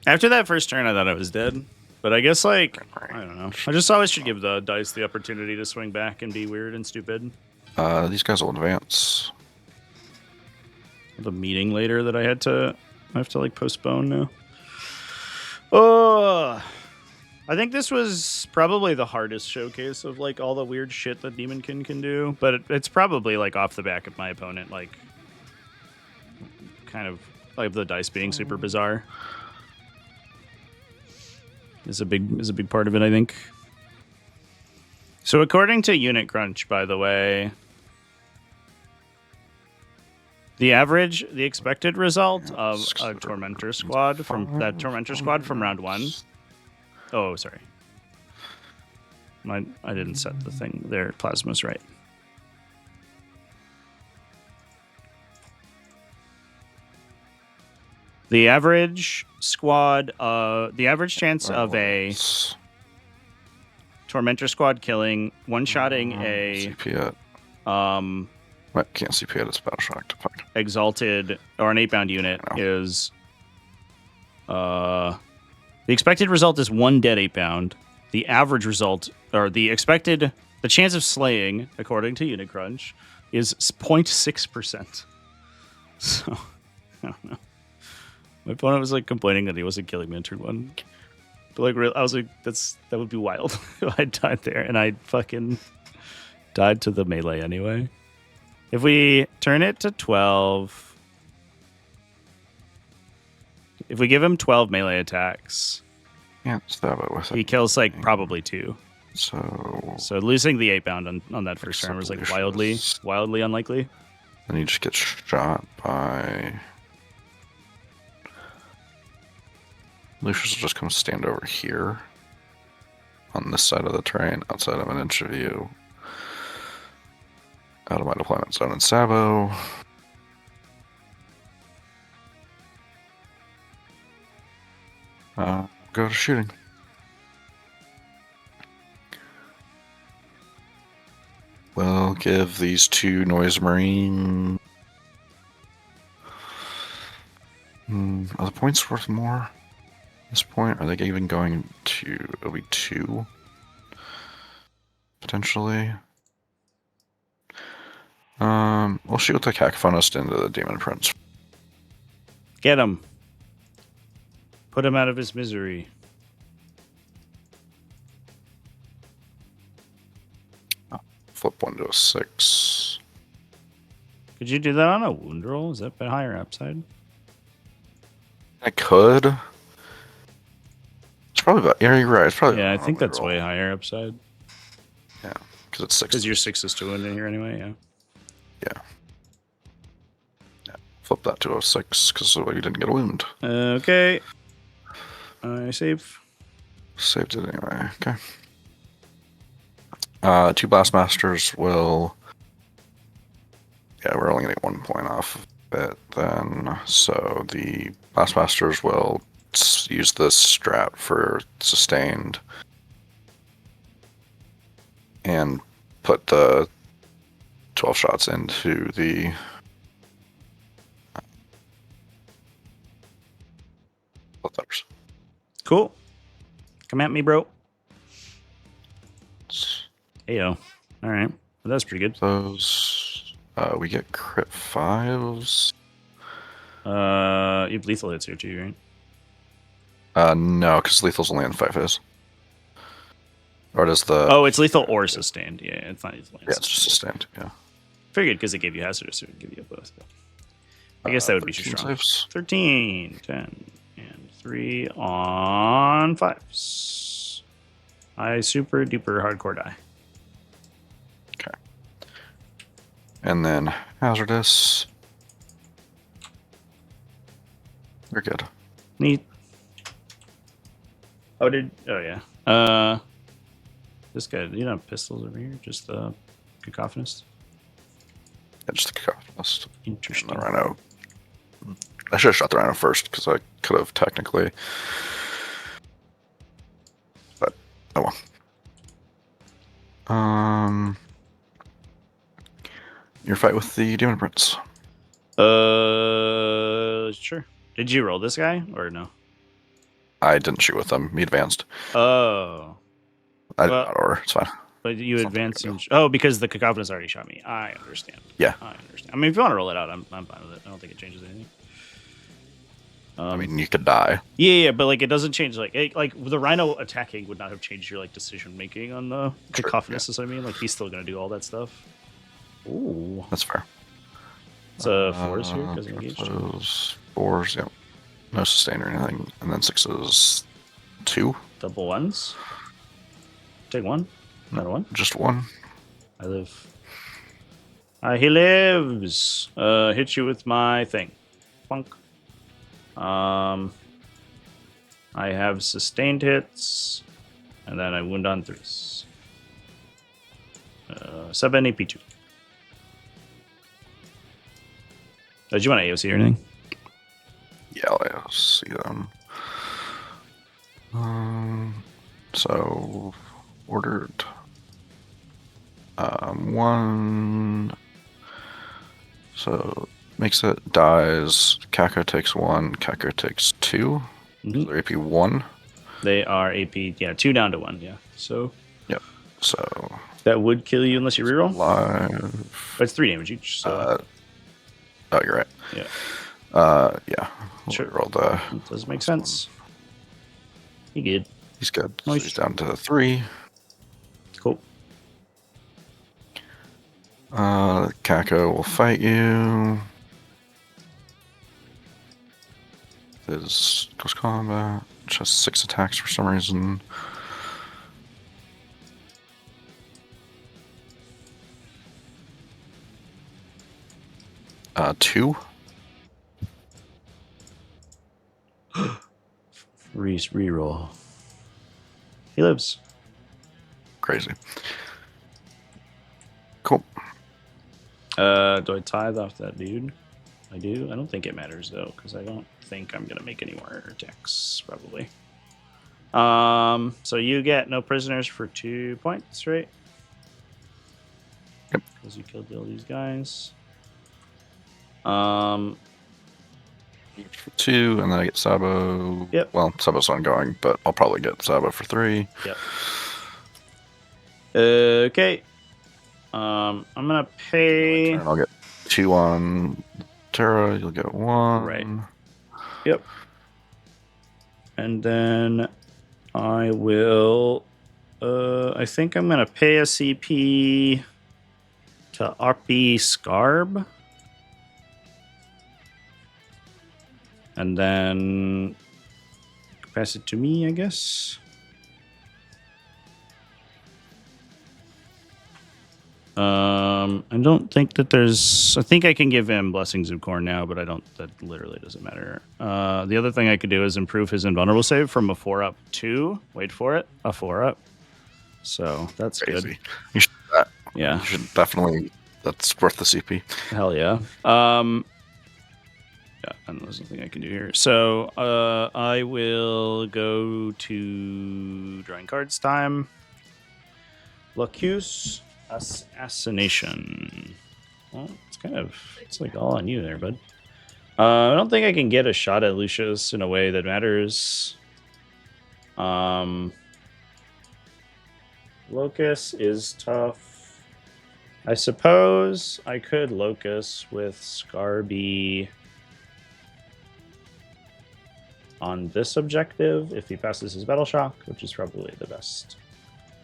After that first turn, I thought I was dead. But I guess, like, I don't know. I just always should give the dice the opportunity to swing back and be weird and stupid. These guys will advance. The meeting later that I have to like postpone now. Oh, I think this was probably the hardest showcase of like all the weird shit that Demonkin can do, but it's probably like off the back of my opponent, like kind of like the dice being super bizarre is a big part of it, I think. So according to Unit Crunch, by the way, the expected result of a Tormentor squad from round 1. Oh, sorry. I didn't set the thing there. Plasma's right. The average squad, the average chance of a Tormentor squad killing, one-shotting a CP it. What? Can't CP it. It's battle shocked. Fuck. Exalted or an 8-bound unit is the expected result is 1 dead 8-bound. The average result, or the chance of slaying, according to Unit Crunch, is 0.6%. So, I don't know. My opponent was like complaining that he wasn't killing me in turn 1. But like, I was like, that would be wild if I died there, and I fucking died to the melee anyway. If we turn it to 12, if we give him 12 melee attacks, Can't stab it with it. he kills like probably 2. So losing the 8-bound on that first turn was like wildly unlikely. Then you just get shot by. Lucius will just come stand over here on this side of the terrain, outside of an inch of view. Out of my deployment zone in Sabo. Go to shooting. We'll give these 2 Noise Marine. Are the points worth more at this point? Are they even going to. It'll be 2? Potentially. We'll shoot the Cacophonist into the Demon Prince. Get him. Put him out of his misery. Flip 1 to a 6. Could you do that on a wound roll? Is that a higher upside? I could. It's probably about. Yeah, you're right. It's probably. Yeah, I think that's way higher upside. Yeah, because it's 6. Because your 6 is 2 in here anyway, yeah. Yeah. Flip that to a 6 because you didn't get a wound. Okay. I save. Saved it anyway. Okay. 2 Blastmasters will. Yeah, we're only getting 1 point off of it then. So the Blastmasters will use this strat for sustained. And put the 12 shots into the letters. Cool. Come at me, bro. Heyo. All right. Well, that's pretty good. Those we get crit 5s. You have lethal hits here too, right? No, because lethal's only on 5s. Or does the? Oh, it's lethal or sustained. Yeah, it's not lethal. Yeah, it's just sustained. Yeah. Figured because it gave you hazardous, so it would give you both. I guess that would be too strong. Saves. 13, 10, and 3 on 5s. I super duper hardcore die. Okay. And then hazardous. You're good. Neat. Oh yeah. This guy, you don't have pistols over here, just the cacophonist. Yeah, just the cacophonist. Interesting. And the rhino. I should have shot the rhino first because I could have technically. But oh well. Your fight with the demon prince. Sure. Did you roll this guy or no? I didn't shoot with him. He advanced. Oh. I did not order. It's fine. But you advanced and because the cacophonist already shot me. I understand. Yeah. I understand. I mean, if you want to roll it out, I'm fine with it. I don't think it changes anything. I mean, you could die. Yeah, but like it doesn't change. Like the rhino attacking would not have changed your like decision making on the cacophonist. Is what I mean. Like he's still gonna do all that stuff. Ooh, That's fair. it's a 4s here because engaged. Those 4s, yeah. No sustain or anything, and then 6s, 2. Double 1s. Take 1. Another 1. Just 1. I live. He lives. Hit you with my thing. Plunk. I have sustained hits, and then I wound on 3s. 7 AP2. Did you want AOC or anything? Yeah, I'll see them. So ordered 1. So makes it dies. Kako takes 1. Kako takes 2. Mm-hmm. They're AP 1. They are AP, 2 down to 1, yeah. So Yep. So that would kill you unless you reroll. live. But it's 3 damage each. So Oh, you're right. yeah, Yeah. Sure. Roll the. it does make sense. He good. He's good. So Nice. he's down to 3. Cool. Kako will fight you. His close combat, which has 6 attacks for some reason. Two. Reroll. He lives. Crazy. Cool. Do I tithe off that dude? I do. I don't think it matters though, because I don't think I'm gonna make any more attacks. Probably. So you get no prisoners for 2 points, right? Yep. Because you killed all these guys. 2, and then I get Sabo. Yep. Well, Sabo's ongoing, but I'll probably get Sabo for 3. Yep. Okay. I'm gonna pay. And I'll get 2 on Terra. You'll get 1. Right. Yep. And then I will. I think I'm gonna pay a CP to RP Scarb. And then pass it to me, I guess. I don't think that there's. I think I can give him Blessings of Corn now, but I don't. That literally doesn't matter. The other thing I could do is improve his invulnerable save from a 4-up to, wait for it, a 4-up. So that's Crazy. good. You should do that. Yeah. You should definitely. That's worth the CP. Hell yeah. Yeah, and there's nothing I can do here. So I will go to drawing cards time. Lacuse. Assassination. Well, it's like all on you there, bud. I don't think I can get a shot at Lucius in a way that matters. Locus is tough. I suppose I could Locus with Scarby on this objective if he passes his Battle Shock, which is probably the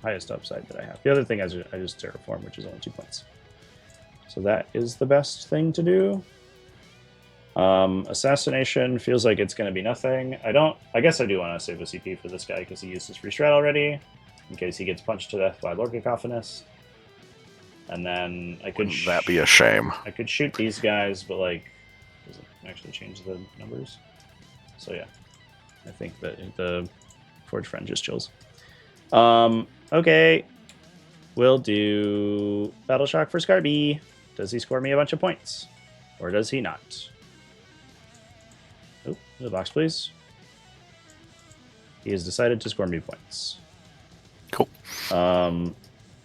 highest upside that I have. The other thing is I just Terraform, which is only 2 points. So that is the best thing to do. Assassination feels like it's going to be nothing. I guess I do want to save a CP for this guy because he used his free strat already, in case he gets punched to death by Lord Cacophonist. And then I could... Wouldn't that be a shame? I could shoot these guys, but like, does it actually change the numbers? So yeah, I think that the Forge Friend just chills. Okay, we'll do Battle Shock for Scarby. Does he score me a bunch of points? Or does he not? Oh, the box, please. He has decided to score me points. Cool. And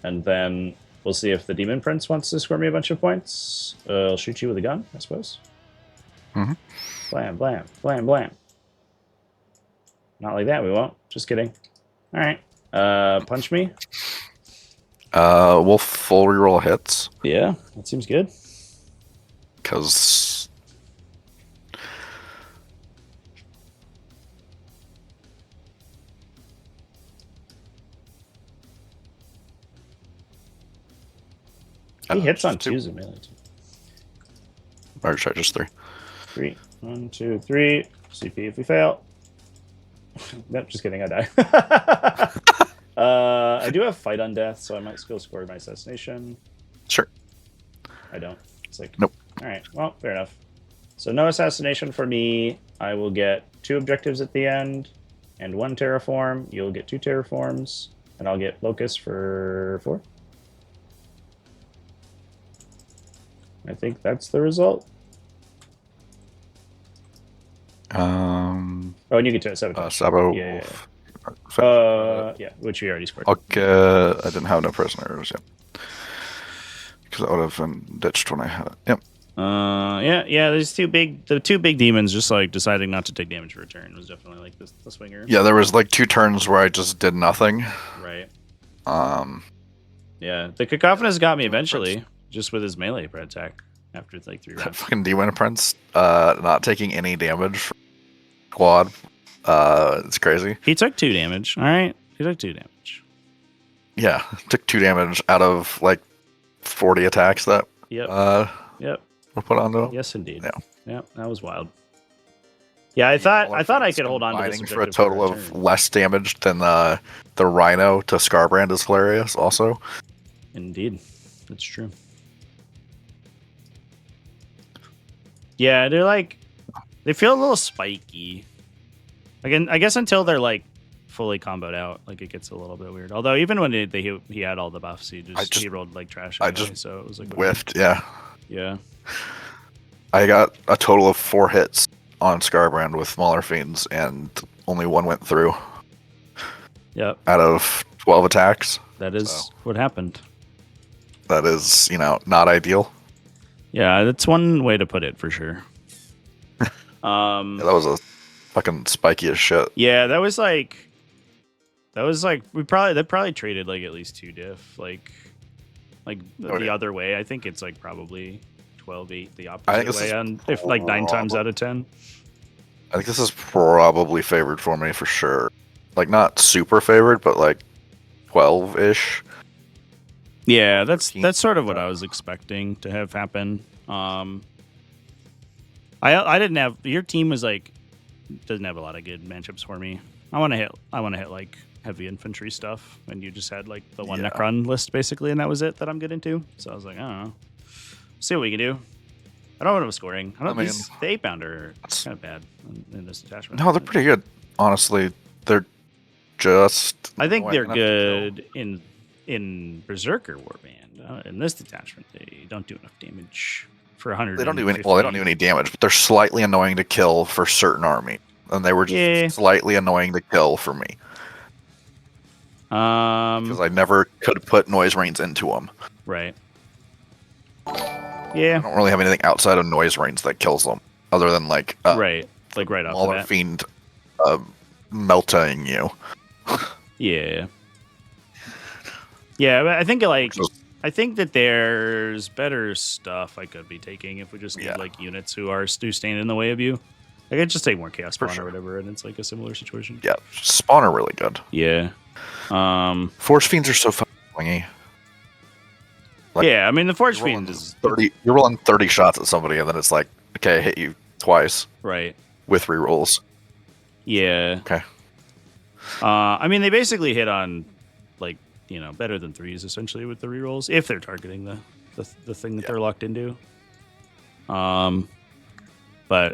then we'll see if the Demon Prince wants to score me a bunch of points. I'll shoot you with a gun, I suppose. Mm-hmm. Blam, blam, blam, blam. Not like that, we won't. Just kidding. All right. Punch me. We'll full reroll hits. Yeah, that seems good. Because he hits on twos and melee too. Or sorry, just 3. 3. 1, 2, 3. CP if we fail. Nope, just kidding. I die. I do have fight on death, so I might still score my assassination. Sure. I don't. It's like nope. All right. Well, fair enough. So no assassination for me. I will get 2 objectives at the end and 1 terraform. You'll get 2 terraforms, and I'll get locus for 4. I think that's the result. Oh, and you get to 7. Sabo. Yeah. Yeah, which we already scored. Okay, I didn't have no prisoners yet. Because I would have been ditched when I had it. Yep. Yeah. There's the 2 big demons just like deciding not to take damage for a turn was definitely like the swinger. Yeah, there was like 2 turns where I just did nothing. Right. Yeah, the Cacophonus got me eventually, just with his melee attack after like 3 that rounds. fucking Demon Prince, not taking any damage from quad. It's crazy. He took 2 damage. All right, he took 2 damage. Yeah, took 2 damage out of like 40 attacks that. Yep. We'll put onto him. Yes, indeed. Yeah, that was wild. Yeah, I thought I could hold on to this for a total of less damage than the Rhino to Scarbrand is hilarious. Also, indeed, that's true. Yeah, they feel a little spiky. Again, I guess until they're like fully comboed out, like it gets a little bit weird. Although even when he had all the buffs, he rolled like trash. Anyway, so it was like whiffed. Yeah. I got a total of 4 hits on Scarbrand with Smaller Fiends, and only 1 went through. Yep. Out of 12 attacks. That is what happened. That is, not ideal. Yeah, that's one way to put it for sure. Yeah, that was a fucking spiky as shit. Yeah, that was like they probably traded like at least 2 diff, like the other way. I think it's like probably 12-8 the opposite way, and if like 9 times out of 10. I think this is probably favored for me for sure. Like not super favored, but like 12-ish. Yeah, that's sort of what I was expecting to have happen. I didn't have your team was like doesn't have a lot of good matchups for me. I want to hit like heavy infantry stuff, and you just had like the one Necron list basically, and that was it that I'm good into. So I was like, I don't know, see what we can do. I don't know what I'm scoring. The 8-pounder are kind of bad in this attachment. No, they're pretty good. Honestly, they're just. I think they're good in Berserker Warband. In this detachment, they don't do enough damage for 100. They don't do any damage, but they're slightly annoying to kill for certain army, and they were just slightly annoying to kill for me. because I never could put noise rains into them. Right. I Yeah. don't really have anything outside of noise rains that kills them, other than like Right. Like right off the Mauler bat. Fiend melting you. Yeah. Yeah, but I think like Which is- I think that there's better stuff I could be taking if we just need Yeah. like units who stand in the way of you. Like I just take more chaos For spawn sure. or whatever, and it's like a similar situation. Yeah, spawn are really good. Yeah. Force Fiends are so fucking swingy. Like, yeah, I mean the Forge You're rolling Fiend is 30. You're rolling 30 shots at somebody, and then it's like, okay, I hit you twice right. with rerolls. Yeah. Okay. I mean they basically hit on like, better than threes essentially with the rerolls if they're targeting the thing that they're locked into. But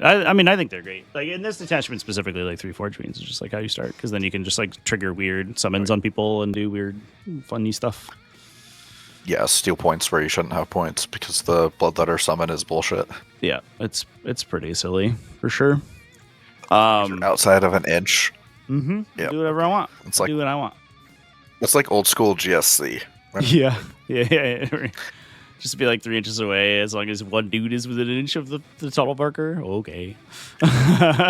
I mean, I think they're great. Like in this detachment specifically, like 3 Forge Fiends is just like how you start, because then you can just like trigger weird summons on people and do weird, funny stuff. Yeah, steal points where you shouldn't have points because the Bloodletter summon is bullshit. Yeah, it's pretty silly for sure. Outside of an inch, Yep. Do whatever I want. It's like- do what I want. it's like old school GSC. Right? Yeah. Just be like 3 inches away as long as one dude is within an inch of the tunnel marker. Okay.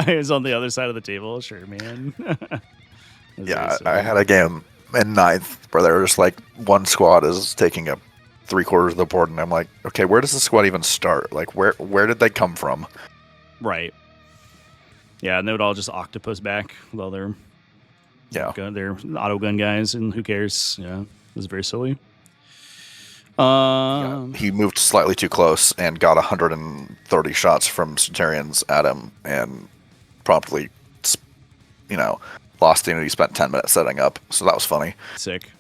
He's on the other side of the table. Sure, man. Yeah, I had a game in 9th where there was like one squad is taking up 3/4 of the board, and I'm like, okay, where does the squad even start? Like, where did they come from? Right. Yeah, and they would all just octopus back while they're Yeah, they're auto gun guys, and who cares? Yeah, it was very silly. he moved slightly too close and got 130 shots from Centurions at him, and promptly, lost the unit. He spent 10 minutes setting up, so that was funny. Sick.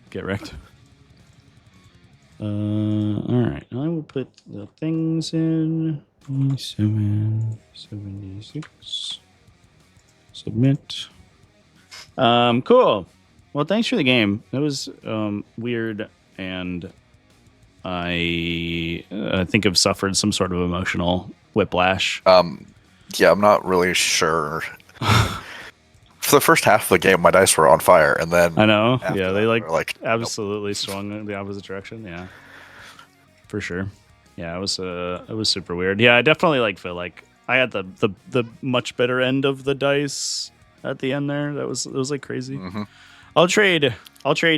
Get wrecked. All right. I will put the things in. 76. Submit. Cool. Well, thanks for the game. It was weird, and I think I've suffered some sort of emotional whiplash. Yeah, I'm not really sure. For the first half of the game, my dice were on fire, and then I know. after Yeah, that, they were nope. absolutely swung in the opposite direction. Yeah, for sure. Yeah, it was super weird. Yeah, I definitely feel like I had the much better end of the dice at the end there. It was like crazy. Mm-hmm. I'll trade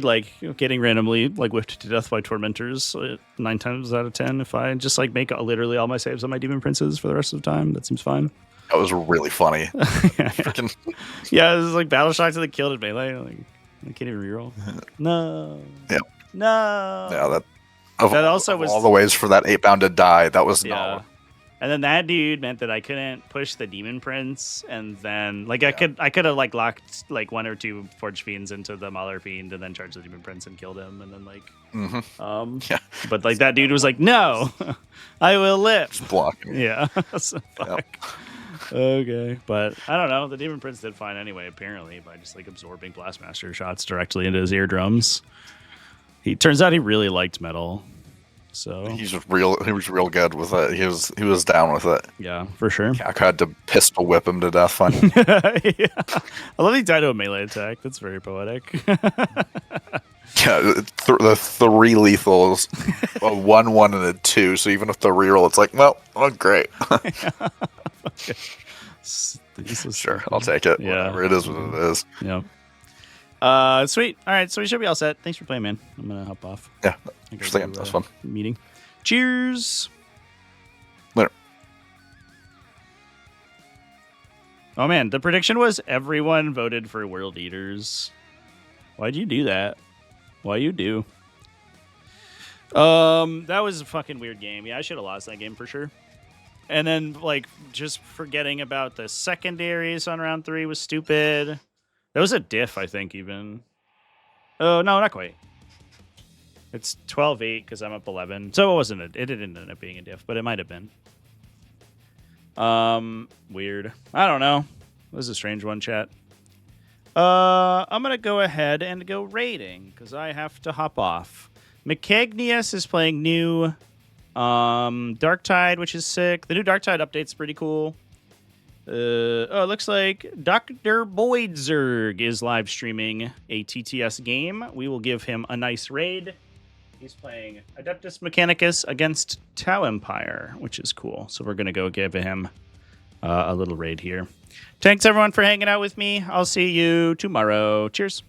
like getting randomly like whipped to death by tormentors 9 times out of 10 if I just like make literally all my saves on my demon princes for the rest of the time. That seems fine. That was really funny. Freaking Yeah, it was like battle shock to the kill at melee. Like I can't even reroll. No. Yep. No. Yeah, That also was all the ways for that 8-bound to die. That was yeah. not. And then that dude meant that I couldn't push the demon prince, and then I could have like locked like 1 or 2 Forge Fiends into the Mauler Fiend, and then charged the demon prince and killed him, and then Yeah. But like that dude was like, no, I will live. Just blocking. Yeah. So, fuck. Okay, but I don't know. The demon prince did fine anyway, apparently, by just like absorbing blastmaster shots directly into his eardrums. Turns out he really liked metal. So He was real good with it. He was down with it. yeah, for sure. I had to pistol whip him to death finally. Yeah. I love he died to a melee attack. That's very poetic. Yeah, the 3 lethals, a 1/1 and a 2. So even if the reroll, it's like, well, oh great. Sure, I'll take it. Yeah. Whatever it is, what it is. Yeah. Sweet. All right, so we should be all set. Thanks for playing, man. I'm gonna hop off. Yeah, I gotta just thinking do, that's fun. Meeting. Cheers. Later. Oh man, the prediction was everyone voted for World Eaters. Why'd you do that? Why you do? That was a fucking weird game. Yeah, I should have lost that game for sure. And then like just forgetting about the secondaries on round 3 was stupid. There was a diff, I think, even. Oh no, not quite. It's 12-8 because I'm up 11. So it wasn't. It didn't end up being a diff, but it might have been. Weird. I don't know. This is a strange one, chat. I'm gonna go ahead and go raiding because I have to hop off. McKegnius is playing new Darktide, which is sick. The new Darktide update's pretty cool. Oh, it looks like Dr. Boydzerg is live streaming a TTS game. We will give him a nice raid. He's playing Adeptus Mechanicus against Tau Empire, which is cool. So we're going to go give him a little raid here. Thanks, everyone, for hanging out with me. I'll see you tomorrow. Cheers.